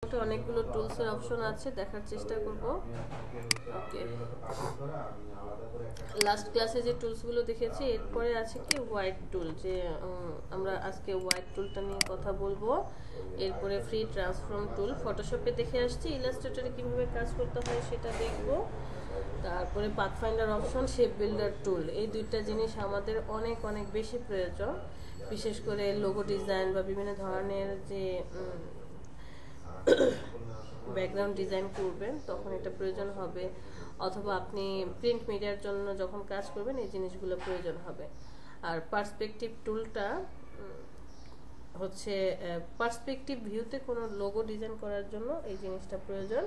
অনেকগুলো টুলসের অপশন আছে, দেখার চেষ্টা করব। ওকে, লাস্ট ক্লাসে যে টুলসগুলো দেখেছি এরপরে আছে কি হোয়াইট টুল, যে আমরা আজকে হোয়াইট টুলটা নিয়ে কথা বলবো। এরপরে ফ্রি ট্রান্সফর্ম টুল, ফটোশপে দেখে আসছি, ইলাস্ট্রেটরে কিভাবে কাজ করতে হয় সেটা দেখব। তারপরে পাথফাইন্ডার অপশন, শেপ বিল্ডার টুল, এই দুইটা জিনিস আমাদের অনেক অনেক বেশি প্রয়োজন, বিশেষ করে লোগো ডিজাইন বা বিভিন্ন ধরনের যে ব্যাকগ্রাউন্ড ডিজাইন করবেন তখন এটা প্রয়োজন হবে, অথবা আপনি প্রিন্ট মিডিয়ার জন্য যখন কাজ করবেন এই জিনিসগুলো প্রয়োজন হবে। আর পার্সপেক্টিভ টুলটা হচ্ছে পার্সপেক্টিভ ভিউতে কোনো লোগো ডিজাইন করার জন্য এই জিনিসটা প্রয়োজন।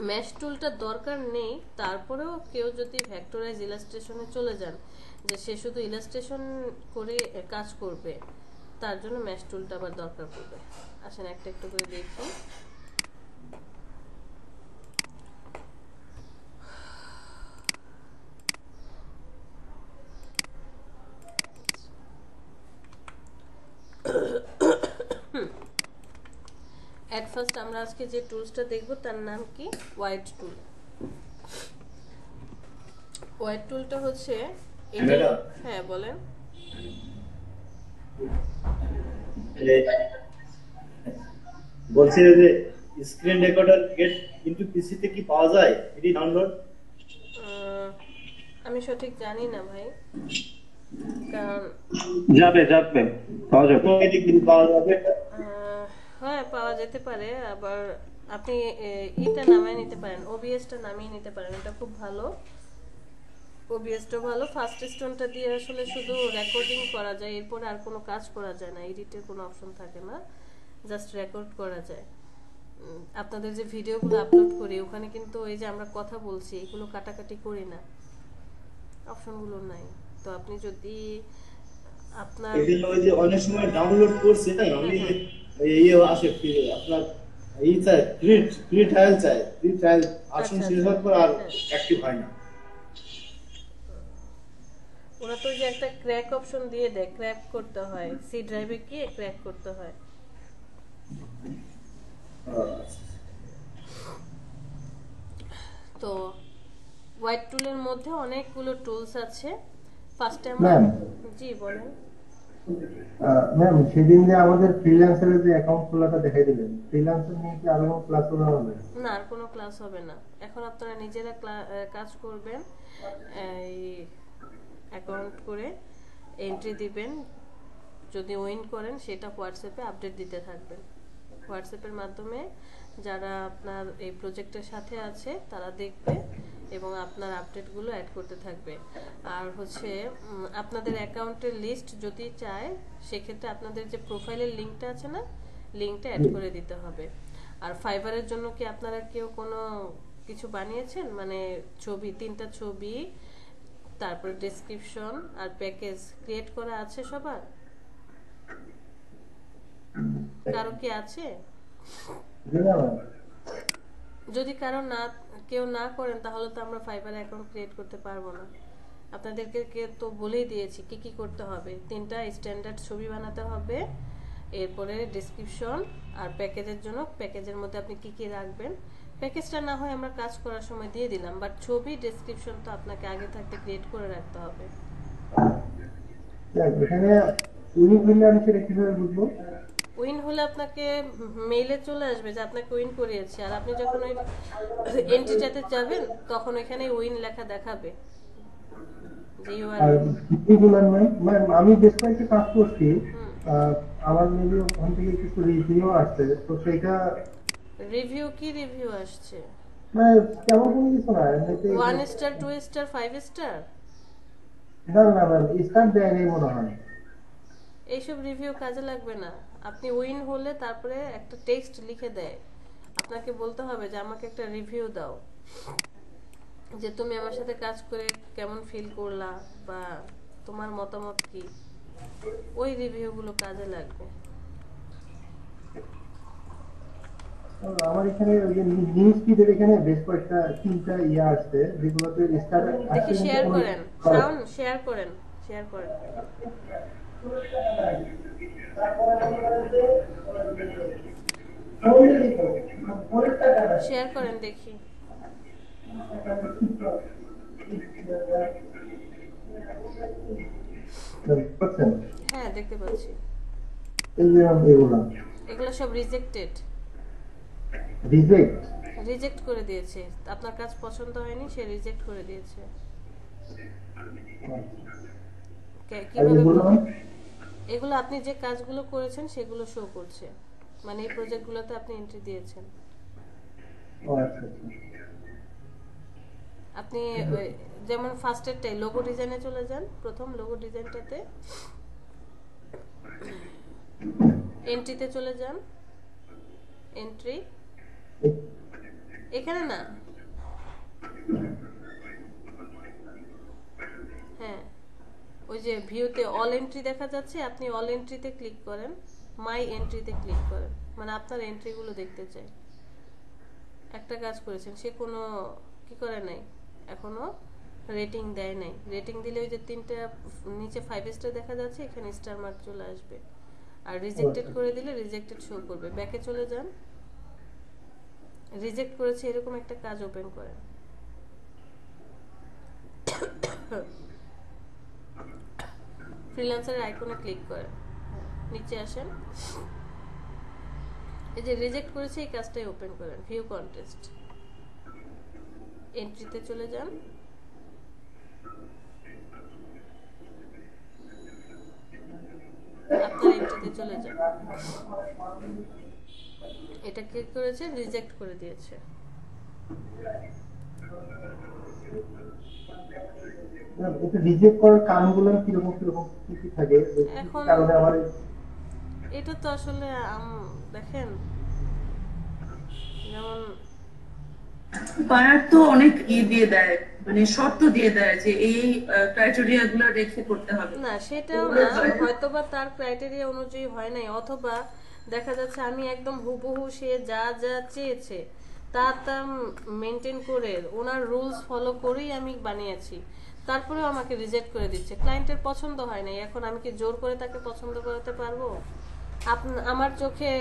ম্যাশ টুলটা দরকার নেই, তারপরেও কেউ যদি ভেক্টরাইজ ইলাস্ট্রেশনে চলে যান, যে সে শুধু ইলাস্ট্রেশন করে কাজ করবে, তার জন্য ম্যাশ টুলটা আবার দরকার পড়বে। আসেন একটা একটু করে দেখি। এট ফার্স্ট আমরা আজকে যে টুলসটা দেখব তার নাম কি, হোয়াইট টুল। হোয়াইট টুলটা হচ্ছে এটা। হ্যাঁ বলেন। বলছি যে স্ক্রিন রেকর্ডার গেট কিন্তু পিসিতে কি পাওয়া যায় এটি ডাউনলোড? আমি সঠিক জানি না ভাই, কারণ যাবে পাওয়া যাবে। এটি কিন্তু পাওয়া যাবে। হ্যাঁ পাওয়া যেতে পারে, আবার আপনি এটা নামিয়ে নিতে পারেন, ওবিএসটা নামিয়ে নিতে পারেন, এটা খুব ভালো। ওবিএসটা ভালো, ফার্স্ট স্টোনটা দিয়ে আসলে শুধু রেকর্ডিং করা যায়, এরপরে আর কোনো কাজ করা যায় না, এডিটের কোনো অপশন থাকে না, জাস্ট রেকর্ড করা যায়। আপনাদের যে ভিডিওগুলো আপলোড করি ওখানে কিন্তু এই যে আমরা কথা বলছি এগুলো কাটাকাটি করি না, অপশনগুলো নাই। তো আপনি যদি আপনার এগুলো ওই যে অনেক সময় ডাউনলোড করছি না আমি, এই আসে আপনার এই চাই ফ্রি ট্রায়াল চাই, ফ্রি ট্রায়াল আসুন শেষ হওয়ার পর আর অ্যাক্টিভ হয় না। ওরা তো যে একটা ক্র্যাক অপশন দিয়ে দেয়, ক্র্যাক করতে হয়, সি ড্রাইভে গিয়ে ক্র্যাক করতে হয়। তো হোয়াইট টুলের মধ্যে অনেকগুলো টুলস আছে। ফার্স্টে আমরা জি বলেন। ম্যাম সেদিন যে আমাদের ফ্রিল্যান্সারের যে অ্যাকাউন্ট খোলাটা দেখাই দিলেন, ফ্রিল্যান্সার নিয়ে কি আরো ক্লাস করা হবে? না, আর কোনো ক্লাস হবে না, এখন আপনারা নিজেরা কাজ করবেন, এই অ্যাকাউন্ট করে এন্ট্রি দিবেন, যদি উইন করেন সেটা হোয়াটসঅ্যাপে আপডেট দিতে থাকবেন। হোয়াটসঅ্যাপের মাধ্যমে যারা আপনার এই প্রজেক্টের সাথে আছে তারা দেখবে এবং আপনার আপডেটগুলো অ্যাড করতে থাকবে। আর হচ্ছে আপনাদের অ্যাকাউন্টের লিস্ট যদি চায় সেক্ষেত্রে আপনাদের যে প্রোফাইলের লিঙ্কটা আছে না, লিঙ্কটা অ্যাড করে দিতে হবে। আর ফাইবারের জন্য কি আপনারা কেউ কোনো কিছু বানিয়েছেন, মানে ছবি, 3টা ছবি, তারপর ডেসক্রিপশন আর প্যাকেজ ক্রিয়েট করা আছে সবার? কারো কি আছে? যদি কারো না, কেউ না করেন তাহলে তো আমরা ফাইবার অ্যাকাউন্ট ক্রিয়েট করতে পারবো না। আপনাদেরকে তো বলেই দিয়েছি কি কি করতে হবে, 3টা স্ট্যান্ডার্ড ছবি বানাতে হবে, এরপরে ডেসক্রিপশন আর প্যাকেজের জন্য প্যাকেজের মধ্যে আপনি কি কি রাখবেন। প্যাকেজটা না হয় আমরা কাজ করার সময় দিয়ে দিলাম, বাট ছবি ডেসক্রিপশন তো আপনাকে আগে থাকতে ক্রিয়েট করে রাখতে হবে। এখানে উইন হলে আমি সেটা কিভাবে বুঝবো? উইন হলে আপনাকে মেইলে চলে আসবে যে আপনাকে উইন করিয়েছে, আর আপনি যখন ওই এন্ট্রিটাতে যাবেন তখন ওইখানে উইন লেখা দেখাবে। আমি বেশ কয়েকটা কাজ করছি, আমার মেবি ওখান থেকে কিছু রিভিউ আসছে, তো সেটা রিভিউ কি রিভিউ আসছে? মানে তেমন কোনো কিছু না, 1 স্টার 2 স্টার 5 স্টার? না না ম্যাম, স্টার দেয় নেই মনে হয়। এইসব রিভিউ কাজে লাগবে না। আপনি উইন হলে তারপরে একটা টেক্সট লিখে দেয়, আপনাকে বলতে হবে যে আমাকে একটা রিভিউ দাও, যে তুমি আমার সাথে কাজ করে কেমন ফিল করলা বা তোমার মতামত কি, ওই রিভিউগুলো কাজে লাগবে। আমার এখানে ওই যে নিউজ ফিডের এখানে বেশ কয়েকটা 3টা ইয়ে আসছে যেগুলোতে স্টার দেখি শেয়ার করেন, শাওন শেয়ার করেন, শেয়ার করেন। শেয়ার করেন দেখি। বুঝছেন? হ্যাঁ দেখতে পাচ্ছি। এই যে এগুলা এগুলো সব রিজেক্টেড, রিজেক্ট। রিজেক্ট করে দিয়েছে। আপনার কাজ পছন্দ হয়নি, সে রিজেক্ট করে দিয়েছে। আর কিভাবে এগুলো এগুলো আপনি যে কাজগুলো করেছেন সেগুলো শো করছে, মানে এই প্রজেক্টগুলোতে আপনি এন্ট্রি দিয়েছেন। ও আচ্ছা আচ্ছা। আপনি যেমন ফার্স্টেরটাই লোগো ডিজাইনে চলে যান, প্রথম লোগো ডিজাইনটাতে এন্ট্রিতে চলে যান। এন্ট্রি এখানে না, হ্যাঁ ওই যে ভিউতে অল এন্ট্রি দেখা যাচ্ছে, আপনি অল এন্ট্রিতে ক্লিক করেন, মাই এন্ট্রিতে ক্লিক করেন, মানে আপনার এন্ট্রিগুলো দেখতে চাই। একটা কাজ করেছেন, সে কোনো কি করে নাই, এখনো রেটিং দেয় নাই। রেটিং দিলে ওই যে তিনটা নিচে 5 স্টার দেখা যাচ্ছে, এখানে স্টার মার্ক চলে আসবে। আর রিজেক্টেড করে দিলে রিজেক্টেড শো করবে। ব্যাকে চলে যান, রিজেক্ট করেছে এরকম একটা কাজ ওপেন করেন। ফ্রিল্যান্সারের আইকনে ক্লিক করেন, নিচে আসেন, এই যে রিজেক্ট করেছে এই কাজটাই ওপেন করেন। ভিউ কন্টেস্ট, এন্ট্রিতে চলে যান, আপনার এন্ট্রিতে চলে যান। এটা ক্লিক করেছে, রিজেক্ট করে দিয়েছে। এটা রিজেক্ট করার কারণগুলো কিরকম কিরকম কি কি থাকে, এখন কারণে আমার এটা তো আসলে দেখেন, যেমন বায়ার তো অনেক দিয়ে দেয়, মানে শর্ত দিয়ে দেয় যে এই ক্রাইটেরিয়া গুলো রেখে করতে হবে। না সেটাও না, হয়তোবা তার ক্রাইটেরিয়া অনুযায়ী হয় নাই, অথবা দেখা যাচ্ছে আমি একদম হুবহু সে যা যা চেয়েছে তা তা মেনটেন করে ওনার রুলস ফলো করেই আমি বানিয়েছি, তারপরেও আমাকে রিজেক্ট করে দিচ্ছে। ক্লায়েন্টের পছন্দ হয় নাই, এখন আমি কি জোর করে তাকে পছন্দ করাতে পারবো? আমার চোখে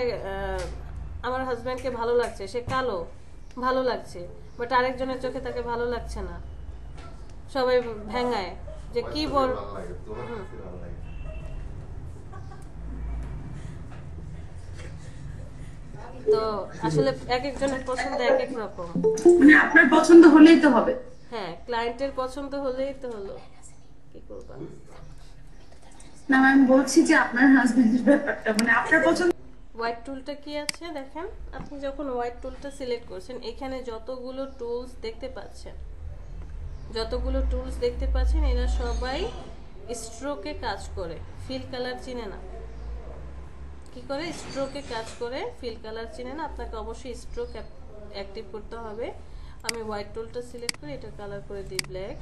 আমার হাজব্যান্ডকে ভালো লাগছে, সে কালো, ভালো লাগছে, বাট আরেকজনের চোখে তাকে ভালো লাগছে না, সবাই ভেঙায় যে কি বল। তো আসলে এক একজনের পছন্দ এক এক রকম। মানে আপনার পছন্দ হলেই তো হবে। হ্যাঁ, ক্লায়েন্টের পছন্দ হলেই তো হলো, কি করবা। না আমি বলছি যে আপনার হাজবেন্ডের ব্যাপারটা, মানে আপনার পছন্দ। হোয়াইট টুলটা কি আছে দেখেন, আপনি যখন হোয়াইট টুলটা সিলেক্ট করছেন, এখানে যতগুলো টুলস দেখতে পাচ্ছেন এরা সবাই স্ট্রোকে কাজ করে, ফিল কালার চিনে না। কি করে? স্ট্রোকে কাজ করে, ফিল কালার চিনে না। আপনাকে অবশ্যই স্ট্রোক অ্যাক্টিভ করতে হবে। আমি হোয়াইট টুলটা সিলেক্ট করে এটা কালার করে দিই ব্ল্যাক।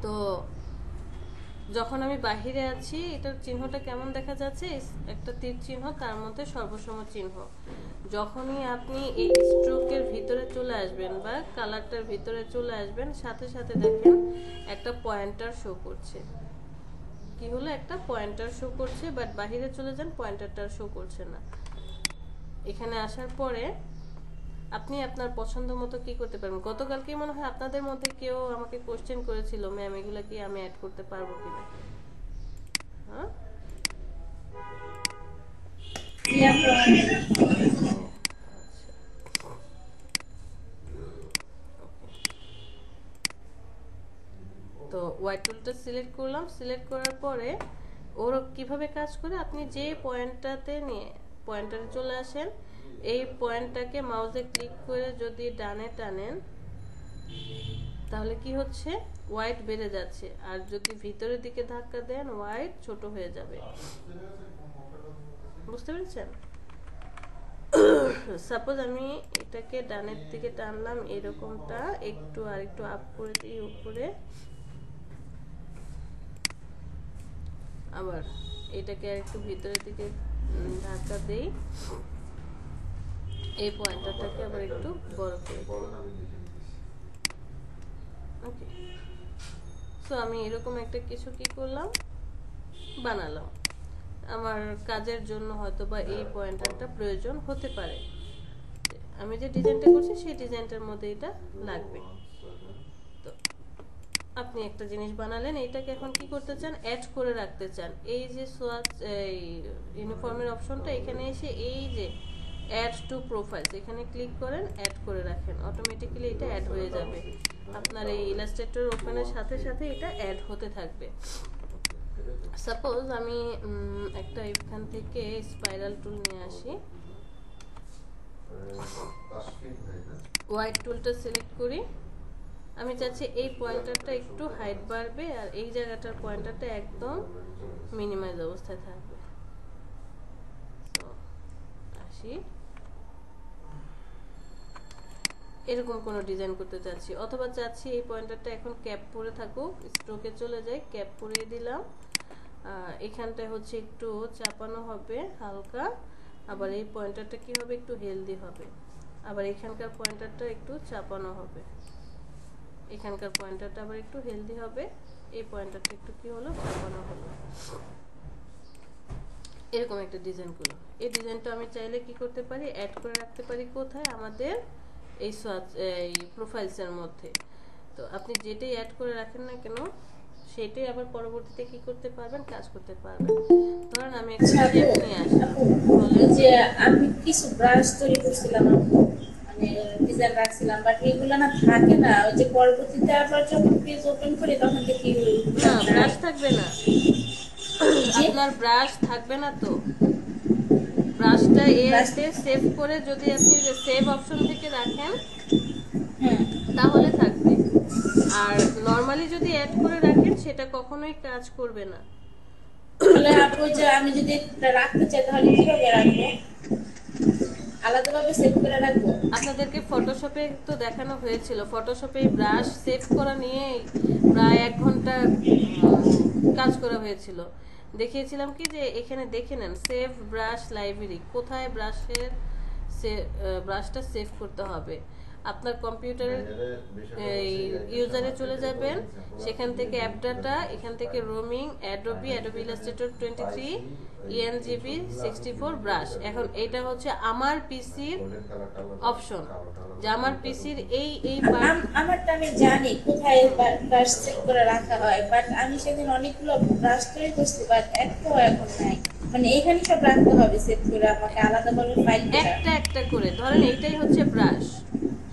তো যখন আমি বাহিরে আছি, এটার চিহ্নটা কেমন দেখা যাচ্ছে? একটা তীর চিহ্ন, তার মধ্যে সর্বসম চিহ্ন। যখনই আপনি এই স্ট্রোকের ভিতরে চলে আসবেন বা কালারটার ভিতরে চলে আসবেন, সাথে সাথে দেখেন একটা পয়েন্টার শো করছে। কি হলো? একটা পয়েন্টার শো করছে, বাট বাহিরে চলে যান, পয়েন্টারটা শো করছে না। এখানে আসার পরে আপনি আপনার পছন্দ মতো কি করতে পারবেন। গতকালকে মনে হয় আপনাদের মধ্যে কেউ আমাকে কোশ্চেন করেছিল, ম্যাম এগুলা কি আমি অ্যাড করতে পারবো কিনা। হ্যাঁ, তো হোয়াইট টুলটা সিলেক্ট করলাম। সিলেক্ট করার পরে ওর কিভাবে কাজ করে, আপনি যে পয়েন্টটাতে নিয়ে পয়েন্টারে চলে আসেন, এই পয়েন্টটাকে মাউসে ক্লিক করে যদি ডানে টানেন, তাহলে কি হচ্ছে? হোয়াইট বেড়ে যাচ্ছে। আর যদি ভিতরের দিকে ধাক্কা দেন, হোয়াইট ছোট হয়ে যাবে। বুঝতে পেরেছেন? সাপোজ আমি এটাকে ডানের দিকে টানলাম, এরকমটা একটু আর একটু আপ করে দিই উপরে, আবার এটাকে আর একটু ভিতরের দিকে ধাক্কা দেই, এই পয়েন্টারটাকে আবার একটু বড় করে দিই। ওকে, সো আমি এরকম একটা কিছু কি করলাম, বানালাম। আমার কাজের জন্য হয়তো বা এই পয়েন্টারটা প্রয়োজন হতে পারে। আমি যে ডিজাইনটা করছি সেই ডিজাইনটার মধ্যে এটা লাগবে। তো আপনি একটা জিনিস বানালেন, এইটাকে এখন কি করতে চান, অ্যাড করে রাখতে চান। এই যে সোয়াচ এই ইউনিফর্মের অপশনটা, এখানে এসে এই যে অ্যাড টু প্রোফাইলস এখানে ক্লিক করেন, অ্যাড করে রাখেন, অটোমেটিক্যালি এটা অ্যাড হয়ে যাবে। আপনার এই ইলাস্ট্রেটর ওপেনের সাথে সাথে এটা অ্যাড হতে থাকবে। সাপোজ আমি একটা এখান থেকে স্পাইরাল টুল নিয়ে আসি, হোয়াইট টুলটা সিলেক্ট করি। আমি চাচ্ছি এই পয়েন্টারটা একটু হাইট বাড়বে আর এই জায়গাটার পয়েন্টারটা একদম মিনিমাইজ অবস্থায় থাকবে। আসি, এরকম কোনো ডিজাইন করতে চাচ্ছি, অথবা চাচ্ছি এই পয়েন্টারটা এখন ক্যাপ পরে থাকুক, স্ট্রোকে চলে যায়, ক্যাপ পরিয়ে দিলাম। এখানটায় হচ্ছে একটু চাপানো হবে হালকা, আবার এই পয়েন্টারটা কি হবে, একটু হেলদি হবে। আবার এখানকার পয়েন্টারটা একটু চাপানো হবে, এখানকার পয়েন্টারটা আবার একটু হেলদি হবে, এই পয়েন্টারটা একটু কি হলো, চাপানো হলো। এরকম একটা ডিজাইন করলো। এই ডিজাইনটা আমি চাইলে কি করতে পারি, অ্যাড করে রাখতে পারি কোথায়, আমাদের এই প্রোফাইলসের মধ্যে। তো আপনি যেটাই অ্যাড করে রাখেন না কেন সেটাই আবার পরবর্তীতে কি করতে পারবেন, কাজ করতে পারবেন। ধরেন আমি একটা শেপ নিয়ে আসলাম, যে আমি কিছু ব্রাশ তৈরি করছিলাম, মানে ডিজাইন রাখছিলাম, বাট এগুলো না থাকে না, ওই যে পরবর্তীতে আবার যখন পেজ ওপেন করি তখন দেখি না ব্রাশ থাকবে না, আপনার ব্রাশ থাকবে না। তো ব্রাশটা এতে সেভ করে যদি আপনি সেভ অপশন থেকে রাখেন তাহলে থাকবে, আর নরমালি যদি অ্যাড করে রাখেন সেটা কখনোই কাজ করবে না। তাহলে আপু যে আমি যদি এটা রাখতে চাই তাহলে কিভাবে রাখবো, আলাদাভাবে সেভ করে রাখবো? আপনাদেরকে ফটোশপে তো দেখানো হয়েছিল, ফটোশপে ব্রাশ সেভ করা নিয়ে প্রায় 1 ঘন্টা কাজ করা হয়েছিল। দেখিয়েছিলাম কি যে এখানে দেখে নেন সেভ ব্রাশ লাইব্রেরি, কোথায় ব্রাশটা সেভ করতে হবে। আপনার কম্পিউটারের ইউজারে চলে যাবেন, সেখান থেকে অ্যাপ ডাটা, এখান থেকে roaming, Adobe Illustrator 23, ENGB 64 brush. এখন এটা হচ্ছে আমার পিসির অপশন, যে আমার পিসির এই আমারটা আমি জানি কোথায় ব্রাশ সেভ করে রাখা হয়, বাট আমি সেদিন অনেকগুলো ব্রাশ তৈরি করছি, বাট একটাও এখন নাই। মানে এখানে সব রাখতে হবে সেভ করে, আমাকে আলাদাভাবে ফাইল একটা একটা করে। ধরেন এইটাই হচ্ছে ব্রাশ,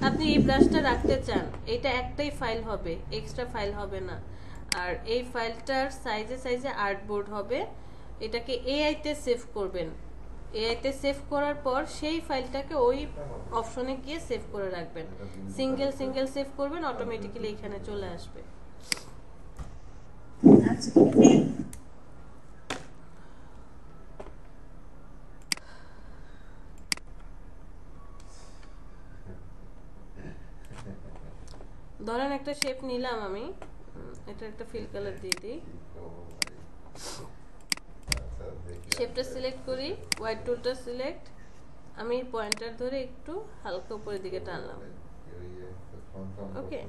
আপনি এই ব্রাশটা রাখতে চান, এটা একটাই ফাইল হবে, এক্সট্রা ফাইল হবে না। আর এই ফাইলটার সাইজে আর্টবোর্ড হবে, এটাকে এআই তে সেভ করবেন। এআই তে সেভ করার পর সেই ফাইলটাকে ওই অপশনে গিয়ে সেভ করে রাখবেন, সিঙ্গেল সেভ করবেন, অটোমেটিক্যালি এখানে চলে আসবে। ধরেন একটা শেপ নিলাম আমি, এটা একটা ফিল কালার দিয়ে দিই, শেপটা সিলেক্ট করি, হোয়াইট টুলটা সিলেক্ট, আমি পয়েন্টার ধরে একটু হালকা উপরের দিকে টানলাম, ওকে।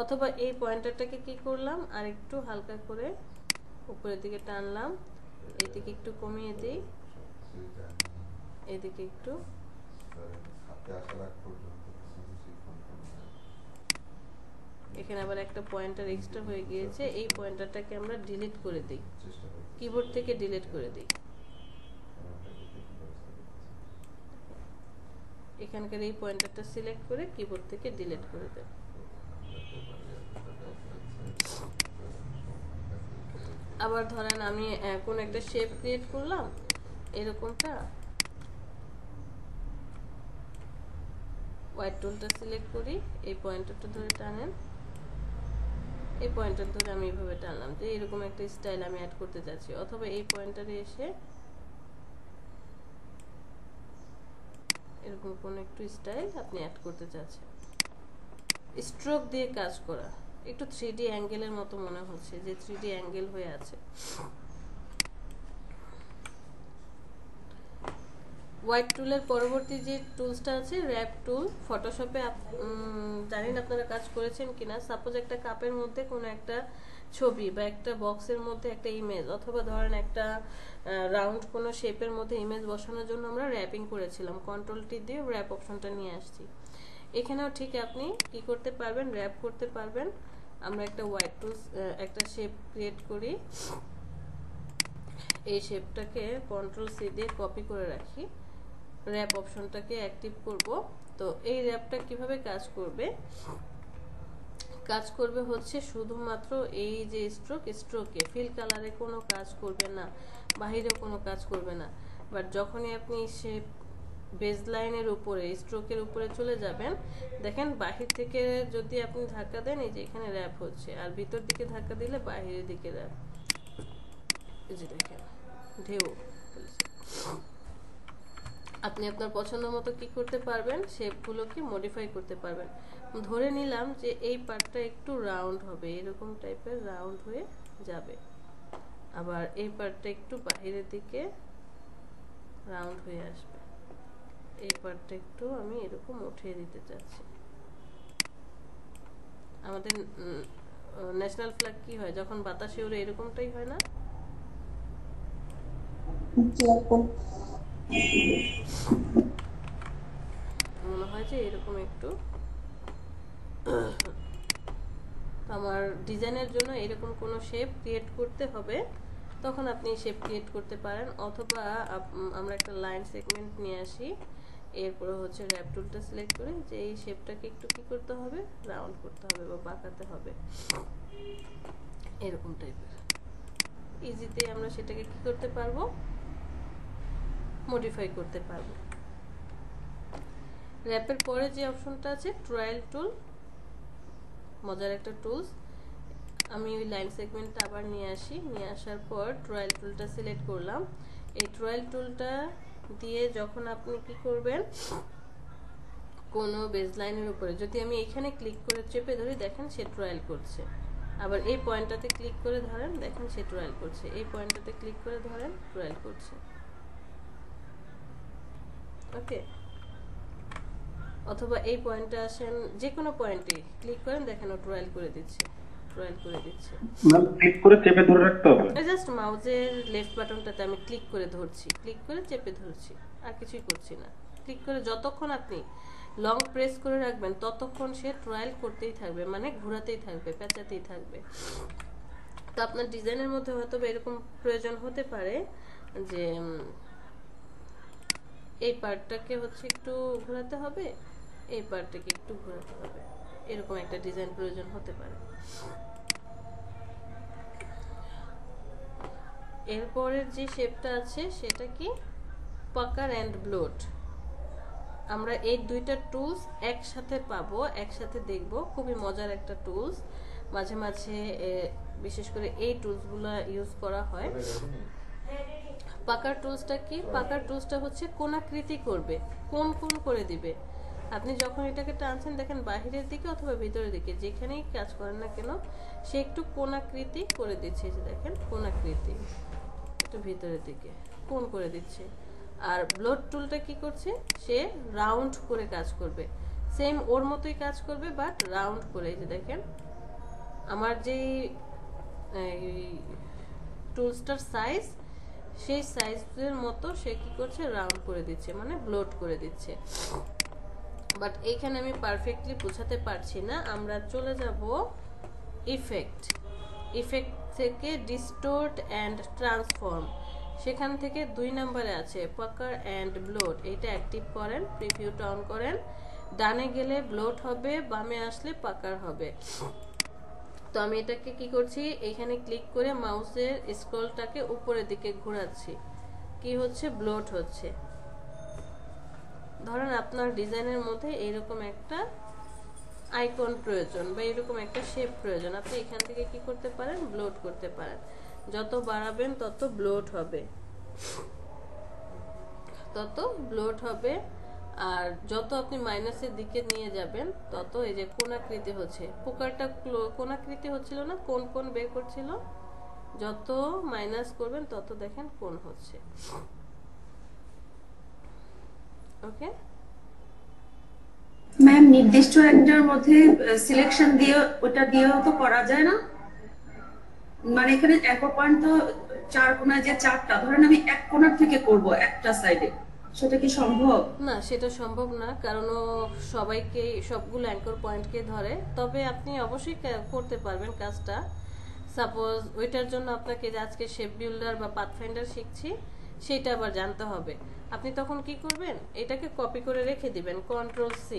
অথবা এই পয়েন্টারটাকে কি করলাম, আর একটু হালকা করে উপরের দিকে টানলাম, এইদিকে একটু কমিয়ে দিই, এইদিকে একটু, এখানে আবার একটা পয়েন্টার এক্সট্রা হয়ে গিয়েছে, এই পয়েন্টারটাকে আমরা ডিলিট করে দিই, কিবোর্ড থেকে ডিলিট করে দিই। এখানকার এই পয়েন্টারটা সিলেক্ট করে কিবোর্ড থেকে ডিলিট করে দেন। আবার ধরেন আমি কোন একটা শেপ ক্রিয়েট করলাম এরকমটা, হোয়াইট টুলটা সিলেক্ট করি, এই পয়েন্টারটা ধরে টানেন, এই পয়েন্টার ধরে আমি এইভাবে টানলাম, যে এরকম একটা স্টাইল আমি অ্যাড করতে যাচ্ছি। অথবা এই পয়েন্টারে এসে এরকম কোন একটু স্টাইল আপনি অ্যাড করতে চাচ্ছেন। স্ট্রোক দিয়ে কাজ করা, একটু 3D অ্যাঙ্গেলের মতো মনে হচ্ছে, যে 3D অ্যাঙ্গেল হয়ে আছে। হোয়াইট টুলের পরবর্তী যে টুলসটা আছে র্যাপ টুল, ফটোশপে জানেন আপনারা কাজ করেছেন কিনা। সাপোজ একটা কাপের মধ্যে কোনো একটা ছবি বা একটা বক্সের মধ্যে একটা ইমেজ, অথবা ধরেন একটা রাউন্ড কোনো শেপের মধ্যে ইমেজ বসানোর জন্য আমরা র্যাপিং করেছিলাম, কন্ট্রোল-টি দিয়ে র্যাপ অপশনটা নিয়ে আসছি। এখানেও ঠিক আপনি কি করতে পারবেন, র্যাপ করতে পারবেন। আমরা একটা হোয়াইট টুলস একটা শেপ ক্রিয়েট করি, এই শেপটাকে কন্ট্রোল-সি দিয়ে কপি করে রাখি, র্যাপ অপশনটাকে অ্যাক্টিভ করব। তো এই র্যাপটা কিভাবে কাজ করবে, কাজ করবে হচ্ছে শুধুমাত্র এই যে স্ট্রোকে ফিল কালারে কোনো কাজ করবে না, বাহিরেও কোনো কাজ করবে না। বাট যখনই আপনি সে বেজ লাইনের উপরে স্ট্রোকের উপরে চলে যাবেন, দেখেন বাহির থেকে যদি আপনি ধাক্কা দেন এই যে এখানে র্যাপ হচ্ছে, আর ভিতর দিকে ধাক্কা দিলে বাহিরের দিকে র্যাপ, এই যে দেখেন ঢেউ। আপনি আপনার পছন্দ মতো কি করতে পারবেন, শেপগুলোকে মডিফাই করতে পারবেন। ধরে নিলাম যে এই পার্টটা একটু রাউন্ড হবে, এরকম টাইপের রাউন্ড হয়ে যাবে, আবার এই পার্টটা একটু বাহিরের দিকে রাউন্ড হয়ে আসবে, এই পার্টটা একটু আমি এরকম উঠিয়ে দিতে চাচ্ছি। আমাদের ন্যাশনাল ফ্ল্যাগ কি হয় যখন বাতাসে ওড়ে, এরকমটাই হয় না? মনে হয় যে এরকম একটু আমার ডিজাইনের জন্য এরকম কোনো শেপ ক্রিয়েট করতে হবে, তখন আপনি শেপ ক্রিয়েট করতে পারেন। অথবা আমরা একটা লাইন সেগমেন্ট নিয়ে আসি, এরপরে হচ্ছে র্যাপ টুলটা সিলেক্ট করে যে এই শেপটাকে একটু কি করতে হবে, রাউন্ড করতে হবে বা বাঁকাতে হবে, এরকম টাইপের। ইজিতে আমরা সেটাকে কি করতে পারবো, মডিফাই করতে পারবো। র্যাপের পরে যে অপশনটা আছে ট্রায়াল টুল, মজার একটা টুলস। আমি ওই লাইন সেগমেন্টটা আবার নিয়ে আসি, নিয়ে আসার পর ট্রায়াল টুলটা সিলেক্ট করলাম। এই ট্রায়াল টুলটা দিয়ে যখন আপনি কি করবেন, কোনো বেজ লাইনের উপরে যদি আমি এখানে ক্লিক করে চেপে ধরি, দেখেন সে ট্রায়াল করছে। আবার এই পয়েন্টটাতে ক্লিক করে ধরেন, দেখেন সে ট্রায়াল করছে। এই পয়েন্টটাতে ক্লিক করে ধরেন, ট্রায়াল করছে। ওকে, অথবা এই পয়েন্টে আসেন, যে কোনো পয়েন্টে ক্লিক করেন, দেখেন ও ট্রায়াল করে দিচ্ছে, ট্রায়াল করে দিচ্ছে। ম্যাম ক্লিক করে চেপে ধরে রাখতে হবে? জাস্ট মাউসের লেফট বাটনটাতে আমি ক্লিক করে ধরছি, ক্লিক করে চেপে ধরছি, আর কিছুই করছি না। ক্লিক করে যতক্ষণ আপনি লং প্রেস করে রাখবেন ততক্ষণ সে ট্রায়াল করতেই থাকবে, মানে ঘোরাতেই থাকবে, পেঁচাতেই থাকবে। তো আপনার ডিজাইনের মধ্যে হয়তো এরকম প্রয়োজন হতে পারে যে এই পার্টটাকে হচ্ছে একটু ঘোরাতে হবে, এই পার্টটাকে একটু ঘোরাতে হবে, এরকম একটা ডিজাইন প্রয়োজন হতে পারে। এরপরের যে শেপটা আছে সেটা কি, পাকার অ্যান্ড ব্লোট। আমরা এই দুইটা টুলস একসাথে পাবো, একসাথে দেখবো, খুবই মজার একটা টুলস। মাঝে মাঝে বিশেষ করে এই টুলসগুলো ইউজ করা হয়। পাকার টুলসটা কি, পাকার টুলসটা হচ্ছে কোণাকৃতি করবে, কোণ কোণ করে দিবে। আপনি যখন এটাকে টানছেন, দেখেন বাহিরের দিকে অথবা ভিতরের দিকে যেখানেই কাজ করেন না কেন, সে একটু কোণাকৃতি করে দিচ্ছে। যে দেখেন কোণাকৃতি, একটু ভিতরের দিকে কোণ করে দিচ্ছে। আর ব্লোড টুলটা কি করছে, সে রাউন্ড করে কাজ করবে, সেম ওর মতোই কাজ করবে বাট রাউন্ড করে। এই যে দেখেন আমার যেই টুলসটার সাইজ, সেই সাইজের মতো সে কি করছে, রাউন্ড করে দিচ্ছে, মানে ব্লোড করে দিচ্ছে। বাট এইখানে আমি পারফেক্টলি বোঝাতে পারছি না। আমরা চলে যাব ইফেক্ট, ইফেক্ট থেকে ডিস্টোর্ট অ্যান্ড ট্রান্সফর্ম, সেখান থেকে 2 নম্বরে আছে পাকার অ্যান্ড ব্লোড। এটা অ্যাক্টিভ করেন, প্রিভিউটা অন করেন। ডানে গেলে ব্লোড হবে, বামে আসলে পাকার হবে। তো আমি এটাকে কি করছি, এখানে ক্লিক করে মাউসের স্ক্রলটাকে উপরের দিকে ঘোরাচ্ছি, কি হচ্ছে, ব্লোড হচ্ছে। ধরেন আপনার ডিজাইনের মধ্যে এরকম একটা আইকন প্রয়োজন বা এরকম একটা শেপ প্রয়োজন, আপনি এখান থেকে কি করতে পারেন, ব্লোড করতে পারেন। যত বাড়াবেন তত ব্লোড হবে, তত ব্লোড হবে। আর যত আপনি মাইনাসের দিকে নিয়ে যাবেন তত এই যে কোণাকৃতি হচ্ছে, পোকারটা কোণাকৃতি হচ্ছিল না, কোণ কোণ বের করছিল। যত মাইনাস করবেন তত দেখেন কোণ হচ্ছে। ওকে ম্যাম, নির্দিষ্ট একটার মধ্যে সিলেকশন দিয়ে ওটা দিয়েও তো করা যায় না? মানে এখানে অ্যাঙ্কর পয়েন্ট তো 4 কোণায় যে 4টা, ধরেন আমি এক কোণার থেকে করব একটা সাইডে, সেটা কি সম্ভব? না, সেটা সম্ভব না, কারণ ও সবাইকে সবগুলো অ্যাঙ্কর পয়েন্টকে ধরে। তবে আপনি অবশ্যই করতে পারবেন কাজটা। সাপোজ ওইটার জন্য আপনাকে যে আজকে শেপ বিল্ডার বা পাথফাইন্ডার শিখছি সেটা আবার জানতে হবে। আপনি তখন কি করবেন, এটাকে কপি করে রেখে দিবেন, Ctrl+C।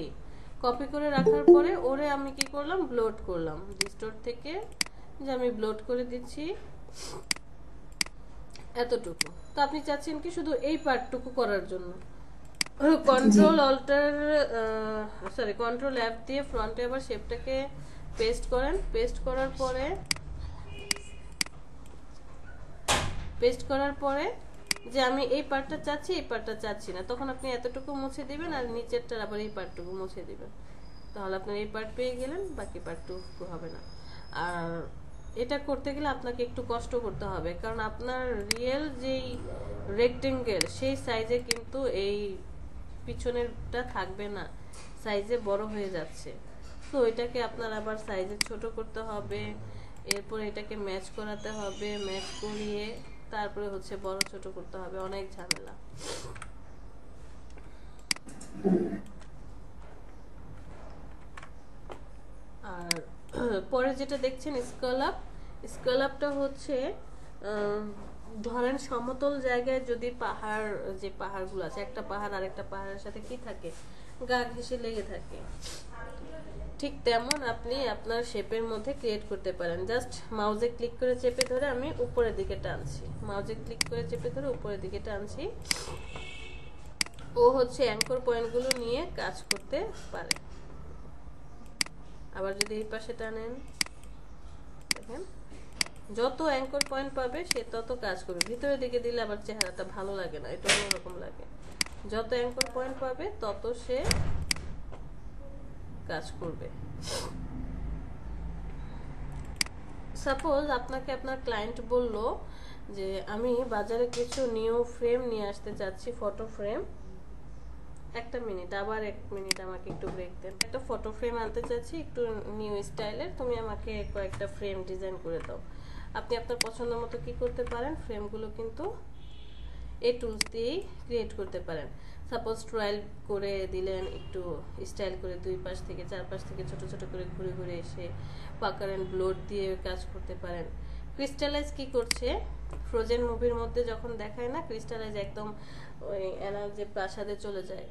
কপি করে রাখার পরে ওরে আমি কি করলাম, ব্লোড করলাম ডিস্টোর থেকে, যে আমি ব্লোড করে দিচ্ছি এতটুকু। তো আপনি চাচ্ছেন কি শুধু এই পার্টটুকু করার জন্য, Ctrl+F দিয়ে ফ্রন্টে আবার শেপটাকে পেস্ট করেন। পেস্ট করার পরে যে আমি এই পার্টটা চাচ্ছি, এই পার্টটা চাচ্ছি না, তখন আপনি এতটুকু মুছে দিবেন আর নিচেরটার আবার এই পার্টটুকু মুছে দিবেন। তাহলে আপনার এই পার্ট পেয়ে গেলেন, বাকি পার্টটুকু হবে না। আর এটা করতে গেলে আপনাকে একটু কষ্ট করতে হবে, কারণ আপনার রিয়েল যেই রেক্টেঙ্গেল সেই সাইজে কিন্তু এই পিছনেরটা থাকবে না, সাইজে বড় হয়ে যাচ্ছে। তো এটাকে আপনার আবার সাইজে ছোট করতে হবে, এরপর এটাকে ম্যাচ করাতে হবে, ম্যাচ করিয়ে তারপরে হচ্ছে বড় ছোট করতে হবে, অনেক ঝামেলা। আর পরে যেটা দেখছেন স্কলাপটা হচ্ছে ধরেন সমতল জায়গায় যদি পাহাড়, যে পাহাড়গুলো আছে, একটা পাহাড় আর একটা পাহাড়ের সাথে কি থাকে, গা ঘেঁষে লেগে থাকে, ঠিক তেমন আপনি আপনার শেপের মধ্যে ক্রিয়েট করতে পারেন। জাস্ট মাউসে ক্লিক করে চেপে ধরে আমি উপরের দিকে টানছি, মাউসে ক্লিক করে চেপে ধরে উপরের দিকে টানছি, ও হচ্ছে অ্যাঙ্কর পয়েন্টগুলো নিয়ে কাজ করতে পারে। আবার যদি এই পাশে টানেন, দেখেন যত অ্যাঙ্কর পয়েন্ট পাবে সে তত কাজ করবে। ভিতরের দিকে দিলে আবার চেহারাটা ভালো লাগে না, এটা অন্যরকম লাগে। যত অ্যাঙ্কর পয়েন্ট পাবে তত সে কাজ করবে। সাপোজ আপনাকে আপনার ক্লায়েন্ট বলল যে আমি বাজারে কিছু নিউ ফ্রেম নিয়ে আসতে চাচ্ছি, ফটো ফ্রেম। একটা মিনিট, আবার 1 মিনিট আমাকে একটু ব্রেক দেন। একটা ফটো ফ্রেম আনতে চাচ্ছি একটু নিউ স্টাইলের, তুমি আমাকে কয়েকটা ফ্রেম ডিজাইন করে দাও। আপনি আপনার পছন্দ মতো কি করতে পারেন, ফ্রেমগুলো কিন্তু এই টুলস দিয়েই ক্রিয়েট করতে পারেন। সাপোজ ট্রায়াল করে দিলেন, একটু স্টাইল করে 2 পাশ থেকে 4 পাশ থেকে ছোট ছোট করে ঘুরে ঘুরে এসে পাকার অ্যান্ড ব্লোড দিয়ে কাজ করতে পারেন। ক্রিস্টালাইজ কি করছে, ফ্রোজেন মুভির মধ্যে যখন দেখায় না, ক্রিস্টালাইজ একদম ওই এনার যে প্রাসাদে চলে যায়,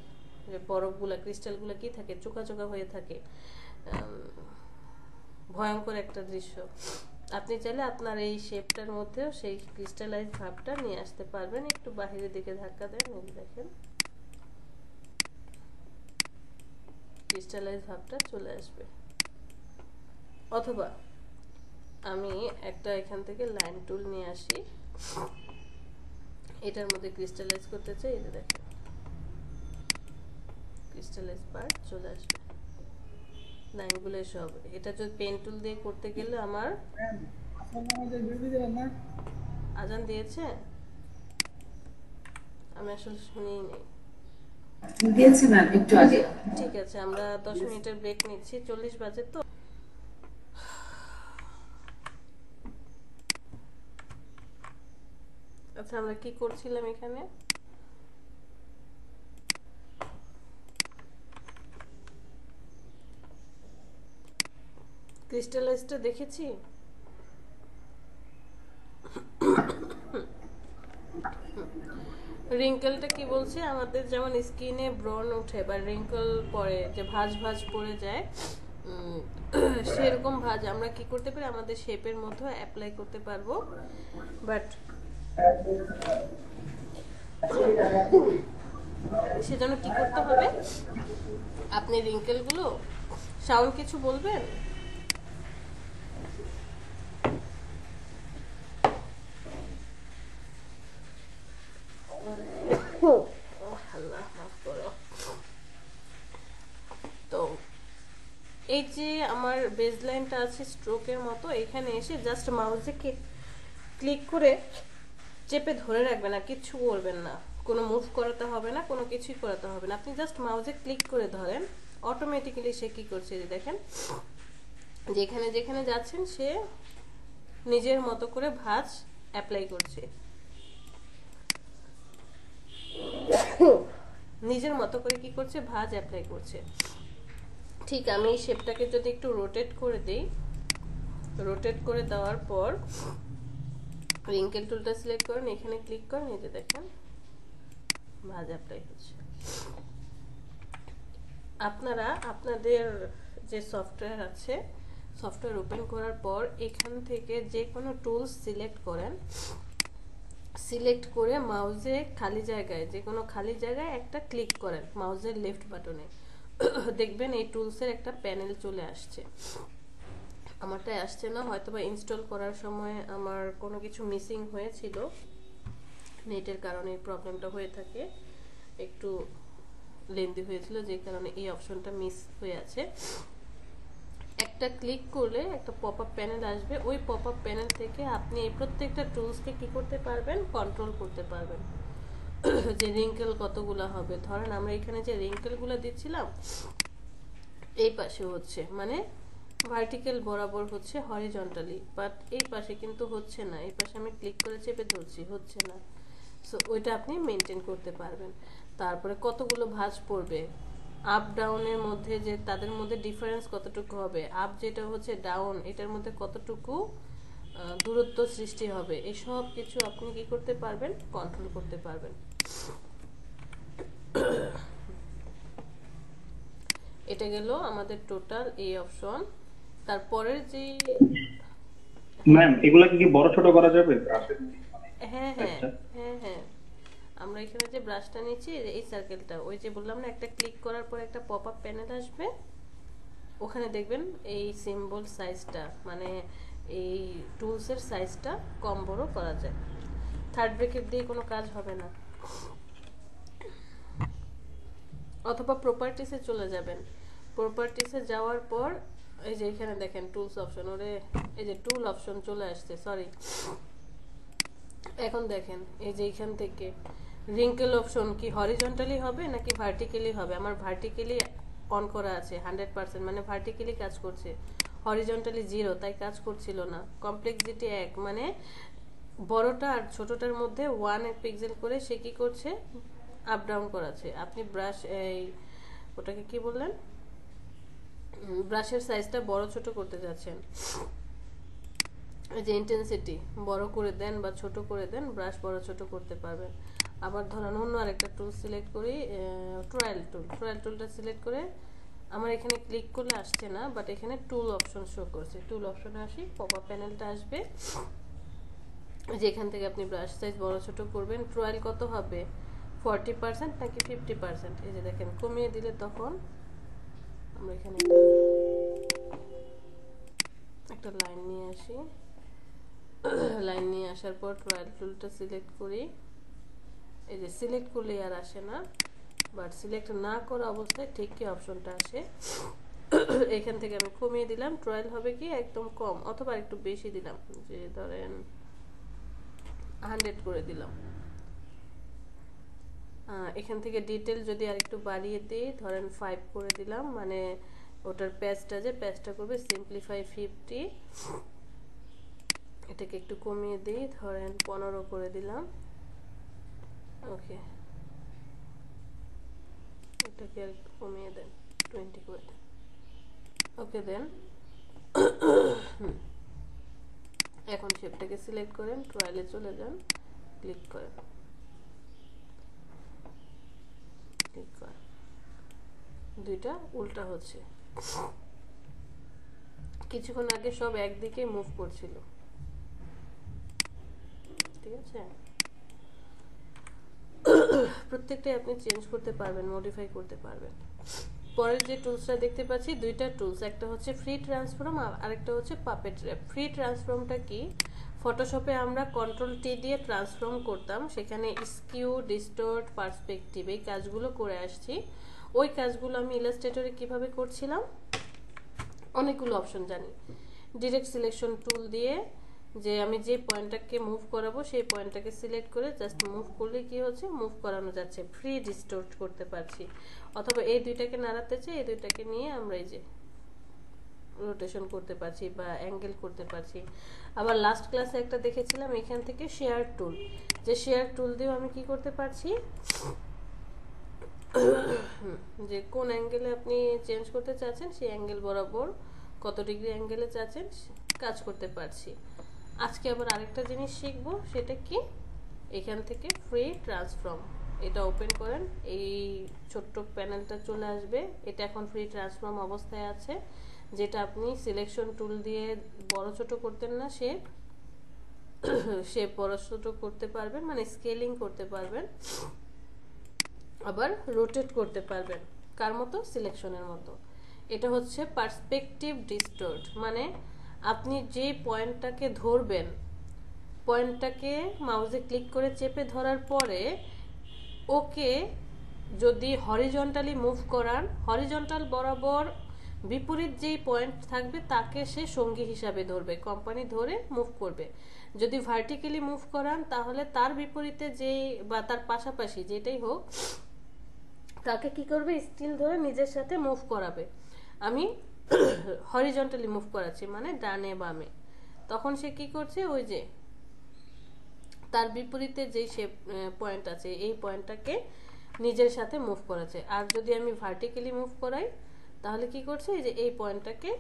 যে বরফগুলা ক্রিস্টালগুলো কি থাকে, চোকা চোকা হয়ে থাকে, ভয়ঙ্কর একটা দৃশ্য। আপনি চাইলে আপনার এই শেপটার মধ্যেও সেই ক্রিস্টালাইজ ভাবটা নিয়ে আসতে পারবেন। একটু বাহিরের দিকে ধাক্কা দেন, এই দেখেন ক্রিস্টালাইজ ভাবটা চলে আসবে। অথবা আমি একটা এখান থেকে লাইন টুল নিয়ে আসি, এটার মধ্যে ক্রিস্টালাইজ করতে চাই, এই দেখেন ক্রিস্টালাইজ পার্ট চলে আসবে, লাইনগুলো সব। এটা যদি পেন টুল দিয়ে করতে গেলে আমার আজান দিয়েছে, আমি আসলে শুনিই নেই। দিয়েছি ম্যাম একটু আগে। ঠিক আছে, আমরা 10 মিনিটের ব্রেক নিচ্ছি, 40 বাজে তো। আচ্ছা, আমরা কি করছিলাম এখানে? ক্রিস্টালাইজটা দেখেছি। রিঙ্কেলটা কি বলছে, আমাদের যেমন স্কিনে ব্রন ওঠে বা রিঙ্কেল পড়ে, যে ভাঁজ ভাঁজ পড়ে যায়, সেরকম ভাঁজ আমরা কি করতে পারি, আমাদের শেপের মধ্যে অ্যাপ্লাই করতে পারবো। বাট সেজন্য কি করতে হবে, আপনি রিঙ্কেলগুলো সাউন্ড কিছু বলবেন? তো এই যে আমার বেসলাইনটা আছে স্ট্রোকের মতো, এখানে এসে জাস্ট মাউসে ক্লিক করে চেপে ধরে রাখবেন, আর কিচ্ছু করবেন না, কোনো মুভ করাতে হবে না, কোনো কিছুই করাতে হবে না। আপনি জাস্ট মাউসে ক্লিক করে ধরেন, অটোমেটিক্যালি সে কি করছে, যে দেখেন যেখানে যেখানে যাচ্ছেন সে নিজের মতো করে ভাঁজ অ্যাপ্লাই করছে, নিজের মতো করে কি করছে, ভাঁজ অ্যাপ্লাই করছে। ঠিক আমি এই শেপটাকে যদি একটু রোটেট করে দিই, রোটেট করে দেওয়ার পর রিঙ্কেল টুলটা সিলেক্ট করেন, এখানে ক্লিক করেন, এই যে দেখেন ভাঁজ অ্যাপ্লাই হচ্ছে। আপনারা আপনাদের যে সফটওয়্যার আছে, সফটওয়্যার ওপেন করার পর এখান থেকে যে কোনো টুলস সিলেক্ট করেন, সিলেক্ট করে মাউসে খালি জায়গায়, যে কোনো খালি জায়গায় একটা ক্লিক করেন মাউসের লেফট বাটনে, দেখবেন এই টুলসের একটা প্যানেল চলে আসছে। আমারটাই আসছে না, হয়তো বা ইনস্টল করার সময় আমার কোনো কিছু মিসিং হয়েছিল, নেটের কারণে এই প্রবলেমটা হয়ে থাকে, একটু লেন্দি হয়েছিল, যে কারণে এই অপশনটা মিস হয়ে আছে। একটা ক্লিক করলে একটা পপ আপ প্যানেল আসবে, ওই পপ আপ প্যানেল থেকে আপনি এই প্রত্যেকটা টুলসকে কি করতে পারবেন, কন্ট্রোল করতে পারবেন। যে রিঙ্কেল কতগুলো হবে, ধরেন আমরা এখানে যে রিঙ্কেলগুলো দিচ্ছিলাম এই পাশে হচ্ছে, মানে ভার্টিক্যাল বরাবর হচ্ছে হরিজন্টালি, বাট এই পাশে কিন্তু হচ্ছে না, এই পাশে আমি ক্লিক করে চেপে ধরছি, হচ্ছে না। সো ওইটা আপনি মেনটেন করতে পারবেন। তারপরে কতগুলো ভাঁজ পড়বে, আপ ডাউনের মধ্যে যে তাদের মধ্যে ডিফারেন্স কতটুকু হবে, আপ যেটা হচ্ছে ডাউন এটার মধ্যে কতটুকু দূরত্ব সৃষ্টি হবে, এই সব কিছু আপনি কি করতে পারবেন, কন্ট্রোল করতে পারবেন। এটা গেল আমাদের টোটাল এই অপশন। তারপরের যে ম্যাম এগুলা কি বড় ছোট করা যাবে? হ্যাঁ হ্যাঁ হ্যাঁ হ্যাঁ, আমরা এখানে যে ব্রাশটা নিচ্ছি, এই সার্কেলটা, ওই যে বললাম না একটা ক্লিক করার পর একটা পপ আপ প্যানেল আসবে, ওখানে দেখবেন এই সিম্বল সাইজটা, মানে এই টুলসের সাইজটা কম বড় করা যায়। থার্ড ব্রেকেট দিয়ে কোনো কাজ হবে না, অথবা প্রপার্টিসে চলে যাবেন। প্রপার্টিসে যাওয়ার পর এই যে এখানে দেখেন টুলস অপশন, ওরে এই যে টুল অপশন চলে আসছে, সরি। এখন দেখেন এই যে এখান থেকে রিঙ্কেল অপশন কি হরিজন্টালি হবে নাকি ভার্টিক্যালি হবে, আমার ভার্টিক্যালি অন করা আছে 100%, মানে ভার্টিক্যালি কাজ করছে, হরিজন্টালি 0, তাই কাজ করছিল না। কমপ্লেক্সিটি 1, মানে বড়টা আর ছোটটার মধ্যে 1 পিক্সেল করে সে কি করছে, আপ ডাউন করাচ্ছে। আপনি ব্রাশ এই ওটাকে কি বললেন, ব্রাশের সাইজটা বড় ছোট করতে যাচ্ছেন, এই যে ইন্টেন্সিটি বড় করে দেন বা ছোট করে দেন, ব্রাশ বড় ছোট করতে পারবেন। আবার ধরেন অন্য আরেকটা টুল সিলেক্ট করি, ট্রায়াল টুল, ট্রায়াল টুলটা সিলেক্ট করে আমার এখানে ক্লিক করলে আসছে না, বাট এখানে টুল অপশন শো করছে, টুল অপশনে আসি, পপ আপ প্যানেলটা আসবে, যেখান থেকে আপনি ব্রাশ সাইজ বড় ছোট করবেন। ট্রায়াল কত হবে, 40% নাকি 50%, এই যে দেখেন কমিয়ে দিলে তখন আমরা এখানে একটা লাইন নিয়ে আসি, লাইন নিয়ে আসার পর ট্রায়াল টুলটা সিলেক্ট করি, এই যে সিলেক্ট করলে আর আসে না, বাট সিলেক্ট না করা অবস্থায় ঠিক কি অপশনটা আসে, এখান থেকে আমি কমিয়ে দিলাম, ট্রায়াল হবে কি একদম কম, অথবা একটু বেশি দিলাম, যে ধরেন 100 করে দিলাম। এখান থেকে ডিটেল যদি আরেকটু বাড়িয়ে দিই, ধরেন 5 করে দিলাম, মানে ওটার পেজটা যে পেজটা করবে সিম্পলিফাই 50, এটাকে একটু কমিয়ে দিই, ধরেন 15 করে দিলাম, ওকে, এটাকে আর একটু কমিয়ে দেন, 20 করে দেন, ওকে দেন। এখন শেপটাকে সিলেক্ট করেন, ট্রায়ালে চলে যান, ক্লিক করেন, ক্লিক করেন, দুইটা উল্টা হচ্ছে। কিছুক্ষণ আগে সব একদিকে মুভ করছিল, ঠিক আছে। প্রত্যেকটাই আপনি চেঞ্জ করতে পারবেন, মডিফাই করতে পারবেন। পরের যে টুলসটা দেখতে পাচ্ছি, দুইটা টুলস, একটা হচ্ছে ফ্রি ট্রান্সফর্ম আর আরেকটা হচ্ছে পাপেট র্যাপ। ফ্রি ট্রান্সফর্মটা কি, ফটোশপে আমরা কন্ট্রোল টি দিয়ে ট্রান্সফর্ম করতাম, সেখানে স্কিউ, ডিস্টোর্ট, পার্সপেক্টিভ এই কাজগুলো করে আসছি। ওই কাজগুলো আমি ইলাস্ট্রেটরে কিভাবে করছিলাম, অনেকগুলো অপশন জানি, ডিরেক্ট সিলেকশন টুল দিয়ে যে আমি যে পয়েন্টটাকে মুভ করাবো সেই পয়েন্টটাকে সিলেক্ট করে জাস্ট মুভ করলে কি হচ্ছে, মুভ করানো যাচ্ছে, ফ্রি ডিস্টোর্ট করতে পারছি। অথবা এই দুইটাকে নাড়াতে চাই, এই দুইটাকে নিয়ে আমরা এই যে রোটেশন করতে পারছি বা অ্যাঙ্গেল করতে পারছি। আবার লাস্ট ক্লাসে একটা দেখেছিলাম এখান থেকে শেয়ার টুল, যে শেয়ার টুল দিয়েও আমি কি করতে পারছি, যে কোন অ্যাঙ্গেলে আপনি চেঞ্জ করতে চাচ্ছেন সেই অ্যাঙ্গেল বরাবর কত ডিগ্রি অ্যাঙ্গেলে চাচ্ছেন কাজ করতে পারছি। আজকে আবার আরেকটা জিনিস শিখবো, সেটা কি, এখান থেকে ফ্রি ট্রান্সফর্ম, এটা ওপেন করেন, এই ছোট্ট প্যানেলটা চলে আসবে। এটা এখন ফ্রি ট্রান্সফর্ম অবস্থায় আছে, যেটা আপনি সিলেকশন টুল দিয়ে বড় ছোট করতেন না, সে বড় ছোট করতে পারবেন, মানে স্কেলিং করতে পারবেন, আবার রোটেট করতে পারবেন, কার মতো, সিলেকশনের মতো। এটা হচ্ছে পার্সপেক্টিভ ডিস্টর্ট, মানে আপনি যে পয়েন্টটাকে ধরবেন, পয়েন্টটাকে মাউসে ক্লিক করে চেপে ধরার পরে ওকে যদি হরিজন্টালি মুভ করান, হরিজন্টাল বরাবর বিপরীত যেই পয়েন্ট থাকবে তাকে সে সঙ্গী হিসাবে ধরবে, কোম্পানি ধরে মুভ করবে। যদি ভার্টিক্যালি মুভ করান তাহলে তার বিপরীতে যেই বা তার পাশাপাশি যেটাই হোক তাকে কি করবে, স্টিল ধরে নিজের সাথে মুভ করাবে। আমি হরিজন্টালি মুভ করাচ্ছি মানে ডানে বামে, তখন সে কি করছে, ওই যে তার বিপরীতে যেই পয়েন্ট আছে এই পয়েন্টটাকে নিজের সাথে মুভ করাচ্ছে। আর যদি আমি ভার্টিক্যালি মুভ করাই তাহলে কি করছে, এই যে এই পয়েন্টটাকে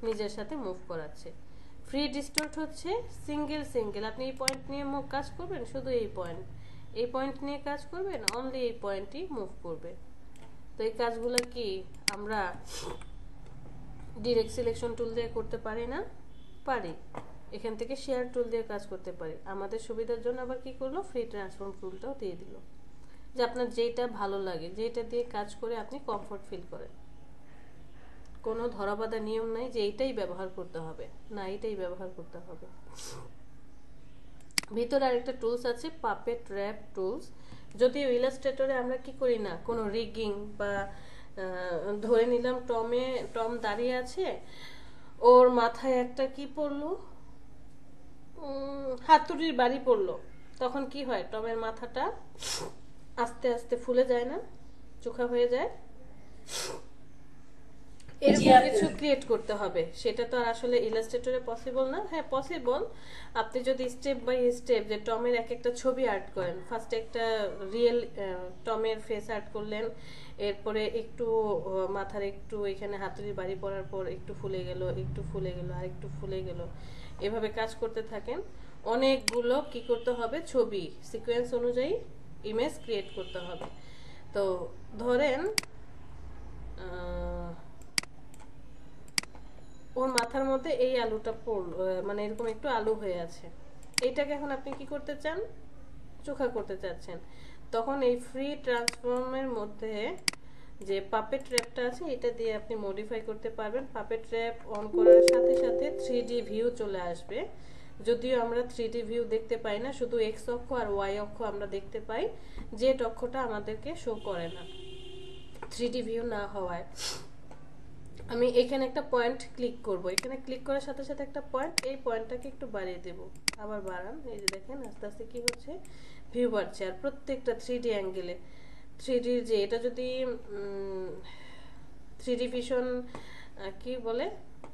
নিজের সাথে মুভ করাচ্ছে। ফ্রি ডিস্টর্ট হচ্ছে সিঙ্গেল, আপনি এই পয়েন্ট নিয়ে কাজ করবেন, শুধু এই পয়েন্ট নিয়ে কাজ করবেন, অনলি এই পয়েন্টই মুভ করবে। তো এই কাজগুলো কি আমরা ডিরেক্ট সিলেকশন টুল দিয়ে করতে পারি না? পারি। এখান থেকে শেয়ার টুল দিয়ে কাজ করতে পারি। আমাদের সুবিধার জন্য আবার কি করলো, ফ্রি ট্রান্সফর্ম টুলটাও দিয়ে দিল, যে আপনার যেটা ভালো লাগে, যেটা দিয়ে কাজ করে আপনি কমফোর্ট ফিল করেন। কোনো ধরাবাঁধা নিয়ম নাই যে এইটাই ব্যবহার করতে হবে, না এইটাই ব্যবহার করতে হবে। ভিতরে আরেকটা টুলস আছে, পাপেট র্যাপ টুলস। যদিও ইলাস্ট্রেটরে আমরা কি করি না, কোনো রিগিং বা ধরে নিলাম টম দাঁড়িয়ে আছে, ওর মাথায় একটা কি পড়লো, হাতুড়ির বাড়ি পড়লো, তখন কি হয়, টমের মাথাটা আস্তে আস্তে ফুলে যায় না, চোখা হয়ে যায়, এরকম কিছু ক্রিয়েট করতে হবে। সেটা তো আর আসলে ইলাস্ট্রেটরে পসিবল না। হ্যাঁ পসিবল, আপনি যদি স্টেপ বাই স্টেপ যে টমের এক একটা ছবি আর্ট করেন, ফার্স্টে একটা রিয়েল টমের ফেস আর্ট করলেন, এরপরে একটু মাথার একটু এখানে হাতুড়ি বাড়ি পড়ার পর একটু ফুলে গেল, একটু ফুলে গেল, আর একটু ফুলে গেল, এভাবে কাজ করতে থাকেন। অনেকগুলো কি করতে হবে, ছবি সিকোয়েন্স অনুযায়ী ইমেজ ক্রিয়েট করতে হবে। তো ধরেন ওর মাথার মধ্যে এই আলুটা পড়লো, মানে এরকম একটু আলু হয়ে আছে, এইটাকে এখন আপনি কি করতে চান, চোখা করতে চাচ্ছেন। তখন এই ফ্রি ট্রান্সফর্মের মধ্যে যে পাপেট র্যাপটা আছে এটা দিয়ে আপনি মডিফাই করতে পারবেন। পাপেট র্যাপ অন করার সাথে সাথে 3D ভিউ চলে আসবে। যদিও আমরা 3D ভিউ দেখতে পাই না, শুধু এক্স অক্ষ আর ওয়াই অক্ষ আমরা দেখতে পাই, জেড অক্ষটা আমাদেরকে শো করে না 3D ভিউ না হওয়ায়। আমি এখানে একটা পয়েন্ট ক্লিক করব, এখানে ক্লিক করার সাথে সাথে একটা পয়েন্ট, এই পয়েন্টটাকে একটু বাড়িয়ে দেব, আবার বাড়ান, এই যে দেখেন আস্তে আস্তে কি হচ্ছে, ভিউ বাড়ছে। আর প্রত্যেকটা 3D অ্যাঙ্গেলে 3D যে এটা যদি 3D ভিশন কি বলে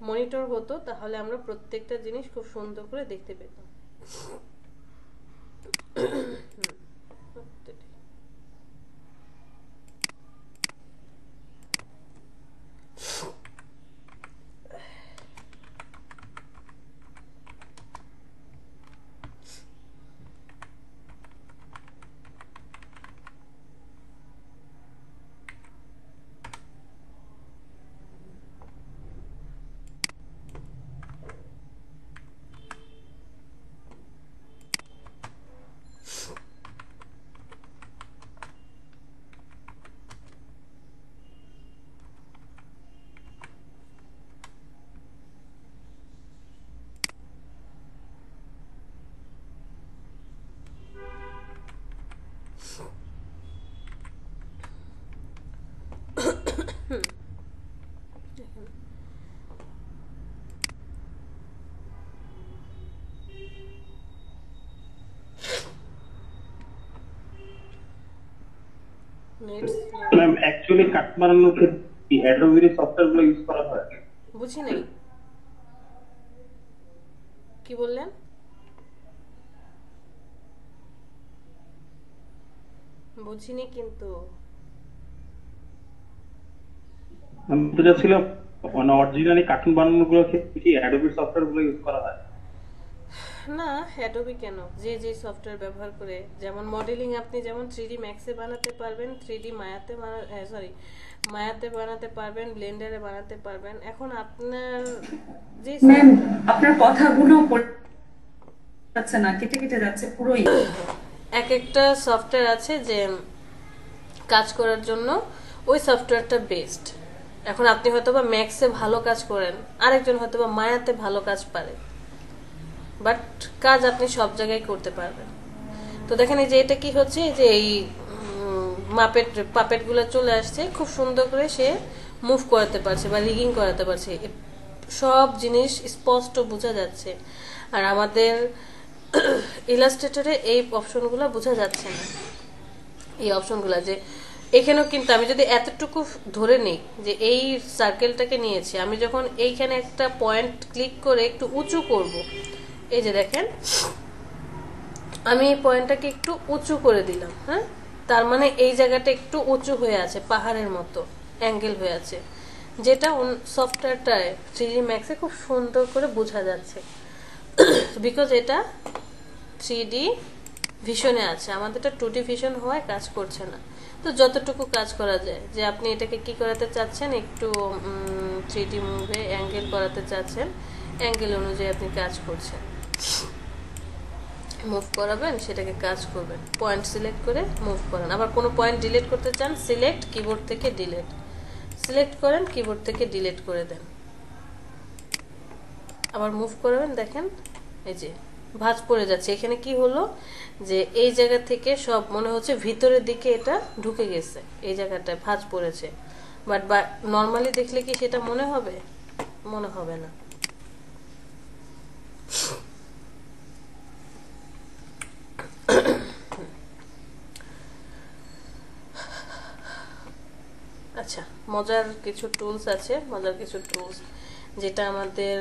মনিটর হতো তাহলে আমরা প্রত্যেকটা জিনিস খুব সুন্দর করে দেখতে পেতাম। ম্যাম অ্যাকচুয়ালি কাট বানানোর ক্ষেত্রে কি অ্যাডোবির সফটওয়্যারগুলো ইউজ করা হয়? বুঝি নাই। কি বললেন? বুঝিনি কিন্তু। আমি তো যাচ্ছিলাম মানে অরিজিনালি কার্টুন বানানোর গুলো কি অ্যাডোবি সফটওয়্যার গুলো ইউজ করা হয়? না, অ্যাডোবি কেন, যে যে সফটওয়্যার ব্যবহার করে, যেমন মডেলিং আপনি যেমন 3D ম্যাক্সে বানাতে পারবেন, 3D মায়াতে মায়াতে বানাতে পারবেন, ব্লেন্ডারে বানাতে পারবেন। এখন আপনার যে ম্যাম আপনার কথাগুলো যাচ্ছে না, কেটে কেটে যাচ্ছে পুরোই। এক একটা সফটওয়্যার আছে যে কাজ করার জন্য ওই সফটওয়্যারটা বেস্ট। এখন আপনি হয়তোবা ম্যাক্সে ভালো কাজ করেন, আরেকজন হয়তোবা মায়াতে ভালো কাজ পারে, বাট কাজ আপনি সব জায়গায় করতে পারবেন। তো দেখেন এই যে এটা কি হচ্ছে, যে এই পাপেট গুলো চলে আসছে, খুব সুন্দর করে সে মুভ করাতে পারছে বা রিগিং করাতে পারছে, সব জিনিস স্পষ্ট বোঝা যাচ্ছে। আর আমাদের ইলাস্ট্রেটরে এই অপশনগুলো বোঝা যাচ্ছে না। এই অপশনগুলো যে এখানেও কিন্তু আমি যদি এতটুকু ধরে নিই যে এই সার্কেলটাকে নিয়েছি, আমি যখন এইখানে একটা পয়েন্ট ক্লিক করে একটু উঁচু করব, এই যে দেখেন আমি এই পয়েন্টটাকে একটু উঁচু করে দিলাম, হ্যাঁ, তার মানে এই জায়গাটা একটু উঁচু হয়ে আছে, পাহাড়ের মতো অ্যাঙ্গেল হয়ে আছে, যেটা সফটওয়্যারটায় 3D ম্যাক্সে খুব সুন্দর করে বোঝা যাচ্ছে, বিকজ এটা 3D ভিশনে আছে, আমাদেরটা 2D ভিশন হওয়ায় কাজ করছে না। তো যতটুকু কাজ করা যায়, যে আপনি এটাকে কি করাতে চাচ্ছেন, একটু 3D মুভে অ্যাঙ্গেল করাতে চাচ্ছেন, অ্যাঙ্গেল অনুযায়ী আপনি কাজ করছেন, মুভ করাবেন, সেটাকে কাজ করবেন, পয়েন্ট সিলেক্ট করে মুভ করেন। আবার কোনো পয়েন্ট ডিলিট করতে চান, সিলেক্ট, কিবোর্ড থেকে ডিলিট, সিলেক্ট করেন, কিবোর্ড থেকে ডিলিট করে দেন, আবার মুভ করবেন। দেখেন এই যে ভাঁজ পড়ে যাচ্ছে, এখানে কি হলো যে এই জায়গা থেকে সব মনে হচ্ছে ভিতরের দিকে এটা ঢুকে গেছে, এই জায়গাটায় ভাঁজ পড়েছে, বাট নর্মালি দেখলে কি সেটা মনে হবে? মনে হবে না। আচ্ছা, মজার কিছু টুলস আছে, মজার কিছু টুলস যেটা আমাদের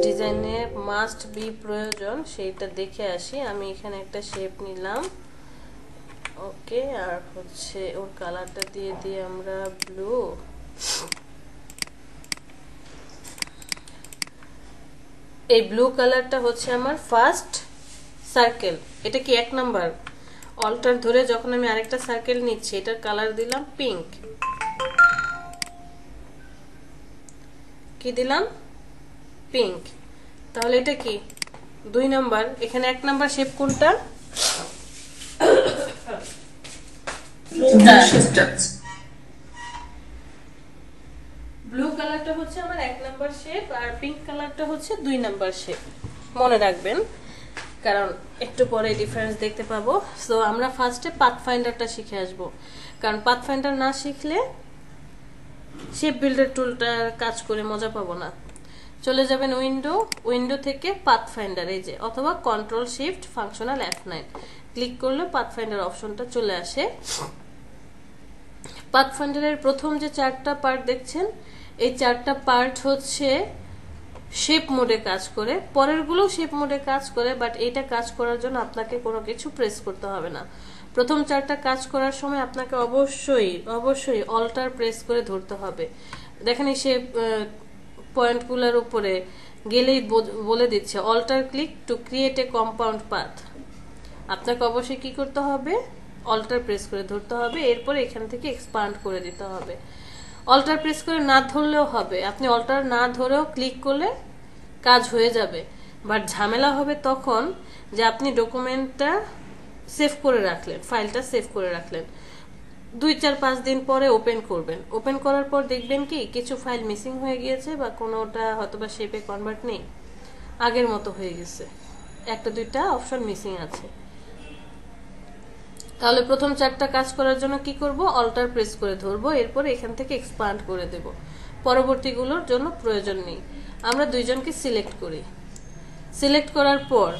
ডিজাইনে মাস্ট বি প্রয়োজন, সেইটা দেখে আসি। আমি এখানে একটা শেপ নিলাম, ওকে, আর হচ্ছে ওর কালারটা দিয়ে দিই আমরা ব্লু। এই ব্লু কালারটা হচ্ছে আমার ফার্স্ট সার্কেল, এটা কি 1 নাম্বার। অল্টার ধরে যখন আমি আরেকটা সার্কেল নিচ্ছি, এটার কালার দিলাম পিঙ্ক, কি দিলাম? পিঙ্ক। তাহলে এটা কি 2 নাম্বার। এখানে 1 নাম্বার শেপ কোনটা? ব্লু কালারটা হচ্ছে আমার 1 নাম্বার শেপ, আর পিঙ্ক কালারটা হচ্ছে 2 নাম্বার শেপ। মনে রাখবেন, কারণ একটু পরে ডিফারেন্স দেখতে পাবো। সো আমরা ফার্স্টে পাথফাইন্ডারটা শিখে আসব, কারণ পাথফাইন্ডার না শিখলে শেপ বিল্ডার টুলটার কাজ করে মজা পাবো না। চলে যাবেন উইন্ডো, উইন্ডো থেকে পাথফাইন্ডার, এই যে, অথবা control shift functional F9 click করলে পাথফাইন্ডার অপশনটা চলে আসে। পাথফাইন্ডারের প্রথম যে 4টা পার্ট দেখছেন, এই 4টা পার্ট হচ্ছে শেপ মোডে কাজ করে, পরেরগুলো শেপ মোডে কাজ করে, বাট এইটা কাজ করার জন্য আপনাকে কোনো কিছু প্রেস করতে হবে না। প্রথম 4টা কাজ করার সময় আপনাকে অবশ্যই অল্টার প্রেস করে ধরতে হবে। দেখেন এই শেপ পয়েন্টগুলোর উপরে গেলেই বলে দিচ্ছে alt click to create a compound path. আপনাকে অবশ্যই কি করতে হবে? অল্টার প্রেস করে ধরতে হবে, এরপর এখান থেকে এক্সপান্ড করে দিতে হবে। অল্টার প্রেস করে না ধরলেও হবে, আপনি অল্টার না ধরেও ক্লিক করলে কাজ হয়ে যাবে, বাট ঝামেলা হবে তখন যে আপনি ডকুমেন্টটা সেভ করে রাখলেন, ফাইলটা সেভ করে রাখলেন, 2-4-5 দিন পরে ওপেন করবেন, ওপেন করার পর দেখবেন কি কিছু ফাইল মিসিং হয়ে গিয়েছে, বা কোনোটা হয়তোবা শেপে কনভার্ট নেই, আগের মতো হয়ে গেছে, 1-2টা অপশন মিসিং আছে। তাহলে প্রথম 4টা কাজ করার জন্য কি করব? অল্টার প্রেস করে ধরবো, এরপর এখান থেকে এক্সপান্ড করে দেব, পরবর্তীগুলোর জন্য প্রয়োজন নেই। আমরা 2 জনকে সিলেক্ট করি, সিলেক্ট করার পর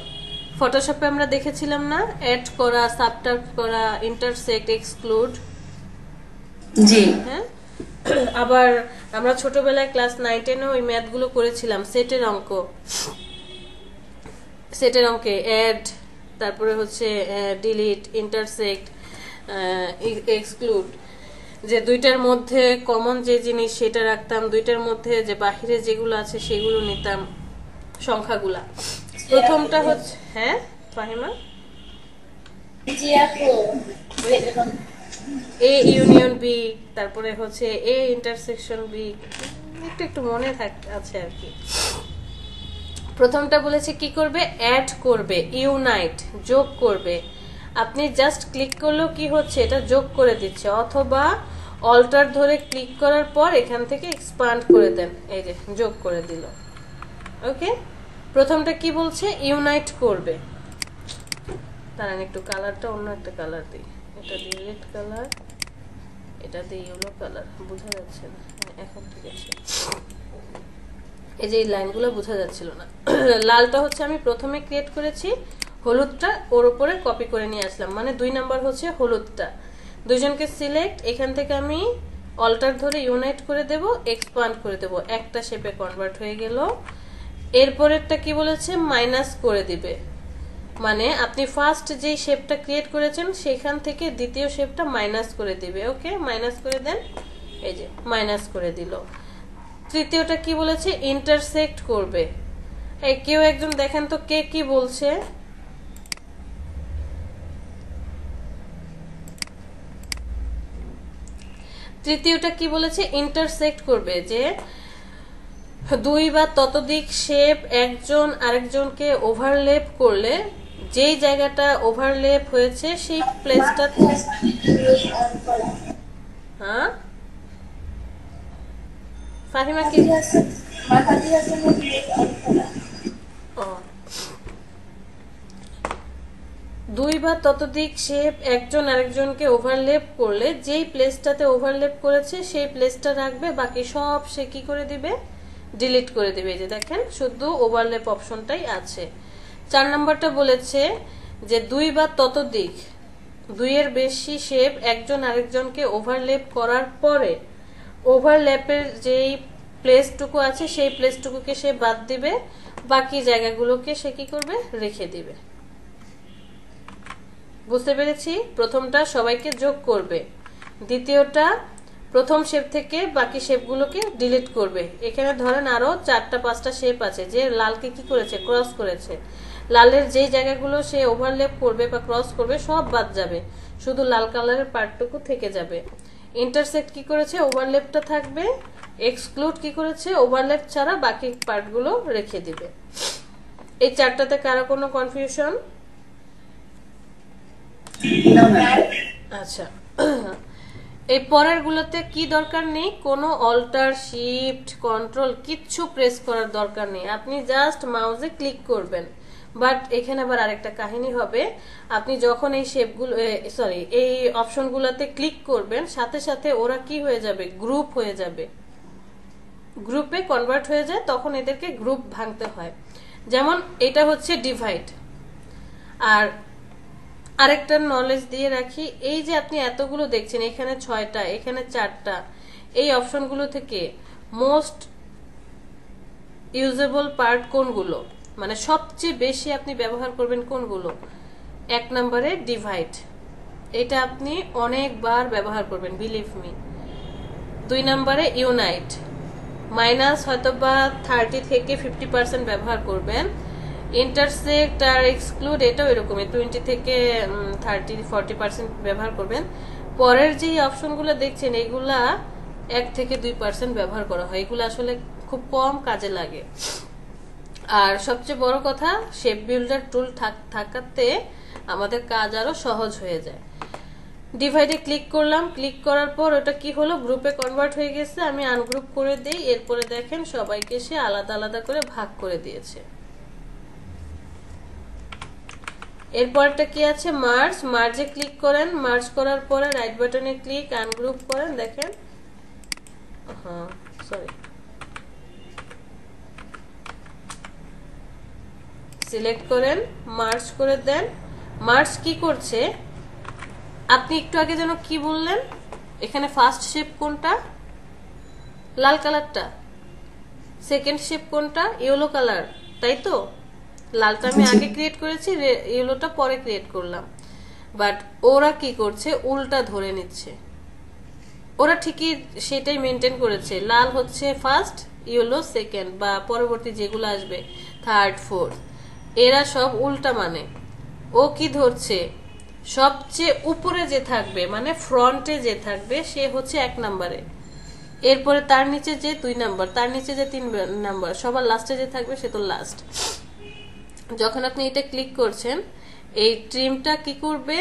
ফটোশপে আমরা দেখেছিলাম না, অ্যাড করা, সাবট্রাক্ট করা, ইন্টারসেক্ট, এক্সক্লুড, জি হ্যাঁ। আবার আমরা ছোটবেলায় ক্লাস 9-10-এ ওই ম্যাথগুলো করেছিলাম, সেটের অঙ্ক, সেটের অঙ্কে অ্যাড, তারপরে হচ্ছে ডিলিট, ইন্টারসেক্ট, এক্সক্লুড, যে দুইটার মধ্যে কমন যে জিনিস সেটা রাখতাম, দুইটার মধ্যে যে বাহিরে যেগুলো আছে সেগুলো নিতাম, সংখ্যাগুলা। প্রথমটা হচ্ছে, হ্যাঁ ফাহিমা, জি আপু, এরকম এ ইউনিয়ন বি, তারপরে হচ্ছে এ ইন্টারসেকশন বি, একটু মনে আছে আর কি। প্রথমটা বলেছে কি করবে, অ্যাড করবে, ইউনাইট, যোগ করবে। আপনি জাস্ট ক্লিক করলেও কি হচ্ছে, এটা যোগ করে দিচ্ছে, অথবা অল্টার ধরে ক্লিক করার পর এখান থেকে এক্সপান্ড করে দেন, এই যে যোগ করে দিল। ওকে, প্রথমটা কি বলছে, ইউনাইট করবে। তার একটু কালারটা অন্য একটা কালার দিই, এটা দিয়ে রেড কালার, এটা দিয়ে ইয়েলো কালার, বোঝা যাচ্ছে না, এখন ঠিক আছে। এই যে এই লাইনগুলো বোঝা যাচ্ছিল না। লালটা হচ্ছে আমি প্রথমে ক্রিয়েট করেছি, হলুদটা ওর উপরে কপি করে নিয়ে আসলাম, মানে 2 নাম্বার হচ্ছে হলুদটা। দুইজনকে সিলেক্ট, এখান থেকে আমি অল্টার ধরে ইউনাইট করে দেব, এক্সপান্ড করে দেব, একটা শেপে কনভার্ট হয়ে গেল। এরপরেরটা কি বলেছে, মাইনাস করে দিবে, মানে আপনি ফার্স্ট যে শেপটা ক্রিয়েট করেছেন সেখান থেকে দ্বিতীয় শেপটা মাইনাস করে দিবে। ওকে, মাইনাস করে দেন, এই যে মাইনাস করে দিল। তৃতীয়টা কি বলেছে, ইন্টারসেক্ট করবে। এই কেউ একজন দেখেন তো কে কি বলছে। তৃতীয়টা কি বলেছে, ইন্টারসেক্ট করবে, যে 2 বা ততোধিক শেপ একজন আরেকজনকে ওভারলেপ করলে যেই জায়গাটা ওভারলেপ হয়েছে সেই প্লেসটা, হ্যাঁ ফাহিমা কি, ও 2 বা ততোধিক শেপ একজন আরেকজনকে ওভারলেপ করলে যেই প্লেসটাতে ওভারলেপ করেছে সেই প্লেসটা রাখবে, বাকি সব সে কি করে দিবে, ডিলিট করে দিবে। এই যে দেখেন শুধু ওভারলেপ অপশনটাই আছে। 4 নাম্বারটা বলেছে যে 2 বা ততোধিক, 2 এর বেশি শেপ একজন আরেকজনকে ওভারলেপ করার পরে ওভারল্যাপের যেই প্লেসটুকু আছে সেই প্লেসটুকুকে সে বাদ দিবে, বাকি জায়গাগুলোকে সে কি করবে, রেখে দিবে। বুঝতে পেরেছি? প্রথমটা সবাইকে যোগ করবে, দ্বিতীয়টা প্রথম শেপ থেকে বাকি শেপগুলোকে ডিলিট করবে। এখানে ধরেন আরো 4টা 5টা শেপ আছে, যে লালকে কি করেছে, ক্রস করেছে, লালের যেই জায়গাগুলো সে ওভারল্যাপ করবে বা ক্রস করবে সব বাদ যাবে, শুধু লাল কালারের পার্টটুকু থেকে যাবে। ইন্টারসেক্ট কি করেছে, ওভারল্যাপটা থাকবে। এক্সক্লুড কি করেছে, ওভারল্যাপ ছাড়া বাকি পার্টগুলো রেখে দিবে। এই 4টাতে কারো কোনো কনফিউশন? আচ্ছা, এই পরের গুলোতে কি দরকার নেই, কোনো অল্টার, শিফট, কন্ট্রোল কিচ্ছু প্রেস করার দরকার নেই, আপনি জাস্ট মাউসে ক্লিক করবেন। বাট এখানে আবার আরেকটা কাহিনী হবে, আপনি যখন এই শেপগুলো এই অপশনগুলোতে ক্লিক করবেন সাথে সাথে ওরা কি হয়ে যাবে, গ্রুপ হয়ে যাবে, গ্রুপে কনভার্ট হয়ে যায়, তখন এদেরকে গ্রুপ ভাঙতে হয়। যেমন এটা হচ্ছে ডিভাইড। আর আরেকটা নলেজ দিয়ে রাখি, এই যে আপনি এতগুলো দেখছেন, এখানে 6টা, এখানে 4টা, এই অপশনগুলো থেকে মোস্ট ইউজেবল পার্ট কোনগুলো, মানে সবচেয়ে বেশি আপনি ব্যবহার করবেন কোনগুলো? 1 নম্বরে ডিভাইড, এটা আপনি অনেকবার ব্যবহার করবেন, বিলিভ মি। 2 নম্বরে ইউনাইট, মাইনাস হয়তোবা 30 থেকে 50% ব্যবহার করবেন। ইন্টারসেক্ট আর এক্সক্লুড এটাও এরকমই, 20 থেকে 30-40% ব্যবহার করবেন। পরের যে অপশনগুলো দেখছেন এগুলা 1 থেকে 2% ব্যবহার করা হয়, এগুলো আসলে খুব কম কাজে লাগে। আর সবচেয়ে বড় কথা, শেপ বিল্ডার টুল থাকাতে আমাদের কাজ আরো সহজ হয়ে যায়। ডিভাইডে ক্লিক করলাম, ক্লিক করার পর ওটা কি হলো, গ্রুপে কনভার্ট হয়ে গেছে। আমি আনগ্রুপ করে দেই, এরপরে দেখেন সবাইকে সে আলাদা আলাদা করে ভাগ করে দিয়েছে। এরপরটা কি আছে, মার্জ, মার্জে ক্লিক করেন, মার্জ করার পরে রাইট বাটনে ক্লিক, আনগ্রুপ করেন, দেখেন সিলেক্ট করেন, মার্জ করে দেন। মার্জ কি করছে, আপনি একটু আগে যেন কি বললেন, এখানে ফার্স্ট শেপ কোনটা, লাল কালারটা, সেকেন্ড শেপ কোনটা, ইয়েলো কালার, তাই তো? লালটা আমি আগে ক্রিয়েট করেছি, ইয়েলোটা পরে ক্রিয়েট করলাম। বাট ওরা কি করছে, উল্টা ধরে নিচ্ছে। ওরা ঠিকই সেটাই মেনটেন করেছে, লাল হচ্ছে ফার্স্ট, ইয়েলো সেকেন্ড, বা পরবর্তী যেগুলো আসবে থার্ড ফোর্থ, এরা সব উল্টা। মানে ও কি ধরছে, সবচেয়ে উপরে যে থাকবে মানে ফ্রন্টে যে থাকবে সে হচ্ছে 1 নম্বরে, এরপরে তার নিচে যে 2 নাম্বার, তার নিচে যে 3 নাম্বার, সবার লাস্টে যে থাকবে সে তো লাস্ট। যখন আপনি এটা ক্লিক করছেন, এই ট্রিমটা কি করবে,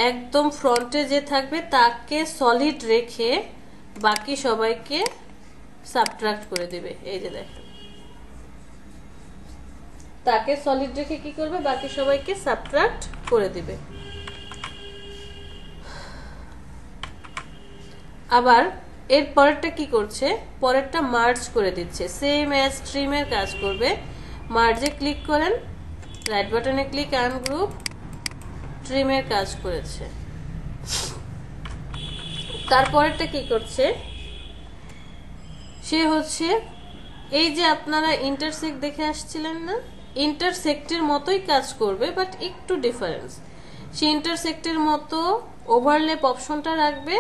একদম ফ্রন্টে যে থাকবে তাকে সলিড রেখে বাকি সবাইকে সাবট্রাক্ট করে দিবে। এই যে দেখেন, তাকে সলিড রেখে কি করবে, বাকি সবাইকে সাবট্রাক্ট করে দিবে। আবার এর পরেরটা কি করছে, পরেরটা মার্জ করে দিচ্ছে, সেম অ্যাজ স্ট্রিমের কাজ করবে। মার্জে ক্লিক করেন, রাইট বাটনে ক্লিক, আনগ্রুপ, ট্রিমের কাজ করেছে। তারপরেরটা কি করছে, সে হচ্ছে এই যে আপনারা ইন্টারসেক্ট দেখে আসছিলেন না, ইন্টারসেক্টের মতোই কাজ করবে, বাট একটু ডিফারেন্স। সে ইন্টারসেক্টের মতো ওভারল্যাপ অপশনটা রাখবে,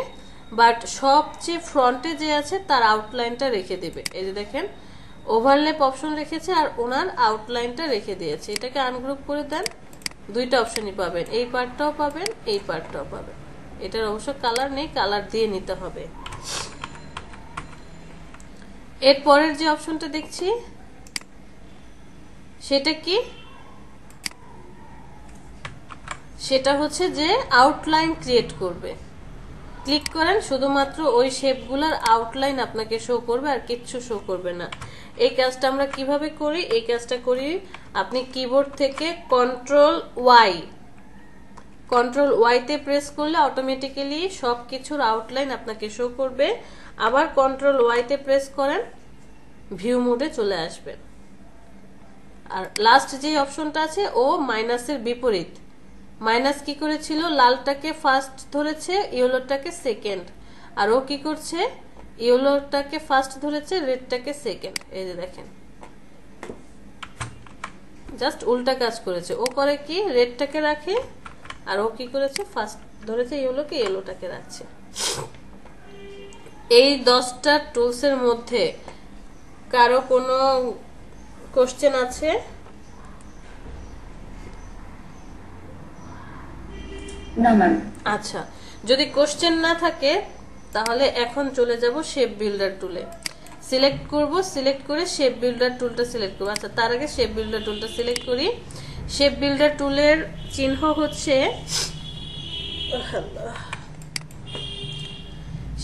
বাট সবচেয়ে ফ্রন্টে যে আছে তার আউটলাইনটা রেখে দিবে। এই যে দেখেন, ওভারল্যাপ অপশন রেখেছে আর ওনার আউটলাইনটা রেখে দিয়েছে। এটাকে আনগ্রুপ করে দেন, 2টা অপশনই পাবেন, এই পার্টটাও পাবেন, এই পার্টটাও পাবেন। এটার অবশ্য কালার নেই, কালার দিয়ে নিতে হবে। এর পরের যে অপশনটা দেখছি সেটা কি, সেটা হচ্ছে যে আউটলাইন ক্রিয়েট করবে। ক্লিক করেন, শুধুমাত্র ওই শেপগুলোর আউটলাইন আপনাকে শো করবে, আর কিচ্ছু শো করবে না। এই কাজটা আমরা কিভাবে করি, এই কাজটা করি আপনি কিবোর্ড থেকে কন্ট্রোল ওয়াইতে প্রেস করলে অটোমেটিক্যালি সব কিছুর আউটলাইন আপনাকে শো করবে। আবার কন্ট্রোল ওয়াইতে প্রেস করেন, ভিউ মোডে চলে আসবেন। আর লাস্ট যে অপশনটা আছে ও মাইনাসের বিপরীত। মাইনাস কি করেছিল, লালটাকে ফার্স্ট ধরেছে, ইয়েলোটাকে সেকেন্ড, আর ও কি করছে, ইয়েলোটাকে ফার্স্ট ধরেছে, রেডটাকে সেকেন্ড। এই যে দেখেন, জাস্ট উল্টা কাজ করেছে। ও করে কি, রেডটাকে রাখে, আর ও কি করেছে, ফার্স্ট ধরেছে ইয়েলোকে, ইয়েলোটাকে রাখছে। এই 10টা টুলসের মধ্যে কারো কোনো কোশ্চেন আছে? না ম্যাম। আচ্ছা, যদি কোশ্চেন না থাকে তাহলে এখন চলে যাব শেপ বিল্ডার টুলে। সিলেক্ট করব, সিলেক্ট করে শেপ বিল্ডার টুলটা সিলেক্ট করব। আচ্ছা, তার আগে শেপ বিল্ডার টুলটা সিলেক্ট করি। শেপ বিল্ডার টুলের চিহ্ন হচ্ছে,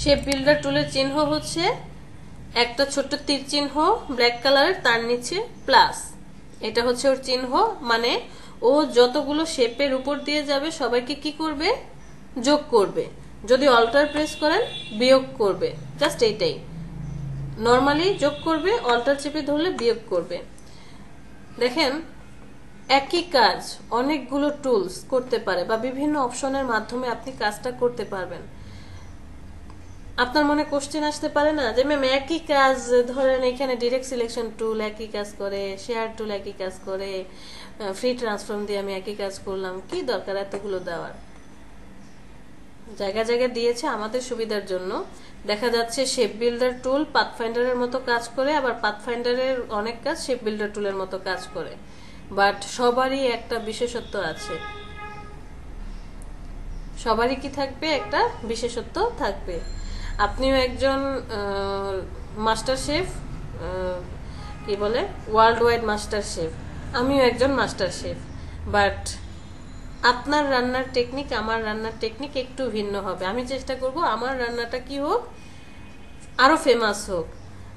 শেপ বিল্ডার টুলের চিহ্ন হচ্ছে একটা ছোট্ট তীর চিহ্ন ব্ল্যাক কালারের, তার নিচে প্লাস। এটা হচ্ছে ওর চিহ্ন, মানে ও যতগুলো শেপের উপর দিয়ে যাবে সবাইকে কি করবে, যোগ করবে। যদি অল্টার প্রেস করেন বিয়োগ করবে, জাস্ট এইটাই। নর্মালি যোগ করবে, অল্টার চেপে ধরলে বিয়োগ করবে। দেখেন, একই কাজ অনেকগুলো টুলস করতে পারে, বা বিভিন্ন অপশনের মাধ্যমে আপনি কাজটা করতে পারবেন। আপনার মনে কোশ্চেন আসতে পারে না যে ম্যাম একই কাজ, ধরেন এখানে ডিরেক্ট সিলেকশন টুল একই কাজ করে, শেয়ার টুল একই কাজ করে, ফ্রি ট্রান্সফর্ম দিয়ে আমি একই কাজ করলাম, কি দরকার এতগুলো দেওয়ার? জায়গা জায়গা দিয়েছে আমাদের সুবিধার জন্য। দেখা যাচ্ছে শেপ বিল্ডার টুল পাথফাইন্ডারের মতো কাজ করে, আবার পাথফাইন্ডারের অনেক কাজ শেপ বিল্ডার টুলের মতো কাজ করে, বাট সবারই একটা বিশেষত্ব আছে। সবারই কি থাকবে, একটা বিশেষত্ব থাকবে। আপনিও একজন মাস্টার শেফ, কি বলে, ওয়ার্ল্ড ওয়াইড মাস্টার শেফ, আমিও একজন মাস্টার শেফ, বাট আপনার রান্নার টেকনিক আমার রান্নার টেকনিক একটু ভিন্ন হবে। আমি চেষ্টা করব আমার রান্নাটা কি হোক, আরো ফেমাস হোক।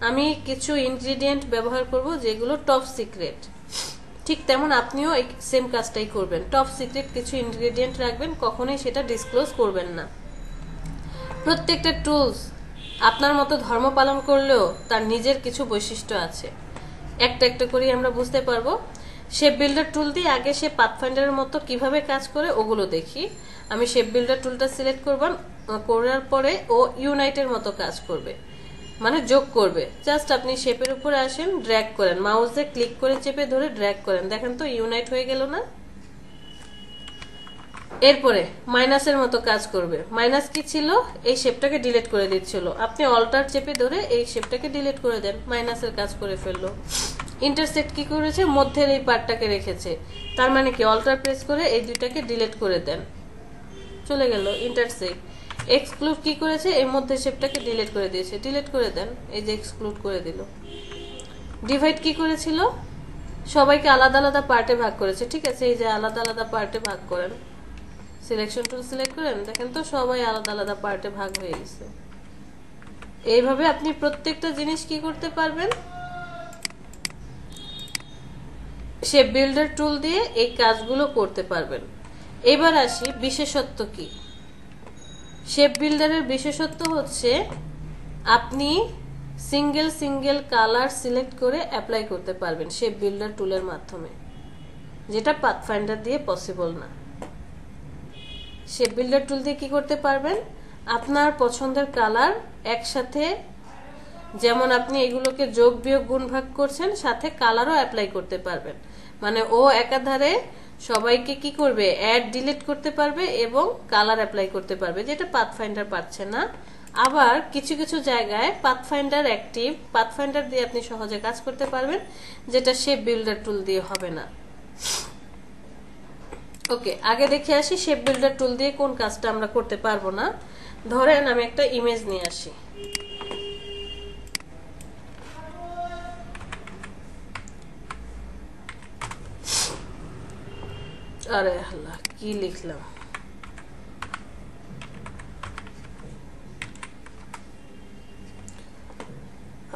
আমি কিছু ইনগ্রিডিয়েন্ট ব্যবহার করব যেগুলো টপ সিক্রেট, ঠিক তেমন আপনিও সেম কাজটাই করবেন। টপ সিক্রেট কিছু ইনগ্রিডিয়েন্ট রাখবেন, কখনোই সেটা ডিসক্লোজ করবেন না। প্রত্যেকটা টুলস আপনার মতো ধর্ম পালন করলেও তার নিজের কিছু বৈশিষ্ট্য আছে, একটা একটা করে আমরা বুঝতে পারবো। শেপ বিল্ডার টুল দিয়ে আগে সে পাথফাইন্ডারের মতো কিভাবে কাজ করে ওগুলো দেখি। আমি শেপ বিল্ডার টুলটা সিলেক্ট করার পরে ও ইউনাইটের মতো কাজ করবে। মানে যোগ করবে। জাস্ট আপনি শেপের উপরে আসেন, ড্র্যাগ করেন, মাউস দিয়ে ক্লিক করে চেপে ধরে ড্র্যাগ করেন, দেখেন তো ইউনাইট হয়ে গেল না? এরপরে মাইনাসের মতো কাজ করবে। মাইনাস কি ছিল? এই শেপটাকে ডিলিট করে দিচ্ছিল, আপনি অল্টার চেপে ধরে এই শেপটাকে ডিলিট করে দেন, মাইনাসের কাজ করে ফেললো। ইন্টারসেক্ট কি করেছে? মধ্যের এই পার্টটাকে রেখেছে, তার মানে কি অল্টার প্রেস করে এই দুইটাকে ডিলিট করে দেন, চলে গেল ইন্টারসেক্ট। এক্সক্লুড কি করেছে? এই মধ্যে শেপটাকে ডিলিট করে দিয়েছে, ডিলিট করে দেন, এই যে এক্সক্লুড করে দিল। ডিভাইড কি করেছিল? সবাইকে আলাদা আলাদা পার্টে ভাগ করেছে, ঠিক আছে, এই যে আলাদা আলাদা পার্টে ভাগ করেন, সিলেকশন টুল সিলেক্ট করেন, দেখেন তো সবাই আলাদা আলাদা পার্টে ভাগ হয়ে গেছে। এইভাবে আপনি প্রত্যেকটা জিনিস কি করতে পারবেন? শেপ বিল্ডার টুল দিয়ে এই কাজগুলো করতে পারবেন। এবার আসি বিশেষত্ব কি। শেপ বিল্ডারের বিশেষত্ব হচ্ছে আপনি সিঙ্গেল সিঙ্গেল কালার সিলেক্ট করে অ্যাপ্লাই করতে পারবেন শেপ বিল্ডার টুলের মাধ্যমে, যেটা পাথফাইন্ডার দিয়ে পসিবল না। শেপ বিল্ডার টুল দিয়ে কি করতে পারবেন? আপনার পছন্দের কালার একসাথে, যেমন আপনি এগুলোকে যোগ বিয়োগ গুণ ভাগ করছেন, সাথে কালারও অ্যাপ্লাই করতে পারবেন। মানে ও একাধারে সবাইকে কি করবে? অ্যাড ডিলিট করতে পারবে এবং কালার অ্যাপ্লাই করতে পারবে, যেটা পাথফাইন্ডার পারছে না। আবার কিছু কিছু জায়গায় পাথফাইন্ডার অ্যাক্টিভ, পাথফাইন্ডার দিয়ে আপনি সহজে কাজ করতে পারবেন, যেটা শেপ বিল্ডার টুল দিয়ে হবে না। ওকে, আগে দেখে আসি শেপ বিল্ডার টুল দিয়ে কোন কাজটা আমরা করতে পারবো না। ধরেন আমি একটা ইমেজ নিয়ে আসি, আরে আল্লাহ কি লিখলাম,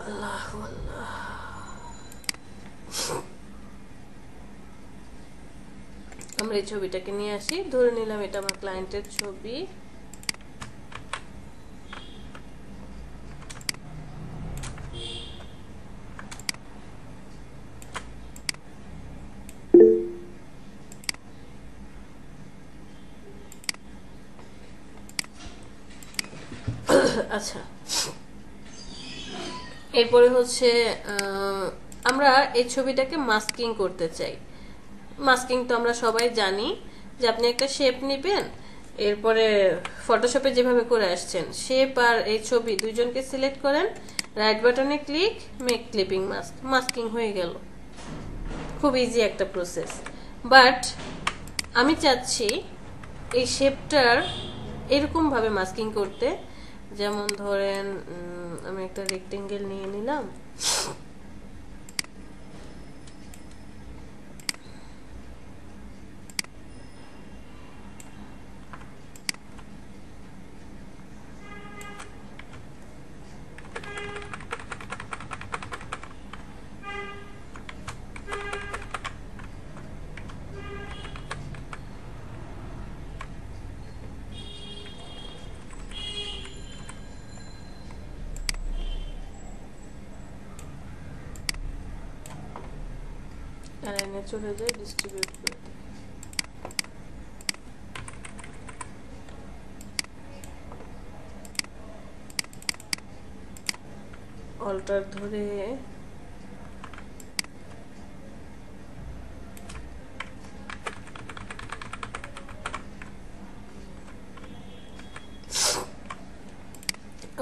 আল্লাহ আল্লাহ। আমরা এই ছবিটাকে নিয়ে আসি, ধরে নিলাম এটা আমার ক্লায়েন্টের ছবি। আচ্ছা, এরপরে হচ্ছে আমরা এই ছবিটাকে মাস্কিং করতে চাই। মাস্কিং তো আমরা সবাই জানি যে আপনি একটা শেপ নেবেন, এরপরে ফটোশপে যেভাবে করে আসছেন শেপ আর এই ছবি দুইজনকে সিলেক্ট করেন, রাইট বাটনে click, make clipping mask, masking হয়ে গেল। খুব ইজি একটা প্রসেস। বাট আমি চাচ্ছি এই শেপটার এরকম ভাবে মাস্কিং করতে, যেমন ধরেন আমি একটা রেক্টেঙ্গেল নিয়ে নিলাম, চলে যায় ডিস্ট্রিবিউট করে। অল্টার ধরে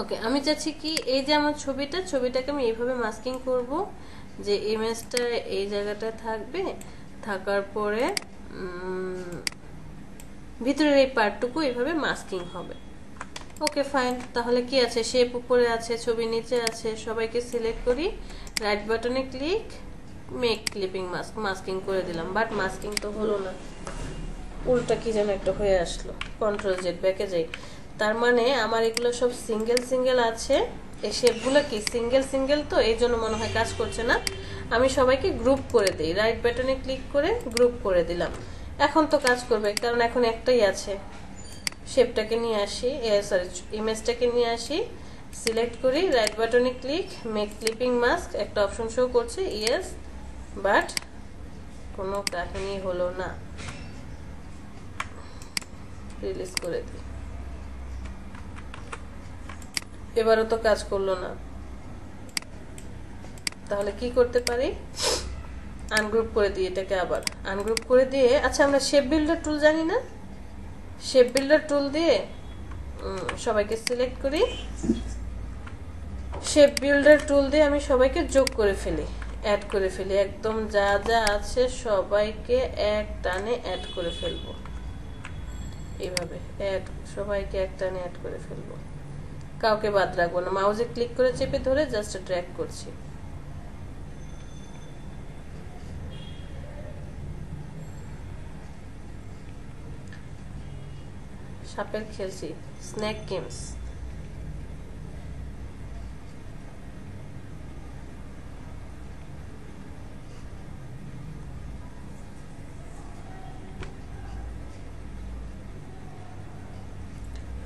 ওকে, আমি চাচ্ছি কি এই যে আমার ছবিটাকে আমি এইভাবে মাস্কিং করব যে ইমেজটা এই জায়গাটায় থাকবে, থাকার পরে ভিতরের এই পার্টটুকু এইভাবে মাস্কিং হবে। ওকে ফাইন, তাহলে কি আছে? শেপ উপরে আছে, ছবি নিচে আছে, সবাইকে সিলেক্ট করি, রাইট বাটনে click, make clipping mask, masking করে দিলাম। বাট মাস্কিং তো হলো না, উল্টা কি যেন একটা হয়ে আসলো। কন্ট্রোল জেড, ব্যাকে যাই। তার মানে আমার এগুলো সব সিঙ্গেল সিঙ্গেল আছে, এই শেপগুলো কি সিঙ্গেল সিঙ্গেল, তো এই জন্য মনে হয় কাজ করছে না। আমি সবাইকে গ্রুপ করে দিই, রাইট বাটনে ক্লিক করে গ্রুপ করে দিলাম। এখন তো কাজ করবে, কারণ এখন একটাই আছে। শেপটাকে নিয়ে আসি, সরি ইমেজটাকে নিয়ে আসি, সিলেক্ট করি, রাইট বাটনে ক্লিক, মেক ক্লিপিং মাস্ক, একটা অপশন শো করছে ইয়েস, বাট কোনো কাহিনী হলো না। রিলিজ করে দিই, এবারও তো কাজ করলো না। তাহলে কি করতে পারি, আনগ্রুপ করে দিই এটাকে, আবার আনগ্রুপ করে দিয়ে, আচ্ছা আমরা শেপ বিল্ডার টুল জানি না, শেপ বিল্ডার টুল দিয়ে সবাইকে সিলেক্ট করি, শেপ বিল্ডার টুল দিয়ে আমি সবাইকে যোগ করে ফেলি, অ্যাড করে ফেলি, একদম যা যা আছে সবাইকে এক টানে অ্যাড করে ফেলবো, এইভাবে সবাইকে এক টানে অ্যাড করে ফেলবো, কাউকে বাদ রাখবো না, মাউসে ক্লিক করে চেপে ধরে জাস্ট ড্র্যাগ করছি। সাপের খেলছি, স্ন্যাক গেমস,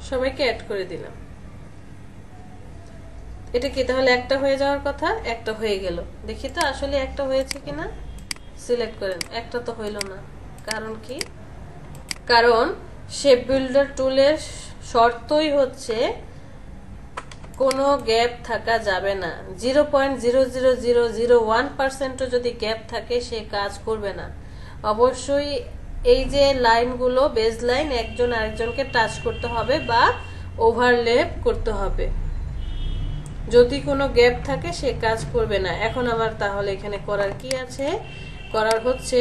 সবাইকে অ্যাড করে দিলাম। এটা কি তাহলে একটা হয়ে যাওয়ার কথা, একটা হয়ে গেল, দেখি তো আসলে একটা হয়েছে কিনা, সিলেক্ট করেন, একটা তো হইল না, কারণ কি, কারণ শেপ বিল্ডার টুলের শর্তই হচ্ছে কোনো গ্যাপ থাকা যাবে না, 0.00001% যদি গ্যাপ থাকে সে কাজ করবে না, অবশ্যই এই যে লাইনগুলো বেজ লাইন একজন আরেকজনকে টাচ করতে হবে বা ওভারল্যাপ করতে হবে, যদি কোনো গ্যাপ থাকে সে কাজ করবে না। এখন আমার তাহলে এখানে করার কি আছে, করার হচ্ছে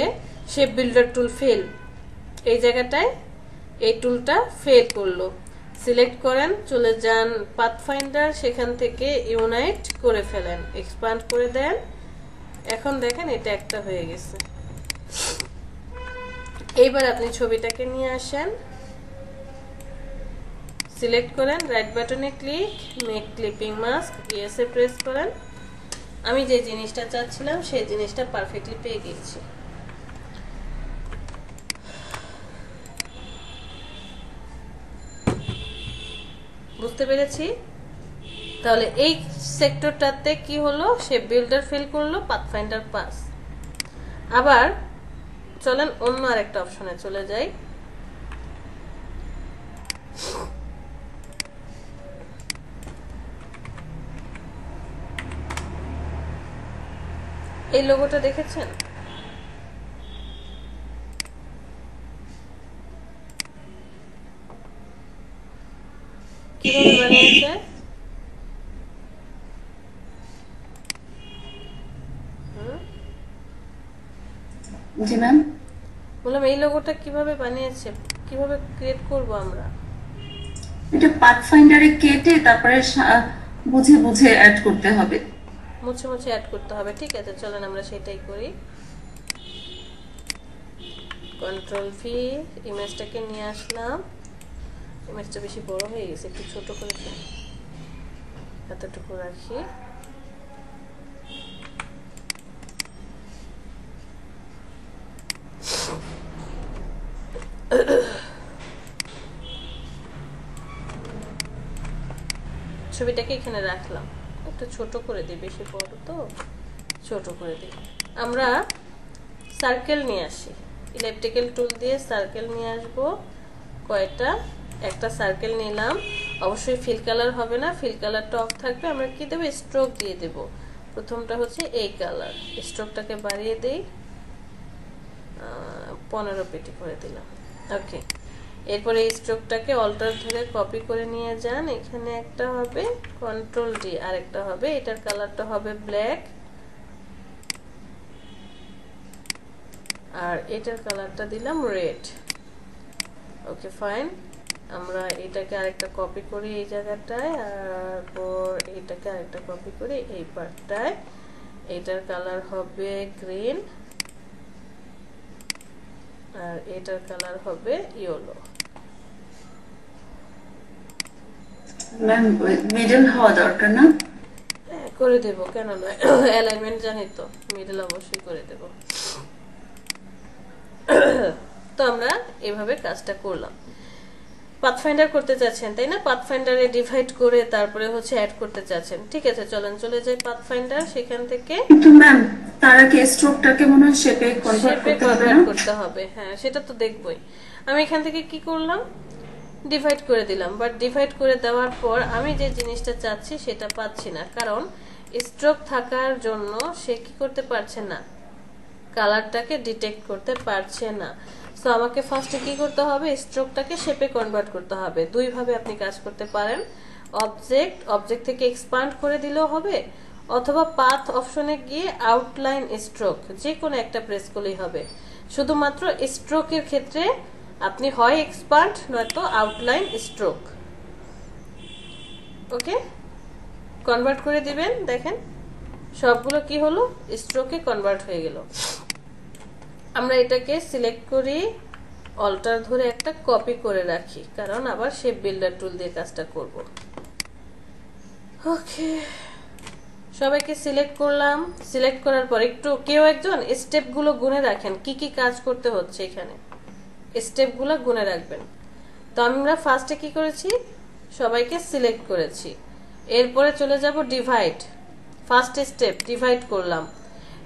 শেপ বিল্ডার টুল ফেল, এই জায়গাটায় এই টুলটা ফেল করলো, সিলেক্ট করেন, চলে যান পাথফাইন্ডার, সেখান থেকে ইউনাইট করে ফেলেন, এক্সপ্যান্ড করে দেন, এখন দেখেন এটা একটা হয়ে গেছে। এইবার আপনি ছবিটাকে নিয়ে আসেন, সিলেক্ট করেন, রাইট বাটনে ক্লিক, মেক ক্লিপিং মাস্ক, ইয়েসে প্রেস করেন, আমি যে জিনিসটা চাচ্ছিলাম সেই জিনিসটা পারফেক্টলি পেয়ে গেছি। বুঝতে পেরেছি? তাহলে এই সেক্টরটাতে কি হলো, শেপ বিল্ডার ফেল করলো, পাথফাইন্ডার পাস। আবার চলেন অন্য আরেকটা অপশনে চলে যাই, এই লোগোটা দেখেছেন, কিভাবে বানিয়েছে, জি ম্যাম, বললাম এই লোগোটা কিভাবে বানিয়েছে, কিভাবে ক্রিয়েট করব আমরা, এটা পাথফাইন্ডারে কেটে তারপরে বুঝে বুঝে অ্যাড করতে হবে, মুছে মুছে অ্যাড করতে হবে। ঠিক আছে, চলেন আমরা সেটাই করি। কন্ট্রোল ভি, ইমেজটাকে নিয়ে আসলাম, ইমেজটা বেশি বড় হয়ে গেছে, একটু ছোট করে এতটুকু রাখি, ছবিটাকে এখানে রাখলাম, একটু ছোট করে দিই, বেশি বড় তো ছোট করে দিই। আমরা সার্কেল নিয়ে আসি, ইলেকট্রিক্যাল টুল দিয়ে সার্কেল নিয়ে আসবো, কয়টা, একটা সার্কেল নিলাম, অবশ্যই ফিল কালার হবে না, ফিল কালারটা অফ থাকবে, আমরা কি দেবো, স্ট্রোক দিয়ে দেব, প্রথমটা হচ্ছে এই কালার, স্ট্রোকটাকে বাড়িয়ে দেই, 15 পেটি করে দিলাম, ওকে। এরপরে এই স্ট্রোকটাকে অল্টার ধরে কপি করে নিয়ে যান, এখানে একটা হবে, কন্ট্রোল ডি, আরেকটা হবে, এটার কালারটা হবে ব্ল্যাক, আর এটার কালারটা দিলাম রেড, ওকে ফাইন। আমরা এটাকে আরেকটা কপি করি এই জায়গাটায়, আর পর এটাকে আরেকটা কপি করি এই পার্টটায়, এটার কালার হবে গ্রিন, আর এটার কালার হবে ইয়েলো। ম্যাম মিডল হওয়া দরকার না? করে দেব, কেন নয়, অ্যালাইনমেন্ট জানি তো, মিডল অবশ্যই করে দেব। তো আমরা এভাবে কাজটা করলাম। পাথফাইন্ডার করতে চাচ্ছেন তাই না, পাথফাইন্ডারে ডিভাইড করে তারপরে হচ্ছে অ্যাড করতে চাচ্ছেন, ঠিক আছে, চলেন চলে যাই পাথফাইন্ডার, সেখান থেকে কিন্তু ম্যাম তার আগে স্ট্রোকটাকে মনে হয় শেপে কনভার্ট করতে হবে, হ্যাঁ সেটা তো দেখবই। আমি এখান থেকে কি করলাম, ডিভাইড করে দিলাম, বাট ডিভাইড করে দেওয়ার পর আমি যে জিনিসটা চাচ্ছি সেটা পাচ্ছি না, কারণ স্ট্রোক থাকার জন্য সে কি করতে পারছে না, কালারটাকে ডিটেক্ট করতে পারছে না। সো আমাকে ফার্স্টে কি করতে হবে, স্ট্রোকটাকে শেপে কনভার্ট করতে হবে। দুইভাবে আপনি কাজ করতে পারেন, অবজেক্ট থেকে এক্সপান্ড করে দিলেও হবে, অথবা পাথ অপশনে গিয়ে আউটলাইন স্ট্রোক যে কোনো একটা প্রেস করলেই হবে। শুধুমাত্র স্ট্রোকের ক্ষেত্রে আপনি হয় এক্সপান্ড নয়তো আউটলাইন স্ট্রোক, ওকে, কনভার্ট করে দিবেন। দেখেন সবগুলো কি হলো, স্ট্রোকে কনভার্ট হয়ে গেল। আমরা এটাকে সিলেক্ট করি, অল্টার ধরে একটা কপি করে রাখি, কারণ আবার শেপ বিল্ডার টুল দিয়ে কাজটা করব। ওকে, সবাইকে সিলেক্ট করলাম। সিলেক্ট করার পর একটু কেউ একজন স্টেপগুলো গুনে রাখেন, কি কি কাজ করতে হচ্ছে এখানে, স্টেপগুলো গুনে রাখবেন। তো আমরা ফার্স্টে কি করেছি, সবাইকে সিলেক্ট করেছি, এরপরে চলে যাব ডিভাইড। ফার্স্ট স্টেপ ডিভাইড করলাম,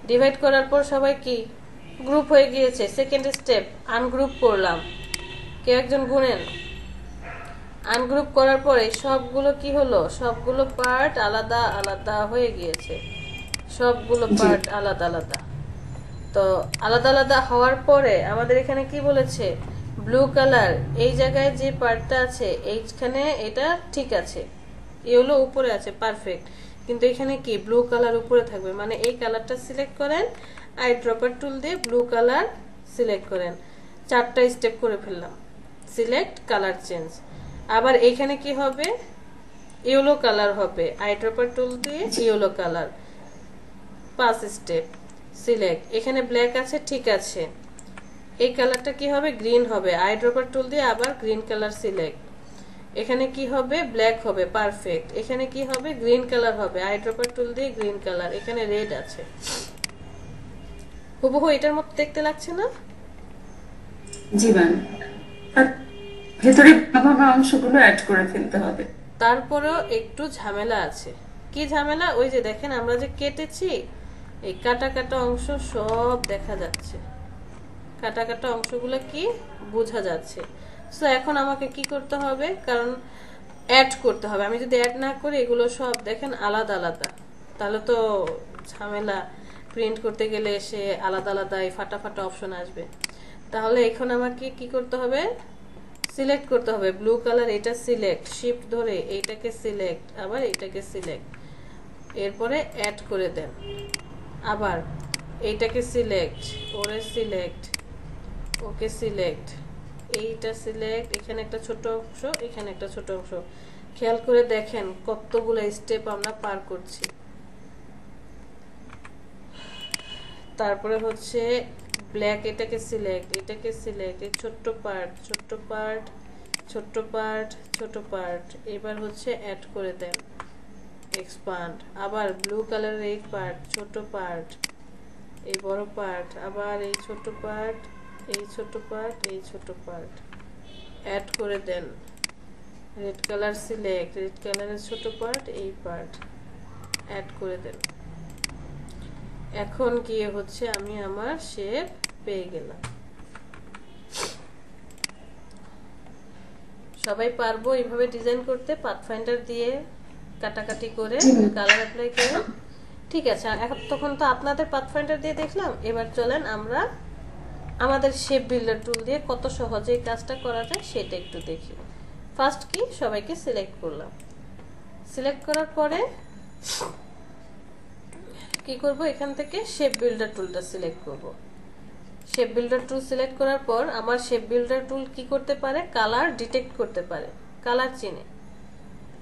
ডিভাইড করার পর সবাই কি গ্রুপ হয়ে গিয়েছে। সেকেন্ড স্টেপ আনগ্রুপ করলাম, কেউ একজন গুনেন। আনগ্রুপ করার পরে সবগুলো কি হলো, সবগুলো পার্ট আলাদা আলাদা হয়ে গিয়েছে, সবগুলো পার্ট আলাদা আলাদা। তো আলাদা আলাদা হওয়ার পরে আমাদের এখানে কি বলেছে, ব্লু কালার এই জায়গায় যে পার্টটা আছে এইখানে এটা ঠিক আছে, ইয়েলো উপরে আছে, পারফেক্ট। কিন্তু এখানে কি ব্লু কালার উপরে থাকবে, মানে এই কালারটা সিলেক্ট করেন, আই ড্রপার টুল দিয়ে ব্লু কালার সিলেক্ট করেন। 4টা স্টেপ করে ফেললাম, সিলেক্ট কালার চেঞ্জ। আবার এখানে কি হবে, ইয়েলো কালার হবে, আই ড্রপার টুল দিয়ে ইয়েলো কালার। 5 স্টেপ সিলেক্ট, এখানে ব্ল্যাক আছে, ঠিক আছে, এই কালারটা কি হবে, গ্রিন হবে, আই ড্রপার টুল দিয়ে আবার গ্রিন কালার সিলেক্ট। এখানে কি হবে, ব্ল্যাক হবে, পারফেক্ট। এখানে কি হবে, গ্রিন কালার হবে, আই ড্রপার টুল দিয়ে গ্রিন কালার। এখানে রেড আছে, হুবহু এটার মতো দেখতে লাগছে না? জি ম্যাম, ভেতরে ভাঙা অংশগুলো অ্যাড করে ফেলতে হবে। তারপরেও একটু ঝামেলা আছে। কি ঝামেলা, ওই যে দেখেন আমরা যে কেটেছি, এই কাটা কাটা অংশ সব দেখা যাচ্ছে, কাটা কাটা অংশগুলো কি বোঝা যাচ্ছে। সো এখন আমাকে কি করতে হবে, কারণ অ্যাড করতে হবে। আমি যদি অ্যাড না করি, এগুলো সব দেখেন আলাদা আলাদা, তাহলে তো ঝামেলা, প্রিন্ট করতে গেলে সে আলাদা আলাদা এই ফাটা ফাটা অপশন আসবে। তাহলে এখন আমাকে কি করতে হবে, সিলেক্ট করতে হবে ব্লু কালার, এটা সিলেক্ট, শিফট ধরে এইটাকে সিলেক্ট, আবার এইটাকে সিলেক্ট, এরপরে অ্যাড করে দেন। আবার এইটাকে সিলেক্ট, ওরে সিলেক্ট, ওকে সিলেক্ট, এইটা সিলেক্ট, এখানে একটা ছোট অংশ, এখানে একটা ছোট অংশ। খেয়াল করে দেখেন কতগুলো স্টেপ আমরা পার করছি। তারপরে হচ্ছে ব্ল্যাক, এটাকে সিলেক্ট, এটাকে সিলেক্ট, এই ছোট্ট পার্ট, ছোট্ট পার্ট, ছোট্ট পার্ট, ছোট পার্ট। এবার হচ্ছে অ্যাড করে দেন, এক্সপান্ড। আবার ব্লু কালারের এই পার্ট, ছোট পার্ট, এই বড় পার্ট, আবার এই ছোট পার্ট, এই ছোট পার্ট, এই ছোট পার্ট, অ্যাড করে দেন। রেড কালার সিলেক্ট, রেড কালারের ছোট পার্ট, এই পার্ট, অ্যাড করে দেন। এখন গিয়ে হচ্ছে আমি আমার শেপ পেয়ে গেলাম। সবাই পারবো এইভাবে ডিজাইন করতে, পাথফাইন্ডার দিয়ে কাটাকাটি করে, কালার অ্যাপ্লাই করে। ঠিক আছে, এখন তখন তো আপনাদের পাথফাইন্ডার দিয়ে দেখলাম, এবার চলেন আমরা আমাদের শেপ বিল্ডার টুল দিয়ে কত সহজে কাজটা করা যায় সেটা একটু দেখি। ফার্স্ট কি, সবাইকে সিলেক্ট করলাম। সিলেক্ট করার পরে কি করব, এখান থেকে শেপ বিল্ডার টুলটা সিলেক্ট করব। শেপ বিল্ডার টুল সিলেক্ট করার পর আমার শেপ বিল্ডার টুল কি করতে পারে, কালার ডিটেক্ট করতে পারে, কালার চিনে।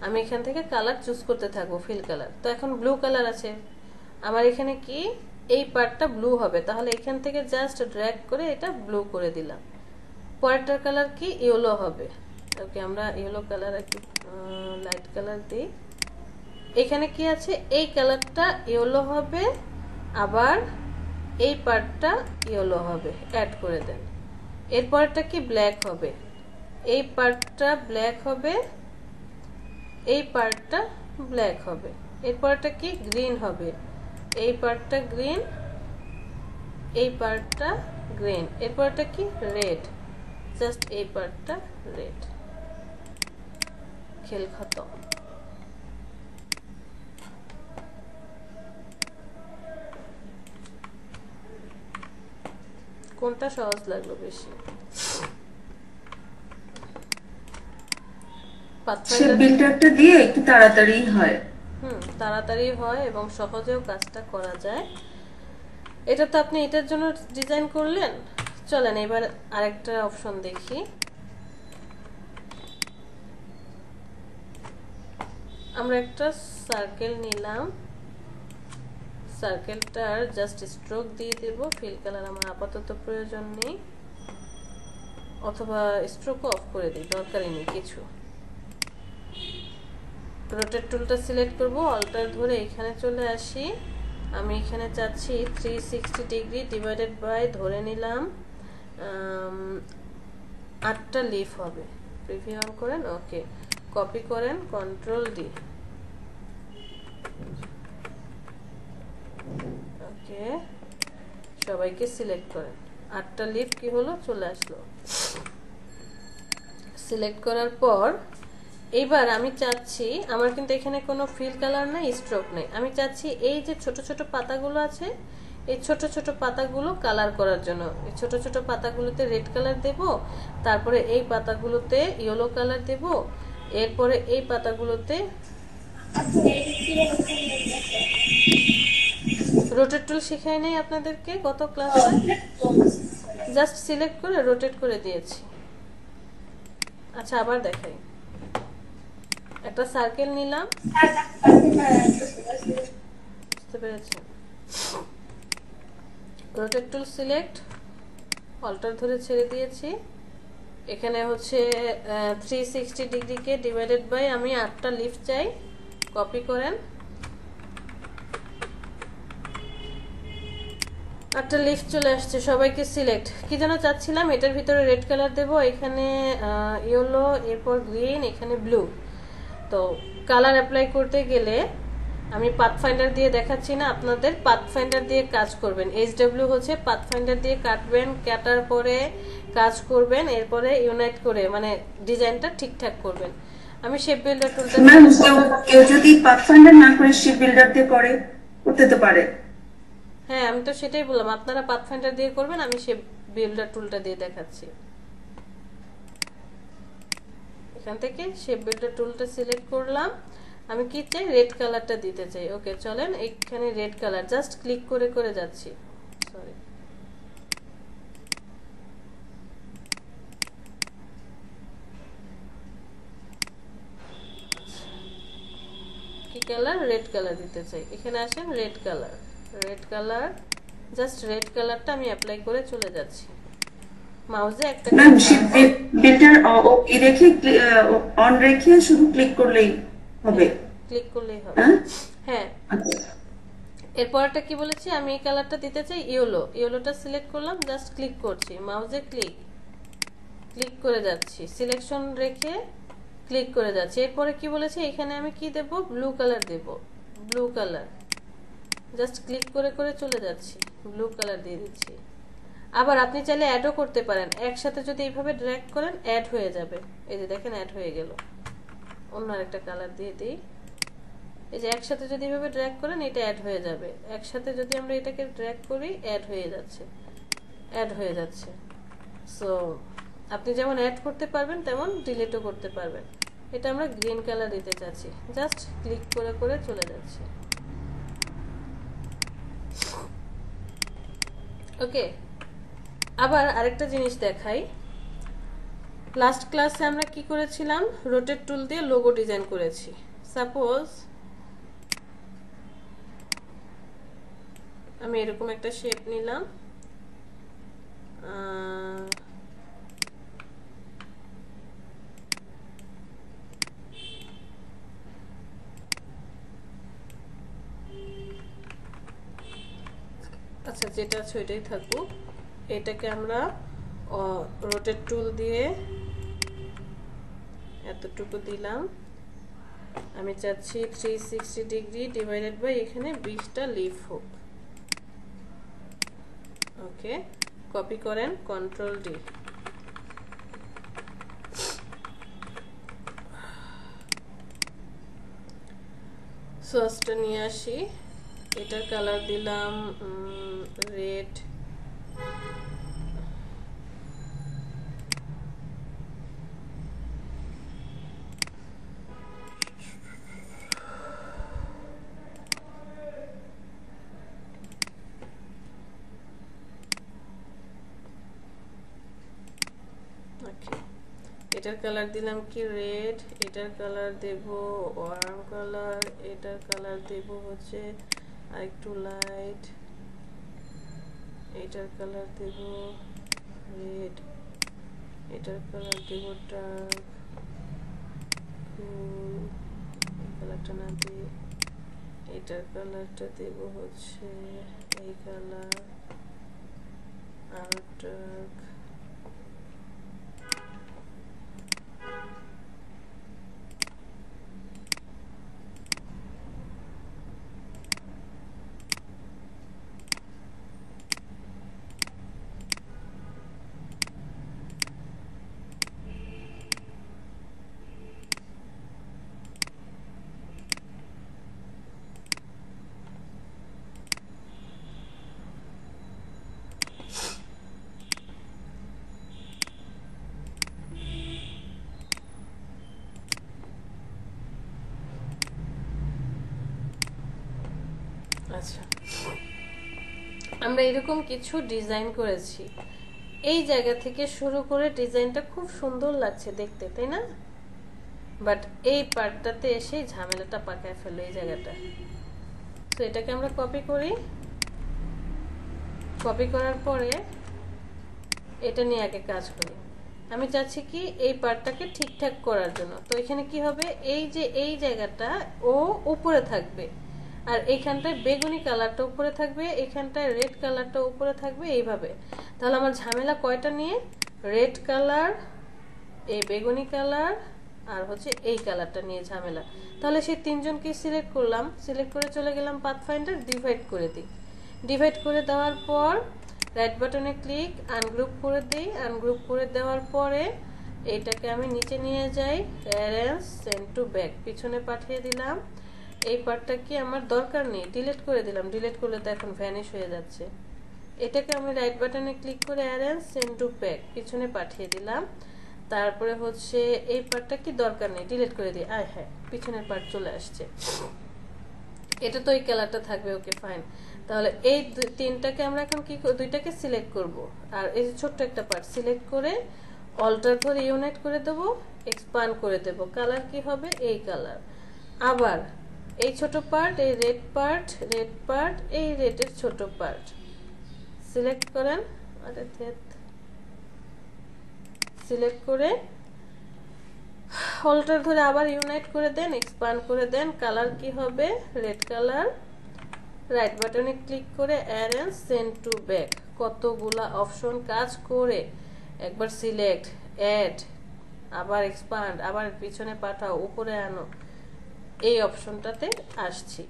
আমি এখান থেকে কালার চুজ করতে থাকবো, ফিল কালার। তো এখন ব্লু কালার আছে, আমার এখানে কি এই পার্টটা ব্লু হবে, তাহলে এখান থেকে জাস্ট ড্র্যাগ করে এটা ব্লু করে দিলাম। পরেরটার কালার কি, ইয়েলো হবে। ওকে, আমরা ইয়েলো কালার একটু লাইট কালার দিই। এখানে কি আছে, এই কালারটা ইয়েলো হবে, আবার এই পার্টটা ইয়েলো হবে, অ্যাড করে দেন। এরপরটা কি, ব্ল্যাক হবে, এই পার্টটা ব্ল্যাক হবে, এই পার্টটা ব্ল্যাক হবে। এরপরটা কি, গ্রিন হবে, এই পার্টটা গ্রিন, এই পার্টটা গ্রিন। এরপরটা কি, রেড, জাস্ট এই পার্টটা রেড। খেল খতম। কোনটা সহজ লাগলো বেশি? সে পাথফাইন্ডার বিল্ডারটা দিয়ে একটু তাড়াতাড়ি হয়। তাড়াতাড়ি হয় এবং সহজেও কাজটা করা যায়। এটা তো আপনি এটার জন্য ডিজাইন করলেন। চলেন এবার আরেকটা অপশন দেখি। আমরা একটা সার্কেল নিলাম, সার্কেলটার জাস্ট স্ট্রোক দিয়ে দেব। ফিল কালার আমার আপাতত প্রয়োজন নেই, অথবা স্ট্রোকও অফ করে দিই, দরকারই নেই কিছু। রোটেট টুলটা সিলেক্ট করব, অল্টার ধরে এখানে চলে আসি। আমি এখানে চাচ্ছি 360 ডিগ্রি ডিভাইডেড বাই ধরে নিলাম 8টা লিফ হবে। প্রিভিউ অন করেন, ওকে, কপি করেন, কন্ট্রোল ডি, ওকে, সবাইকে সিলেক্ট করেন। 8টা লিফ কি হলো, চলে আসলো। সিলেক্ট করার পর এইবার আমি চাচ্ছি, আমার কিন্তু এখানে কোনো ফিল কালার নাই, স্ট্রোক নেই। আমি চাচ্ছি এই যে ছোট ছোট পাতাগুলো আছে, এই ছোট ছোট পাতাগুলো কালার করার জন্য এই ছোট ছোট পাতাগুলোতে রেড কালার দেব, তারপরে এই পাতাগুলোতে ইয়েলো কালার দেব, এরপরে এই পাতাগুলোতে রোটেট টুল শেখাই নেই আপনাদেরকে গত ক্লাসে? জাস্ট সিলেক্ট করে রোটেট করে দিয়েছি। আচ্ছা, আবার দেখাই। একটা সার্কেল নিলাম, বুঝতে পেরেছেন? রোটেট টুল সিলেক্ট, অল্টার ধরে ছেড়ে দিয়েছি। এখানে হচ্ছে 360 ডিগ্রিকে ডিভাইডেড বাই আমি 8টা লিফ চাই, কপি করেন। 8টা লিফ চলে আসছে, সবাইকে সিলেক্ট। কি যেন চাচ্ছিলাম, এটার ভিতরে রেড কালার দেব, এখানে ইয়েলো, এরপর গ্রিন, এখানে ব্লু। তো কালার অ্যাপ্লাই করতে গেলে আমি পাথফাইন্ডার দিয়ে দেখাচ্ছি না, আপনাদের পাথফাইন্ডার দিয়ে কাজ করবেন। এইচডব্লিউ হচ্ছে পাথফাইন্ডার দিয়ে কাটবেন, কাটার পরে কাজ করবেন, এরপরে ইউনাইট করে মানে ডিজাইনটা ঠিকঠাক করবেন। আমি শেপ বিল্ডার টুলটা, ম্যাম কেউ যদি পাথফাইন্ডার না করে শেপ বিল্ডার দিয়ে করতে তো পারে। হ্যাঁ, আমি তো সেটাই বললাম, আপনারা পাথফাইন্ডার দিয়ে করবেন, আমি শেপ বিল্ডার টুলটা দিয়ে দেখাচ্ছি। এখান থেকে শেপ বিল্ডার টুলটা সিলেক্ট করলাম। আমি কি চাই, রেড কালারটা দিতে চাই। ওকে, চলেন এখানে রেড কালার জাস্ট ক্লিক করে করে যাচ্ছি। সরি, কি কালার, রেড কালার দিতে চাই। এখানে আসেন, red colour, red colour, just red কালারটা আমি অ্যাপ্লাই করে চলে যাচ্ছি। মাউসে একটা ম্যাম শেপ বিল্ডার রেখে অন রেখে শুধু ক্লিক করলেই হবে, ক্লিক করলেই হবে। হ্যাঁ হ্যাঁ, এরপরটা কি বলেছি, আমি এই কালারটা দিতে চাই ইয়েলো, ইয়েলোটা সিলেক্ট করলাম, জাস্ট ক্লিক করছি, মাউসে ক্লিক ক্লিক করে যাচ্ছি, সিলেকশন রেখে ক্লিক করে যাচ্ছি। এরপরে কি বলেছি, এখানে আমি কি দেব, ব্লু কালার দেব, ব্লু কালার, জাস্ট ক্লিক করে করে চলে যাচ্ছি, ব্লু কালার দিয়ে দিচ্ছি। আবার আপনি চাইলে অ্যাডও করতে পারেন, একসাথে যদি এইভাবে ড্র্যাগ করেন অ্যাড হয়ে যাবে। এই যে দেখেন অ্যাড হয়ে গেল। অন্য আরেকটা কালার দিয়ে দিই, এই যে একসাথে যদি এইভাবে ড্র্যাগ করেন এটা অ্যাড হয়ে যাবে, একসাথে যদি আমরা এটাকে ড্র্যাগ করি অ্যাড হয়ে যাচ্ছে, অ্যাড হয়ে যাচ্ছে। সো আপনি যেমন অ্যাড করতে পারবেন তেমন ডিলিটও করতে পারবেন। এটা আমরা গ্রিন কালার দিতে চাচ্ছি, জাস্ট ক্লিক করে করে চলে যাচ্ছে। ওকে, আবার আরেকটা জিনিস দেখাই। লাস্ট ক্লাসে আমরা কি করেছিলাম, রোটেট টুল দিয়ে লোগো ডিজাইন করেছি। সাপোজ আমি এরকম একটা শেপ নিলাম, আচ্ছা যেটা আছে ওইটাই থাকুক। এটাকে আমরা রোটেট টুল দিয়ে এতটুকু দিলাম। আমি চাচ্ছি 360 ডিগ্রি ডিভাইডেড বাই এখানে 20টা লিফ হোক। ওকে, কপি করেন, কন্ট্রোল ডি। সোর্সটা নিয়ে আসি, এটার কালার দিলাম রেড, এটার কালার দিলাম কি রেড, এটার কালার দেব ওয়ার্ম কালার, এটার কালার দেব হচ্ছে আরেকটু লাইট, এটার কালার দেব রেড, এটার কালার দেব ডার্ক কুল, কালারটা না দিয়ে এটার কালারটা দেব হচ্ছে এই কালার আর ডার্ক। আচ্ছা, আমরা এরকম কিছু ডিজাইন করেছি, এই জায়গা থেকে শুরু করে ডিজাইনটা খুব সুন্দর লাগছে দেখতে, তাই না? বাট এই পার্টটাতে এসে ঝামেলাটা পাকায় ফেলো এই জায়গাটা। তো এটাকে আমরা কপি করি, কপি করার পরে এটা নিয়ে আগে কাজ করি। আমি চাচ্ছি কি এই পার্টটাকে ঠিকঠাক করার জন্য। তো এখানে কি হবে, এই যে এই জায়গাটা ও উপরে থাকবে, আর এইখানটায় বেগুনি কালারটা উপরে থাকবে, এখানটায় রেড কালারটা উপরে থাকবে, এইভাবে। তাহলে আমার ঝামেলা কয়টা নিয়ে, রেড কালার, এই বেগুনি কালার আর হচ্ছে এই কালারটা নিয়ে ঝামেলা। তাহলে সেই তিনজনকে সিলেক্ট করলাম, সিলেক্ট করে চলে গেলাম পাথফাইন্ডার, ডিভাইড করে দিই। ডিভাইড করে দেওয়ার পর রাইট বাটনে ক্লিক, আনগ্রুপ করে দিই। আনগ্রুপ করে দেওয়ার পরে এইটাকে আমি নিচে নিয়ে যাই, অ্যারেঞ্জ সেন্ড টু ব্যাক, পিছনে পাঠিয়ে দিলাম। এই পার্টটা কি আমার দরকার নেই, ডিলিট করে দিলাম। ডিলিট করলে তো এখন ভ্যানিশ হয়ে যাচ্ছে। এটাকে আমি রাইট বাটনে ক্লিক করে অ্যারেঞ্জ সেন্ড টু ব্যাক, পিছনে পাঠিয়ে দিলাম। তারপরে হচ্ছে এই পার্টটা কি দরকার নেই, ডিলিট করে দিই। হ্যাঁ, পিছনের পার্ট চলে আসছে। এটা তো এই কালারটা থাকবে, ওকে ফাইন। তাহলে এই তিনটাকে আমরা এখন কি, দুইটাকে সিলেক্ট করব, আর এই যে ছোট্ট একটা পার্ট সিলেক্ট করে অল্টার ধরে ইউনাইট করে দেব, এক্সপান্ড করে দেব। কালার কি হবে, এই কালার। আবার এই ছোট পার্ট, এই রেড পার্ট, রেড পার্ট, এই রেডের ছোট পার্ট সিলেক্ট করেন, আরে সিলেক্ট করে অল্টার ধরে আবার ইউনাইট করে দেন, এক্সপান্ড করে দেন। কালার কি হবে, রেড কালার। রাইট বাটনে ক্লিক করে অ্যারেঞ্জ সেন্ড টু ব্যাক, কতগুলা অপশন কাজ করে একবার সিলেক্ট, অ্যাড, আবার এক্সপান্ড, আবার পিছনে পাঠাও, উপরে আনো, এই অপশনটাতে আসছি।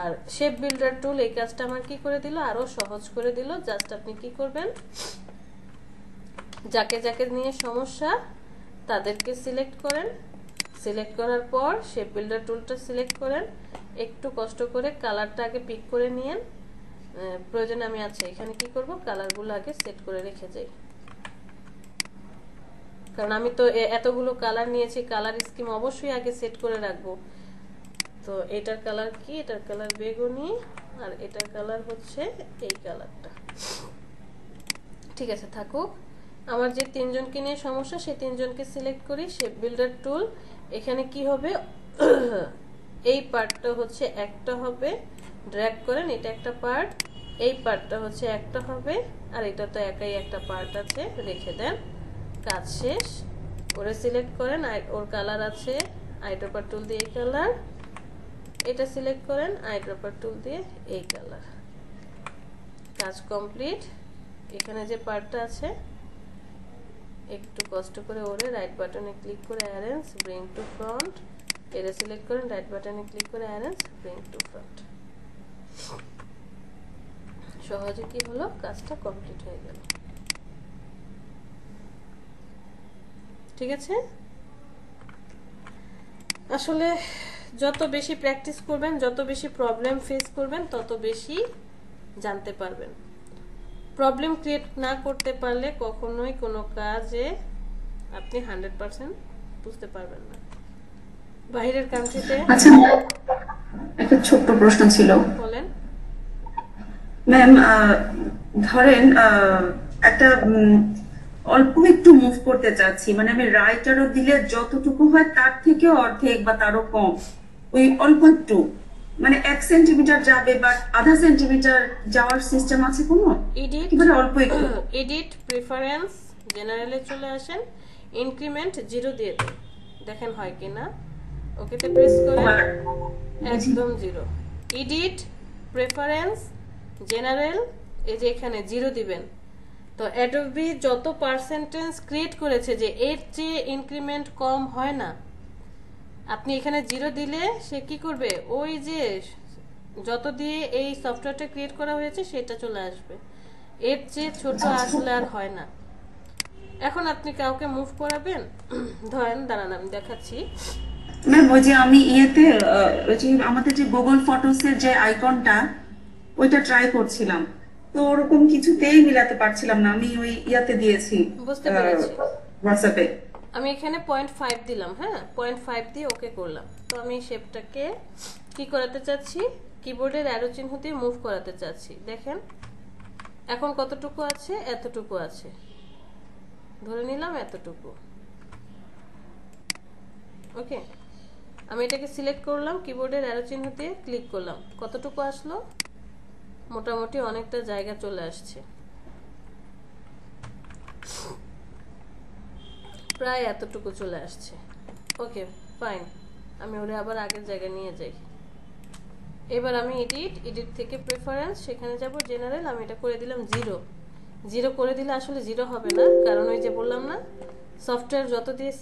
আর শেপ বিল্ডার টুল এই কাজটা আমার কি করে দিল, আরো সহজ করে দিল। জাস্ট আপনি কি করবেন, যাকে যাকে নিয়ে সমস্যা তাদেরকে সিলেক্ট করেন। সিলেক্ট করার পর শেপ বিল্ডার টুলটা সিলেক্ট করেন, একটু কষ্ট করে কালারটা আগে পিক করে নিয়েন। প্রয়োজনে আমি আছে এখানে কি করব, কালারগুলো আগে সেট করে রেখে যাই, কারণ আমি তো এতগুলো কালার নিয়েছি, কালার স্কিম অবশ্যই আগে সেট করে রাখবো। তো এটার কালার কি, এটার কালার বেগুনি, আর এটার কালার হচ্ছে এই কালারটা। ঠিক আছে, থাকুক। আমার যে তিনজনকে নিয়ে সমস্যা সেই তিনজনকে সিলেক্ট করি, শেপ বিল্ডার টুল। এখানে কি হবে, এই পার্টটা হচ্ছে একটা হবে, ড্র্যাগ করেন, এটা একটা পার্ট, এই পার্টটা হচ্ছে একটা হবে, আর এটা তো একাই একটা পার্ট আছে, রেখে দেন। কাজ শেষ। ওরে সিলেক্ট করেন, ওর কালার আছে আইড্রপার টুল দিয়ে এই কালার, এটা সিলেক্ট করেন আইড্রপার টুল দিয়ে এই কালার। কাজ কমপ্লিট। এখানে যে পার্টটা আছে একটু কষ্ট করে ওরে রাইট বাটনে ক্লিক করে অ্যারেঞ্জ ব্রিং টু ফ্রন্ট, এটা সিলেক্ট করেন, রাইট বাটনে ক্লিক করে অ্যারেঞ্জ ব্রিং টু ফ্রন্ট। সহজে কি হলো, কাজটা কমপ্লিট হয়ে গেল। ঠিক আছে, আসলে যত বেশি প্র্যাকটিস করবেন, যত বেশি প্রবলেম ফেস করবেন, তত বেশি জানতে পারবেন। প্রবলেম ক্রিয়েট না করতে পারলে কখনোই কোনো কাজে আপনি 100% বুঝতে পারবেন না। বাইরের কান্ট্রিতে, আচ্ছা একটা ছোট্ট প্রশ্ন ছিল, বলেন ম্যাম। ধরেন একটা অল্প একটু মুভ করতে চাচ্ছি, মানে আমি রাইট অ্যারো দিলে যতটুকু হয় তার থেকে অর্ধেক বা তারও কম, ওই অল্প একটু, মানে 1 সেন্টিমিটার যাবে বা আধা সেন্টিমিটার যাওয়ার সিস্টেম আছে কোনো? এডিট একেবারে অল্প একটু। এডিট প্রেফারেন্স জেনারেলে চলে আসেন, ইনক্রিমেন্ট 0 দিয়ে দেন, দেখেন হয় কিনা। ওকেতে প্রেস করেন, একদম 0। এডিট প্রেফারেন্স জেনারেল, এই যে এখানে 0 দিবেন। তো অ্যাডোবি যত পার্সেন্টেজ ক্রিয়েট করেছে যে এর চেয়ে ইনক্রিমেন্ট কম হয় না, আপনি এখানে 0 দিলে সে কি করবে, ওই যে যত দিয়ে এই সফটওয়্যারটা ক্রিয়েট করা হয়েছে সেটা চলে আসবে, এর চেয়ে ছোট আসলে আর হয় না। এখন আপনি কাউকে মুভ করাবেন, ধরেন দাঁড়ান আমি দেখাচ্ছি। ম্যাম ওই যে আমি ইয়েতে ওই যে আমাদের যে গুগল ফটোসের যে আইকনটা, ওইটা ট্রাই করছিলাম, তো ওরকম কিছুতেই মিলাতে পারছিলাম না। আমি ওই ইয়াতে দিয়েছি, বুঝতে পেরেছি। হোয়াটসঅ্যাপে। আমি এখানে 0.5 দিলাম, হ্যাঁ 0.5 দিয়ে ওকে করলাম। তো আমি শেপটাকে কি করাতে চাচ্ছি, কিবোর্ডের অ্যারো চিহ্ন দিয়ে মুভ করাতে চাচ্ছি। দেখেন এখন কতটুকু আছে, এতটুকু আছে, ধরে নিলাম এতটুকু। ওকে, আমি এটাকে সিলেক্ট করলাম, কিবোর্ডের অ্যারো চিহ্ন দিয়ে ক্লিক করলাম, কতটুকু আসলো, মোটামুটি অনেকটা জায়গা চলে আসছে, প্রায় এতটুকু চলে আসছে। ওকে ফাইন, আমি ওরে আবার আগের জায়গায় নিয়ে যাই। এবার আমি এডিট থেকে প্রেফারেন্স, সেখানে যাব জেনারেল, আমি এটা করে দিলাম 0 করে দিলে আসলে 0 হবে না, কারণ ওই যে বললাম না সফটওয়্যার যত দিয়ে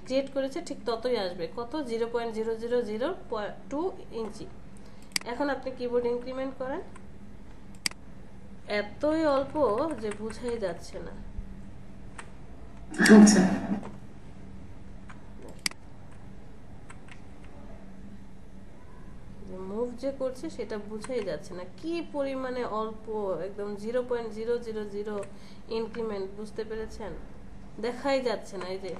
ক্রিয়েট করেছে ঠিক ততই আসবে, কত 0.0002 ইঞ্চি। এখন আপনি কিবোর্ড ইনক্রিমেন্ট করেন, এতই অল্প যে বুঝাই যাচ্ছে না। আচ্ছা, মুভ যে করছে সেটা বুঝাই যাচ্ছে না, কি পরিমাণে অল্প, একদম 0.000 ইনক্রিমেন্ট, বুঝতে পেরেছেন? দেখাই যাচ্ছে না। এই যে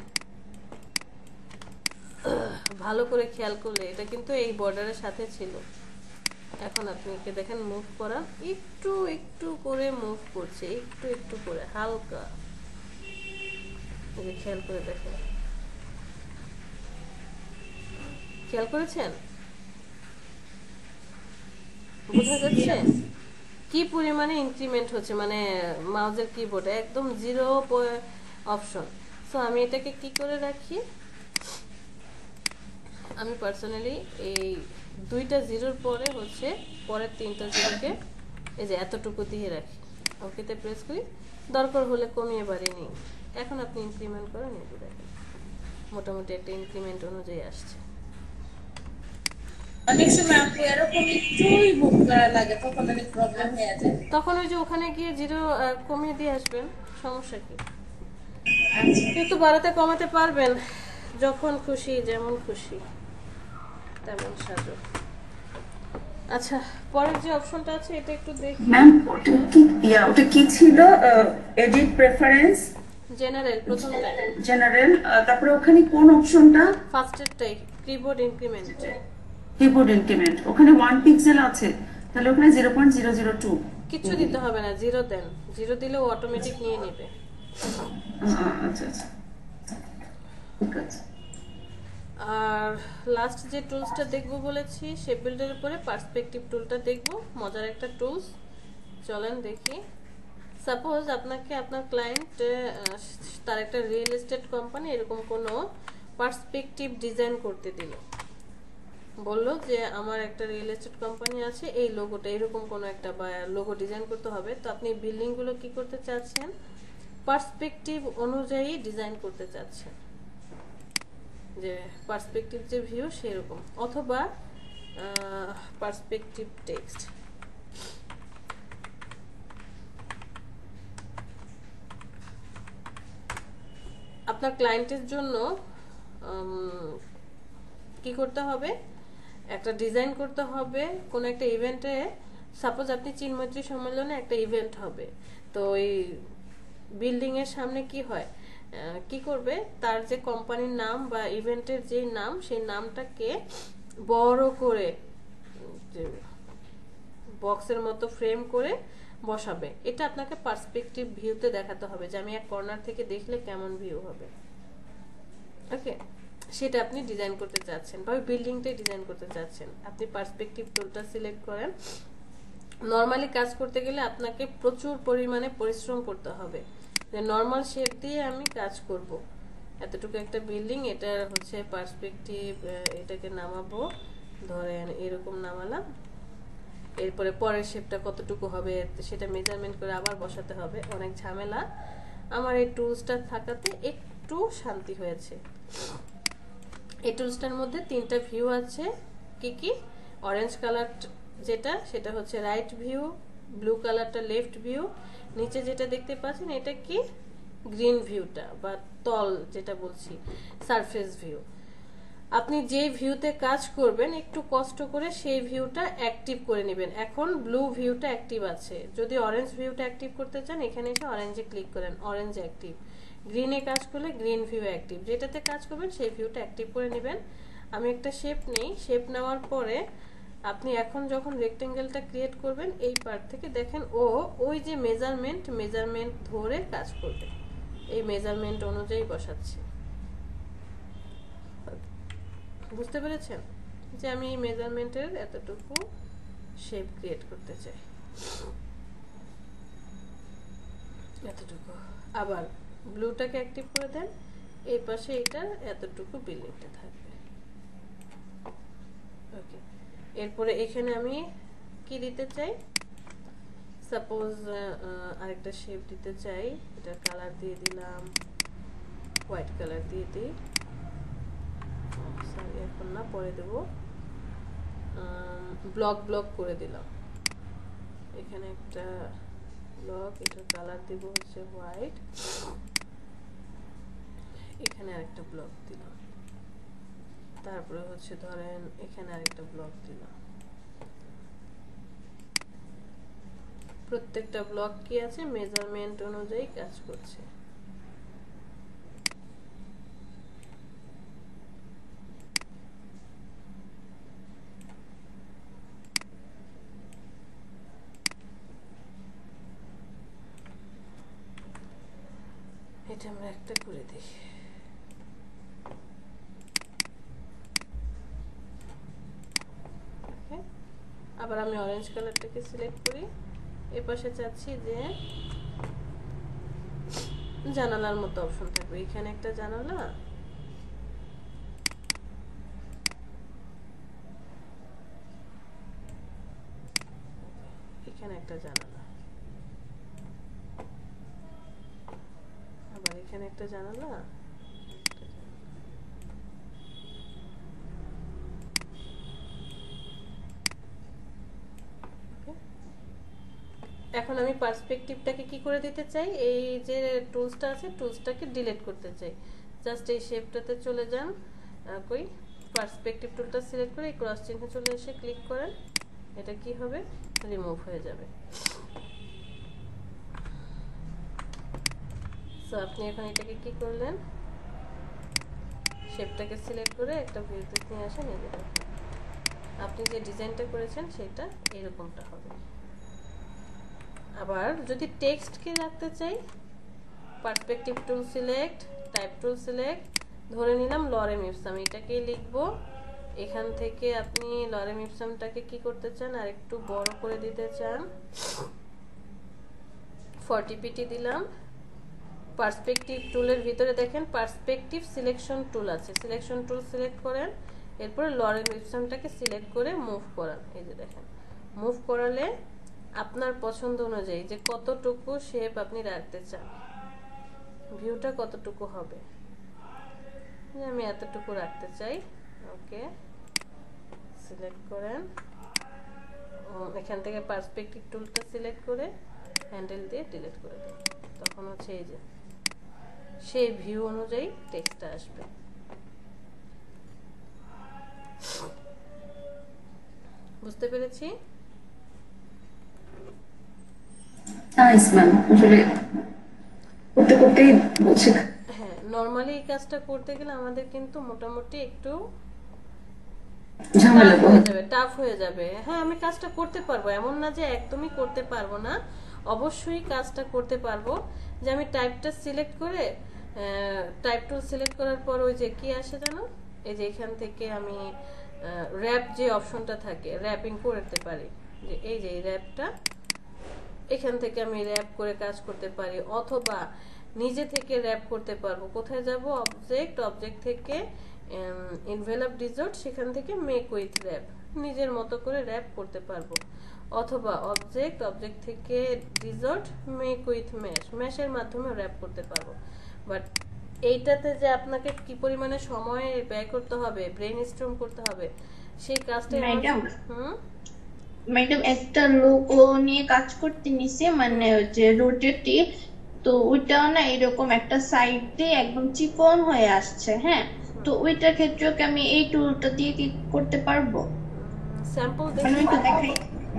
ভালো করে খেয়াল করলে এটা কিন্তু এই বর্ডারের সাথে ছিল। এখন আপনি একে দেখেন মুভ করা, একটু একটু করে মুভ করছে, একটু একটু করে হালকা, এই যে খেয়াল করে দেখেন, খেয়াল করেছেন? বোঝা যাচ্ছে কি পরিমাণে ইনক্রিমেন্ট হচ্ছে, মানে মাউসের কিবোর্ডে একদম 0 অপশন। সো আমি এটাকে কি করে রাখি, আমি পার্সোনালি এই 2টা 0-র পরে হচ্ছে পরের 3টা 0-কে এই যে এতটুকু দিয়ে রাখি। ওকেতে প্রেস করি, দরকার হলে কমিয়ে বাড়িয়ে নিই। এখন আপনি ইনক্রিমেন্ট করে নিয়ে দেখেন, মোটামুটি একটা ইনক্রিমেন্ট অনুযায়ী আসছে। অনেক সময় আপু এরকম একটুই মুভ করা লাগে, তখন অনেক প্রবলেম হয়ে যায়। তখন ওই যে ওখানে গিয়ে 0 কমিয়ে দিয়ে আসবেন, সমস্যা কি? কিন্তু বাড়াতে কমাতে পারবেন যখন খুশি, যেমন খুশি তেমন সাজো। আচ্ছা, পরের যে অপশনটা আছে এটা একটু দেখি। ম্যাম ওটা কি ছিল? এডিট প্রেফারেন্স জেনারেল, প্রথমটা জেনারেল, তারপরে ওখানে কোন অপশনটা? ফার্স্টেরটাই, কিবোর্ড ইনক্রিমেন্ট। কিবোর্ড ইনক্রিমেন্ট, ওখানে 1 পিক্সেল আছে, তাহলে ওখানে 0.002 কিছু দিতে হবে না, 0 দেন, 0 দিলে ও অটোমেটিক নিয়ে নেবে। আচ্ছা আচ্ছা, ঠিক আছে। আর লাস্ট যে টুলসটা দেখবো বলেছি শেপ বিল্ডারের পরে পার্সপেক্টিভ টুলটা দেখবো, মজার একটা টুলস, চলেন দেখি। সাপোজ আপনাকে আপনার ক্লায়েন্ট, তার একটা রিয়েল এস্টেট কোম্পানি এরকম কোনো পার্সপেক্টিভ ডিজাইন করতে দিল, বললো যে আমার একটা রিয়েল এস্টেট কোম্পানি আছে, এই লোগোটা এরকম কোনো একটা বা লোগো ডিজাইন করতে হবে। তো আপনি বিল্ডিংগুলো কি করতে চাচ্ছেন, পার্সপেক্টিভ অনুযায়ী ডিজাইন করতে চাচ্ছেন, যে পার্সপেক্টিভ যে ভিউ সেরকম, অথবা পার্সপেক্টিভ টেক্সট। আপনার ক্লায়েন্টের জন্য কি করতে হবে, একটা ডিজাইন করতে হবে কোন একটা ইভেন্টে। সাপোজ আপনি চিনমৈত্রী সম্মেলনে একটা ইভেন্ট হবে, তো ওই বিল্ডিং এর সামনে কি হয়, কি করবে, তার যে কোম্পানির নাম বা ইভেন্টের যে নাম, সেই নামটাকে বড় করে বক্সের মতো ফ্রেম করে বসাবে। এটা আপনাকে পার্সপেক্টিভ ভিউতে দেখাতে হবে যে আমি এক কর্নার থেকে দেখলে কেমন ভিউ হবে। ওকে, সেটা আপনি ডিজাইন করতে চাচ্ছেন বা বিল্ডিংটাই ডিজাইন করতে চাচ্ছেন, আপনি পার্সপেক্টিভ টুলটা সিলেক্ট করেন। নর্মালি কাজ করতে গেলে আপনাকে প্রচুর পরিমাণে পরিশ্রম করতে হবে, যে নর্মাল শেপ দিয়ে আমি কাজ করব। এতটুকু একটা বিল্ডিং, এটা হচ্ছে পার্সপেক্টিভ, এটাকে নামাবো, ধরেন এরকম নামালাম, এরপরে পরের শেপটা কতটুকু হবে সেটা মেজারমেন্ট করে আবার বসাতে হবে, অনেক ঝামেলা। আমার এই টুলসটা থাকাতে একটু শান্তি হয়েছে। এই টুলসটার মধ্যে 3টা ভিউ আছে। কি কি? অরেঞ্জ কালার যেটা, সেটা হচ্ছে রাইট ভিউ, ব্লু কালারটা লেফট ভিউ, নিচে যেটা দেখতে পাচ্ছেন এটা কি গ্রিন ভিউটা বা তল যেটা বলছি সারফেস ভিউ। আপনি যে ভিউতে কাজ করবেন একটু কষ্ট করে সেই ভিউটা অ্যাক্টিভ করে নেবেন। এখন ব্লু ভিউটা অ্যাক্টিভ আছে, যদি অরেঞ্জ ভিউটা অ্যাক্টিভ করতে চান এখানে এসে অরেঞ্জে ক্লিক করেন, অরেঞ্জ অ্যাক্টিভ। গ্রিনে কাজ করলে গ্রিন ভিউ অ্যাক্টিভ, যেটাতে কাজ করবেন সেই ভিউটা অ্যাক্টিভ করে নেবেন। আমি একটা শেপ নেই, শেপ নেওয়ার পরে আপনি এখন যখন রেক্টেঙ্গেলটা ক্রিয়েট করবেন এই পার্ট থেকে দেখেন ওই যে মেজারমেন্ট ধরে কাজ করবে, এই মেজারমেন্ট অনুযায়ী বসাচ্ছে। বুঝতে পেরেছেন যে আমি এই মেজারমেন্টের এতটুকু শেপ ক্রিয়েট করতে চাই, এতটুকু। আবার ব্লুটাকে অ্যাক্টিভ করে দেন, এই পাশে এটা এতটুকু বিল্ডিংটা থাকবে। ওকে, এরপরে এখানে আমি কি দিতে চাই, সাপোজ আরেকটা শেপ দিতে চাই, এটা কালার দিয়ে দিলাম, হোয়াইট কালার দিয়ে দিই, সরি এখন না পরে দেব, ব্লক করে দিলাম। এখানে একটা ব্লক, এটা কালার দিব হচ্ছে হোয়াইট, এখানে আরেকটা ব্লক দিলাম, তারপরে হচ্ছে ধরেন এখানে আরেকটা ব্লক দিলাম। প্রত্যেকটা ব্লক কি আছে মেজারমেন্ট অনুযায়ী কাজ করছে। এটা আমরা একটা করে দিই। আবার আমি অরেঞ্জ কালারটাকে সিলেক্ট করি, এই পাশে চাচ্ছি যে জানালার মতো অপশন থাকবে, এখানে একটা জানালা, এখানে একটা জানালা, আবার এখানে একটা জানালা, এখন আমি পার্সপেক্টিভটাকে কি করে দিতে চাই, এই যে টুলসটা আছে টুলসটাকে ডিলিট করতে চাই। জাস্ট এই শেপটাতে চলে যান, কই পার্সপেক্টিভ টুলটা সিলেক্ট করে এই ক্রস চিহ্নে চলে এসে ক্লিক করেন, এটা কি হবে রিমুভ হয়ে যাবে। সো আপনি এখন এটাকে কি করলেন, শেপটাকে সিলেক্ট করে একটা ভিউতে নিয়ে আসেন, এই দেখুন আপনি যে ডিজাইনটা করেছেন সেটা এরকমটা হবে। আবার যদি টেক্সটকে রাখতে চাই, perspective tool select, type tool select, ধরে নিলাম লরেম ইপসাম, এটাকেই লিখবো। এখান থেকে আপনি লরেম ইপসামটাকে কি করতে চান, আর একটু বড় করে দিতে চান, 40 পিটি দিলাম। পার্সপেক্টিভ টুলের ভিতরে দেখেন পার্সপেক্টিভ সিলেকশন টুল আছে, সিলেকশন টুল সিলেক্ট করেন, এরপরে লরেম ইপসামটাকে সিলেক্ট করে মুভ করান। এই যে দেখেন মুভ করালে আপনার পছন্দ অনুযায়ী যে কতটুকু শেপ আপনি রাখতে চান, ভিউটা কতটুকু হবে, আমি এতটুকু রাখতে চাই। ওকে, সিলেক্ট করেন, এখান থেকে পার্সপেক্টিভ টুলটা সিলেক্ট করে হ্যান্ডেল দিয়ে ডিলিট করে দেন, তখন হচ্ছে এই যে সেই ভিউ অনুযায়ী টেক্সটটা আসবে। বুঝতে পেরেছি? হ্যাঁ, নরমালি এই কাজটা করতে গেলে আমাদের কিন্তু মোটামুটি একটু ঝামেলা টাফ হয়ে যাবে, টাফ হয়ে যাবে। হ্যাঁ আমি কাজটা করতে পারবো, এমন না যে একদমই করতে পারবো না, অবশ্যই কাজটা করতে পারবো। যে আমি টাইপটা সিলেক্ট করে, টাইপ টুল সিলেক্ট করার পর ওই যে কি আসে জানো, এই যে এখান থেকে আমি র্যাপ যে অপশনটা থাকে র্যাপিং করতে পারি, যে এই যে র্যাপটা এখান থেকে আমি র্যাপ করে কাজ করতে পারি, অথবা নিজে থেকে র্যাপ করতে পারবো। কোথায় যাব, অবজেক্ট, অবজেক্ট থেকে এনভেলপ ডিজর্ট, সেখান থেকে মেক উইথ র্যাপ, নিজের মতো করে র্যাপ করতে পারবো। অথবা অবজেক্ট, অবজেক্ট থেকে ডিজর্ট, মেক উইথ ম্যাশ, ম্যাশের মাধ্যমে র্যাপ করতে পারবো। বাট এইটাতে যে আপনাকে কি পরিমাণে সময় ব্যয় করতে হবে, ব্রেন স্টর্ম করতে হবে, সেই কাজটাই ম্যাডাম হুম ম্যাডাম একটা লোগো নিয়ে কাজ করতে নিছে, মানে হচ্ছে রোটেটি, তো ওইটাও না এরকম একটা সাইড দিয়ে একদম চিকন হয়ে আসছে। হ্যাঁ, তো ওইটার ক্ষেত্রে কি আমি এই টুলটা দিয়ে কি করতে পারবো? স্যাম্পল মানে আমি তো দেখাই।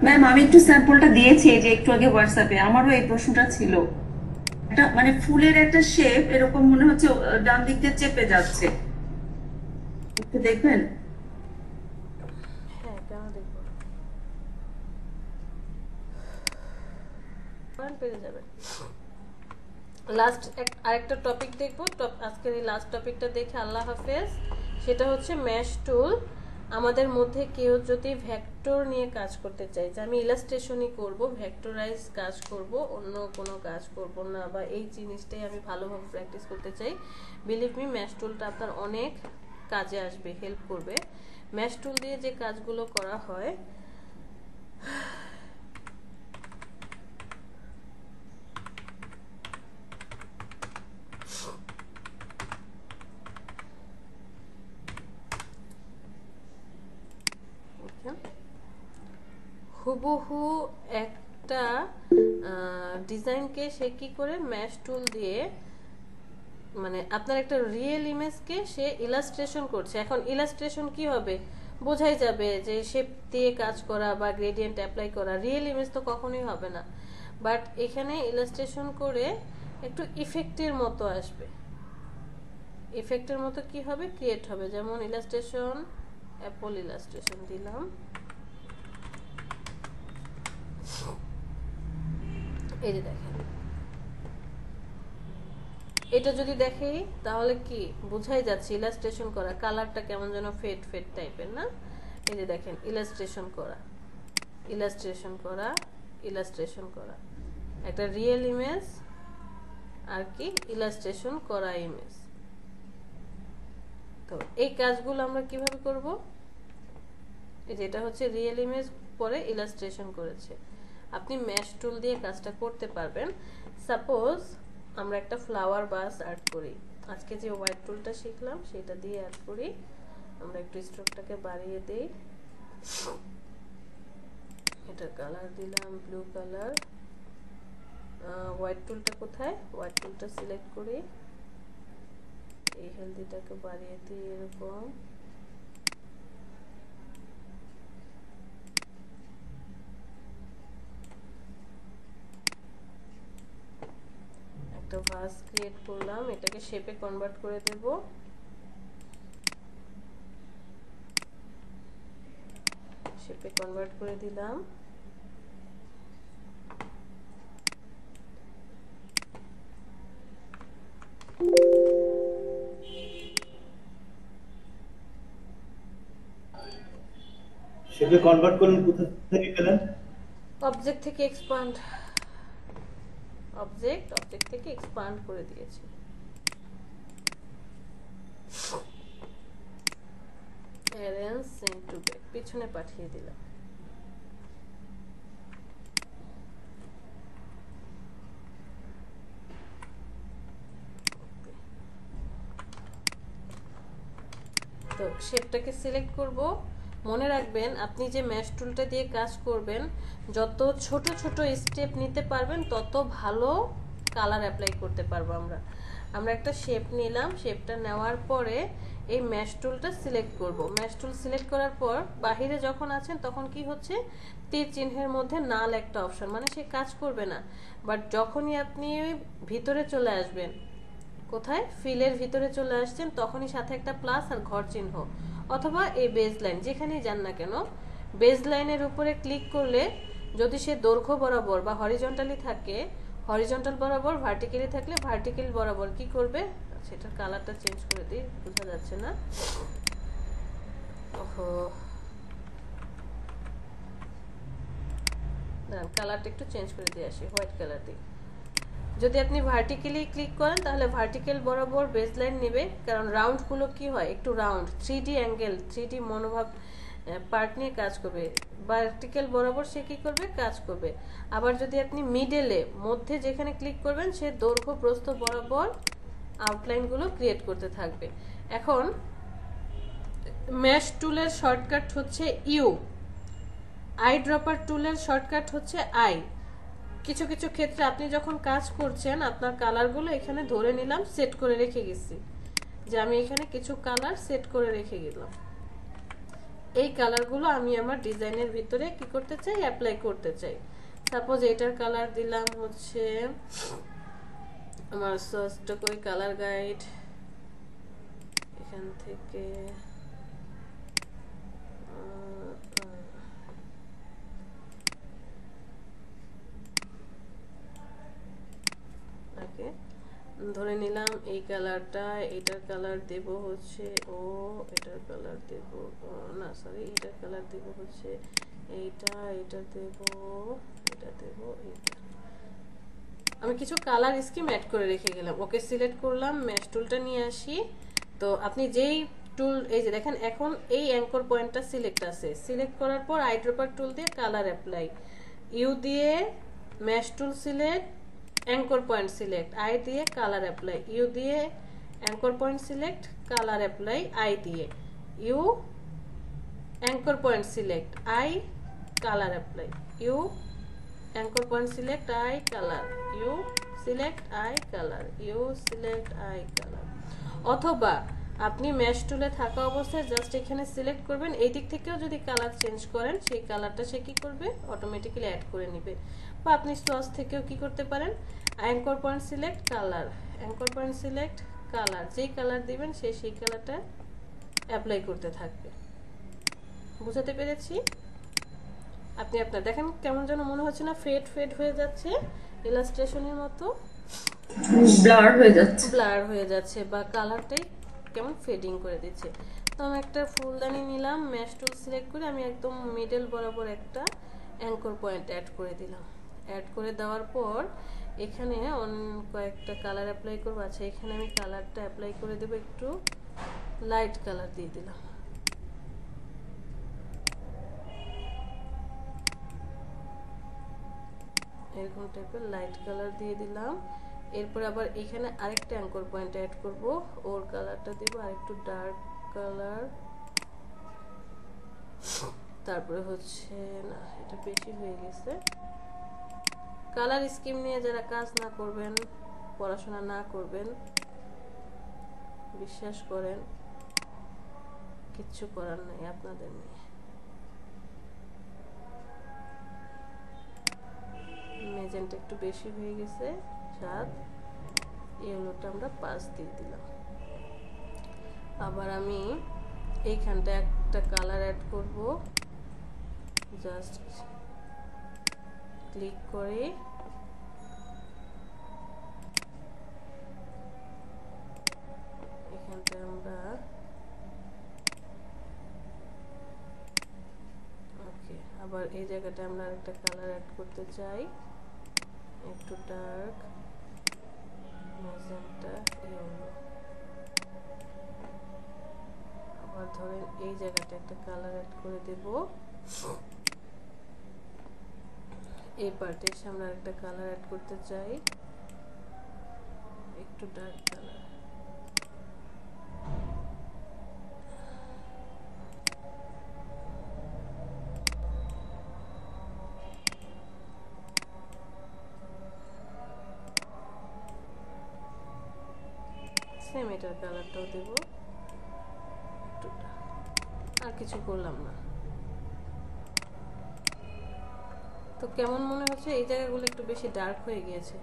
ম্যাম আমি একটু স্যাম্পলটা দিয়েছি এই যে একটু আগে হোয়াটসঅ্যাপে, আমারও এই প্রশ্নটা ছিল। একটা মানে ফুলের একটা শেপ এরকম মনে হচ্ছে ডান দিক দিয়ে চেপে যাচ্ছে, একটু দেখবেন। হ্যাঁ কেন দেখবো, পেরে যাবেন। লাস্ট আরেকটা টপিক দেখবো, আজকের এই লাস্ট টপিকটা দেখে আল্লাহ হাফেজ। সেটা হচ্ছে ম্যাশ টুল। আমাদের মধ্যে কেউ যদি ভেক্টর নিয়ে কাজ করতে চাই, যে আমি ইলাস্ট্রেশনই করব, ভেক্টরাইজ কাজ করব, অন্য কোনো কাজ করব না, বা এই জিনিসটাই আমি ভালোভাবে প্র্যাকটিস করতে চাই, বিলিভ মি ম্যাশ টুলটা আপনার অনেক কাজে আসবে, হেল্প করবে। ম্যাশ টুল দিয়ে যে কাজগুলো করা হয়, হুবহু একটা ডিজাইনকে সে কি করে ম্যাশ টুল দিয়ে, মানে আপনার একটা রিয়েল ইমেজকে সে ইলাস্ট্রেশন করছে। এখন ইলাস্ট্রেশন কি হবে বোঝাই যাবে, যে শেপ দিয়ে কাজ করা বা গ্রেডিয়েন্ট অ্যাপ্লাই করা, রিয়েল ইমেজ তো কখনোই হবে না। বাট এখানে ইলাস্ট্রেশন করে একটু ইফেক্টের মতো আসবে, ইফেক্টের মতো কি হবে, ক্রিয়েট হবে। যেমন ইলাস্ট্রেশন, অ্যাপল ইলাস্ট্রেশন দিলাম, এই যে দেখেন, এটা যদি দেখি তাহলে কি বোঝাই যাচ্ছে ইলাস্ট্রেশন করা, কালারটা কেমন যেন ফেড ফেড টাইপের না। এই যে দেখেন ইলাস্ট্রেশন করা, ইলাস্ট্রেশন করা, ইলাস্ট্রেশন করা, একটা রিয়েল ইমেজ আর কি ইলাস্ট্রেশন করা ইমেজ। তো এই কাজগুলো আমরা কিভাবে করব, এই যে এটা হচ্ছে রিয়েল ইমেজ, পরে ইলাস্ট্রেশন করেছে। আপনি ম্যাশ টুল দিয়ে কাজটা করতে পারবেন। সাপোজ আমরা একটা ফ্লাওয়ার বাস অ্যাড করি, আজকে যে হোয়াইট টুলটা শিখলাম সেটা দিয়ে অ্যাড করি। আমরা একটু স্ট্রোকটাকে বাড়িয়ে দেই, এটা কালার দিলাম ব্লু কালার। হোয়াইট টুলটা কোথায়, হোয়াইট টুলটা সিলেক্ট করি, এই হেলদিটাকে বাড়িয়ে দিই এরকম। একটা ভাস ক্রিয়েট করলাম, এটাকে শেপে কনভার্ট করে দেব। শেপে কনভার্ট করে দিলাম। শেপে কনভার্ট করলেন, কোথা থেকে পেলেন? অবজেক্ট থেকে এক্সপান্ড, অবজেক্ট থেকে এক্সপান্ড করে দিয়েছি। অ্যারেঞ্জ সেন্ড টু ব্যাক, পিছনে পাঠিয়ে দিলাম। তো শেপটাকে সিলেক্ট করব। মনে রাখবেন আপনি যে ম্যাশ টুলটা দিয়ে কাজ করবেন, যত ছোট ছোট স্টেপ নিতে পারবেন তত ভালো কালার অ্যাপ্লাই করতে পারবো আমরা। আমরা একটা শেপ নিলাম, শেপটা নেওয়ার পরে এই ম্যাশ টুলটা সিলেক্ট করব। ম্যাশ টুল সিলেক্ট করার পর বাহিরে যখন আছেন তখন কি হচ্ছে, তীর চিহ্নের মধ্যে নাল একটা অপশন, মানে সে কাজ করবে না। বাট যখনই আপনি ভিতরে চলে আসবেন, কোথায় ফিলের ভিতরে চলে আসছেন, তখনই সাথে একটা প্লাস আর ঘর চিহ্ন, অথবা এই বেজ লাইন যেখানেই যান না কেন, বেজ লাইনের উপরে ক্লিক করলে যদি সে দৈর্ঘ্য বরাবর বা হরিজন্টালি থাকে, হরিজন্টাল বরাবর, ভার্টিক্যালি থাকলে ভার্টিক্যাল বরাবর কি করবে, সেটার কালারটা চেঞ্জ করে দিই, বোঝা যাচ্ছে না। ওহো, দাঁড়ান কালারটা একটু চেঞ্জ করে দিয়ে আসি, হোয়াইট কালার দিই। যদি আপনি ভার্টিক্যালি ক্লিক করেন তাহলে ভার্টিক্যাল বরাবর বেজ লাইন নেবে, কারণ রাউন্ডগুলো কি হয় একটু রাউন্ড, 3D অ্যাঙ্গেল, 3D মনোভাব পার্ট নিয়ে কাজ করবে। ভার্টিক্যাল বরাবর সে কি করবে, কাজ করবে। আবার যদি আপনি মিডলে, মধ্যে যেখানে ক্লিক করবেন সে দৈর্ঘ্য প্রস্থ বরাবর আউটলাইনগুলো ক্রিয়েট করতে থাকবে। এখন ম্যাশ টুলের শর্টকাট হচ্ছে ইউ, আই ড্রপার টুলের শর্টকাট হচ্ছে আই। কিছু কিছু ক্ষেত্রে আপনি যখন কাজ করছেন আপনার কালারগুলো এখানে ধরে নিলাম, সেট করে রেখে গেছি, যে আমি এখানে কিছু কালার সেট করে রেখে গেলাম। এই কালারগুলো আমি আমার ডিজাইনের ভিতরে কি করতে চাই, অ্যাপ্লাই করতে চাই। সাপোজ এটার কালার দিলাম হচ্ছে আমার সস্টক ওই কালার গাইড, এখান থেকে ধরে নিলাম এই কালারটা, এটার কালার দেব হচ্ছে ও, এটার কালার দেব না সরি, এটার কালার দেব হচ্ছে এইটা, এটা দেব, এটা দেব, এইটা। আমি কিছু কালার স্কিম অ্যাড করে রেখে গেলাম। ওকে সিলেক্ট করলাম, ম্যাশ টুলটা নিয়ে আসি। তো আপনি যেই টুল, এই যে দেখেন এখন এই অ্যাঙ্কর পয়েন্টটা সিলেক্ট আছে, সিলেক্ট করার পর আই ড্রপার টুল দিয়ে কালার অ্যাপ্লাই, ইউ দিয়ে mesh tool select, anchor point select, I দিয়ে কালার অ্যাপ্লাই, ইউ দিয়ে anchor point select, colour apply, I দিয়ে U anchor point select, I colour apply, U anchor point select, I colour, U select, I colour, U select, I colour. অথবা আপনি mash টুলে থাকা অবস্থায় just এখানে select করবেন, এই দিক থেকেও যদি কালার চেঞ্জ করেন সেই কালারটা সে কি করবে, অটোমেটিক্যালি অ্যাড করে নেবে। বা আপনি সস থেকেও কি করতে পারেন, anchor point select, colour, anchor point select, colour, যেই কালার দিবেন সে সেই কালারটা অ্যাপ্লাই করতে থাকবে। বুঝাতে পেরেছি? আপনি আপনার দেখেন কেমন যেন মনে হচ্ছে না, ফেড ফেড হয়ে যাচ্ছে, ইলাস্ট্রেশনের মতো ব্লার হয়ে যাচ্ছে, ব্লার হয়ে যাচ্ছে, বা কালারটাই কেমন ফেডিং করে দিচ্ছে। তো আমি একটা ফুলদানি নিলাম, ম্যাশ টুল সিলেক্ট করে আমি একদম মিডল বরাবর একটা অ্যাঙ্কর পয়েন্ট অ্যাড করে দিলাম। অ্যাড করে দেওয়ার পর এখানে কয়েকটা কালার অ্যাপ্লাই করবো। আচ্ছা, এখানে আমি কালারটা অ্যাপ্লাই করে দেবো, একটু লাইট কালার দিয়ে দিলাম। এরকম টাইপের লাইট কালার দিয়ে দিলাম। এরপর আবার এখানে আরেকটা অ্যাঙ্কর পয়েন্ট অ্যাড করব, ওর কালারটা দেব আরেকটু ডার্ক কালার। তারপরে হচ্ছে না, এটা বেশি হয়ে গেছে। কালার স্কিম নিয়ে যারা কাজ না করবেন, পড়াশোনা না করবেন, বিশ্বাস করেন কিচ্ছু করার নাই আপনাদের নিয়ে। মেজেন্টা একটু বেশি হয়ে গেছে, 7, ইয়েলোটা আমরা 5 দিয়ে দিলাম। আবার আমি এইখানটা একটা কালার অ্যাড করব, জাস্ট ক্লিক করে এখানটা আমরা ওকে। আবার এই জায়গাটা আমরা একটা কালার অ্যাড করতে চাই, একটু ডার্ক ম্যাজেন্টা ইয়েলো। আবার ধরেন এই জায়গাটা একটা কালার অ্যাড করে দেব, এই পার্টের সামনে একটা কালার অ্যাড করতে চাই, একটু ডার্ক কালার। সেম এটার কালারটাও দেব একটু, আর কিছু করলাম না। তো কেমন মনে হচ্ছে, এই জায়গাগুলো একটু বেশি ডার্ক হয়ে গিয়েছে।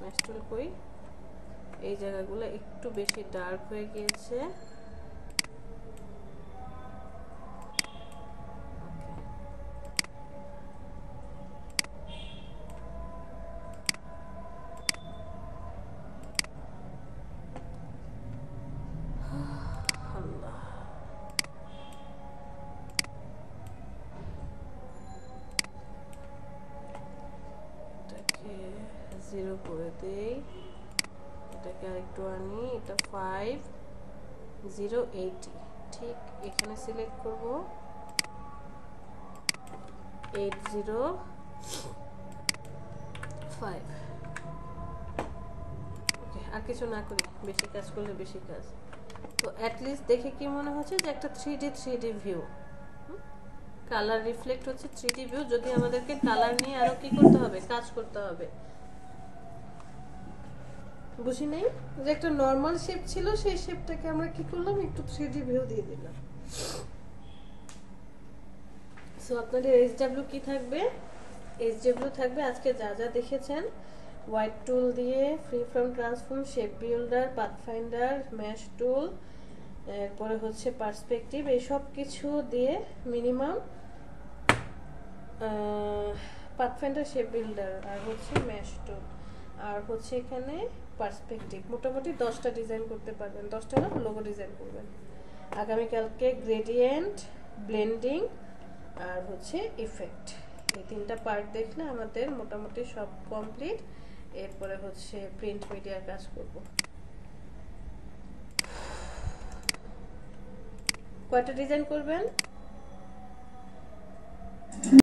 ম্যাশ টুল কই, এই জায়গাগুলো একটু বেশি ডার্ক হয়ে গিয়েছে। 0 করে দেই, এটাকে আরেকটু আনি, এটা 5080, ঠিক এখানে সিলেক্ট করব 805। ওকে, আর কিছু না করি, বেশি কাজ করলে বেশি কাজ। তো অ্যাটলিস্ট দেখে কি মনে হচ্ছে যে একটা 3D ভিউ, কালার রিফ্লেক্ট হচ্ছে 3D ভিউ। যদি আমাদেরকে কালার নিয়ে আরো কি করতে হবে, কাজ করতে হবে, বুঝি নাই যে একটা নর্মাল শেপ ছিল, সেই শেপটাকে আমরা কি করলাম, একটু 3D ভিউ দিয়ে দিলাম। সো আপনাদের SW কি থাকবে, SW থাকবে আজকে যা যা দেখেছেন, হোয়াইট টুল দিয়ে, free from transform, shape builder, pathfinder, mesh tool, এরপরে হচ্ছে পার্সপেক্টিভ, এই সব কিছু দিয়ে মিনিমাম পাথফাইন্ডার, শেপ বিল্ডার, আর হচ্ছে ম্যাশ টুল, আর হচ্ছে এখানে পার্সপেক্টিভ, মোটামুটি 10টা ডিজাইন করতে পারবেন, 10টা লোগো ডিজাইন করবেন। আগামীকালকে গ্রেডিয়েন্ট, ব্লেন্ডিং আর হচ্ছে ইফেক্ট, এই 3টা পার্ট দেখলে আমাদের মোটামুটি সব কমপ্লিট। এরপরে হচ্ছে প্রিন্ট মিডিয়ার কাজ করব। কয়টা ডিজাইন করবেন?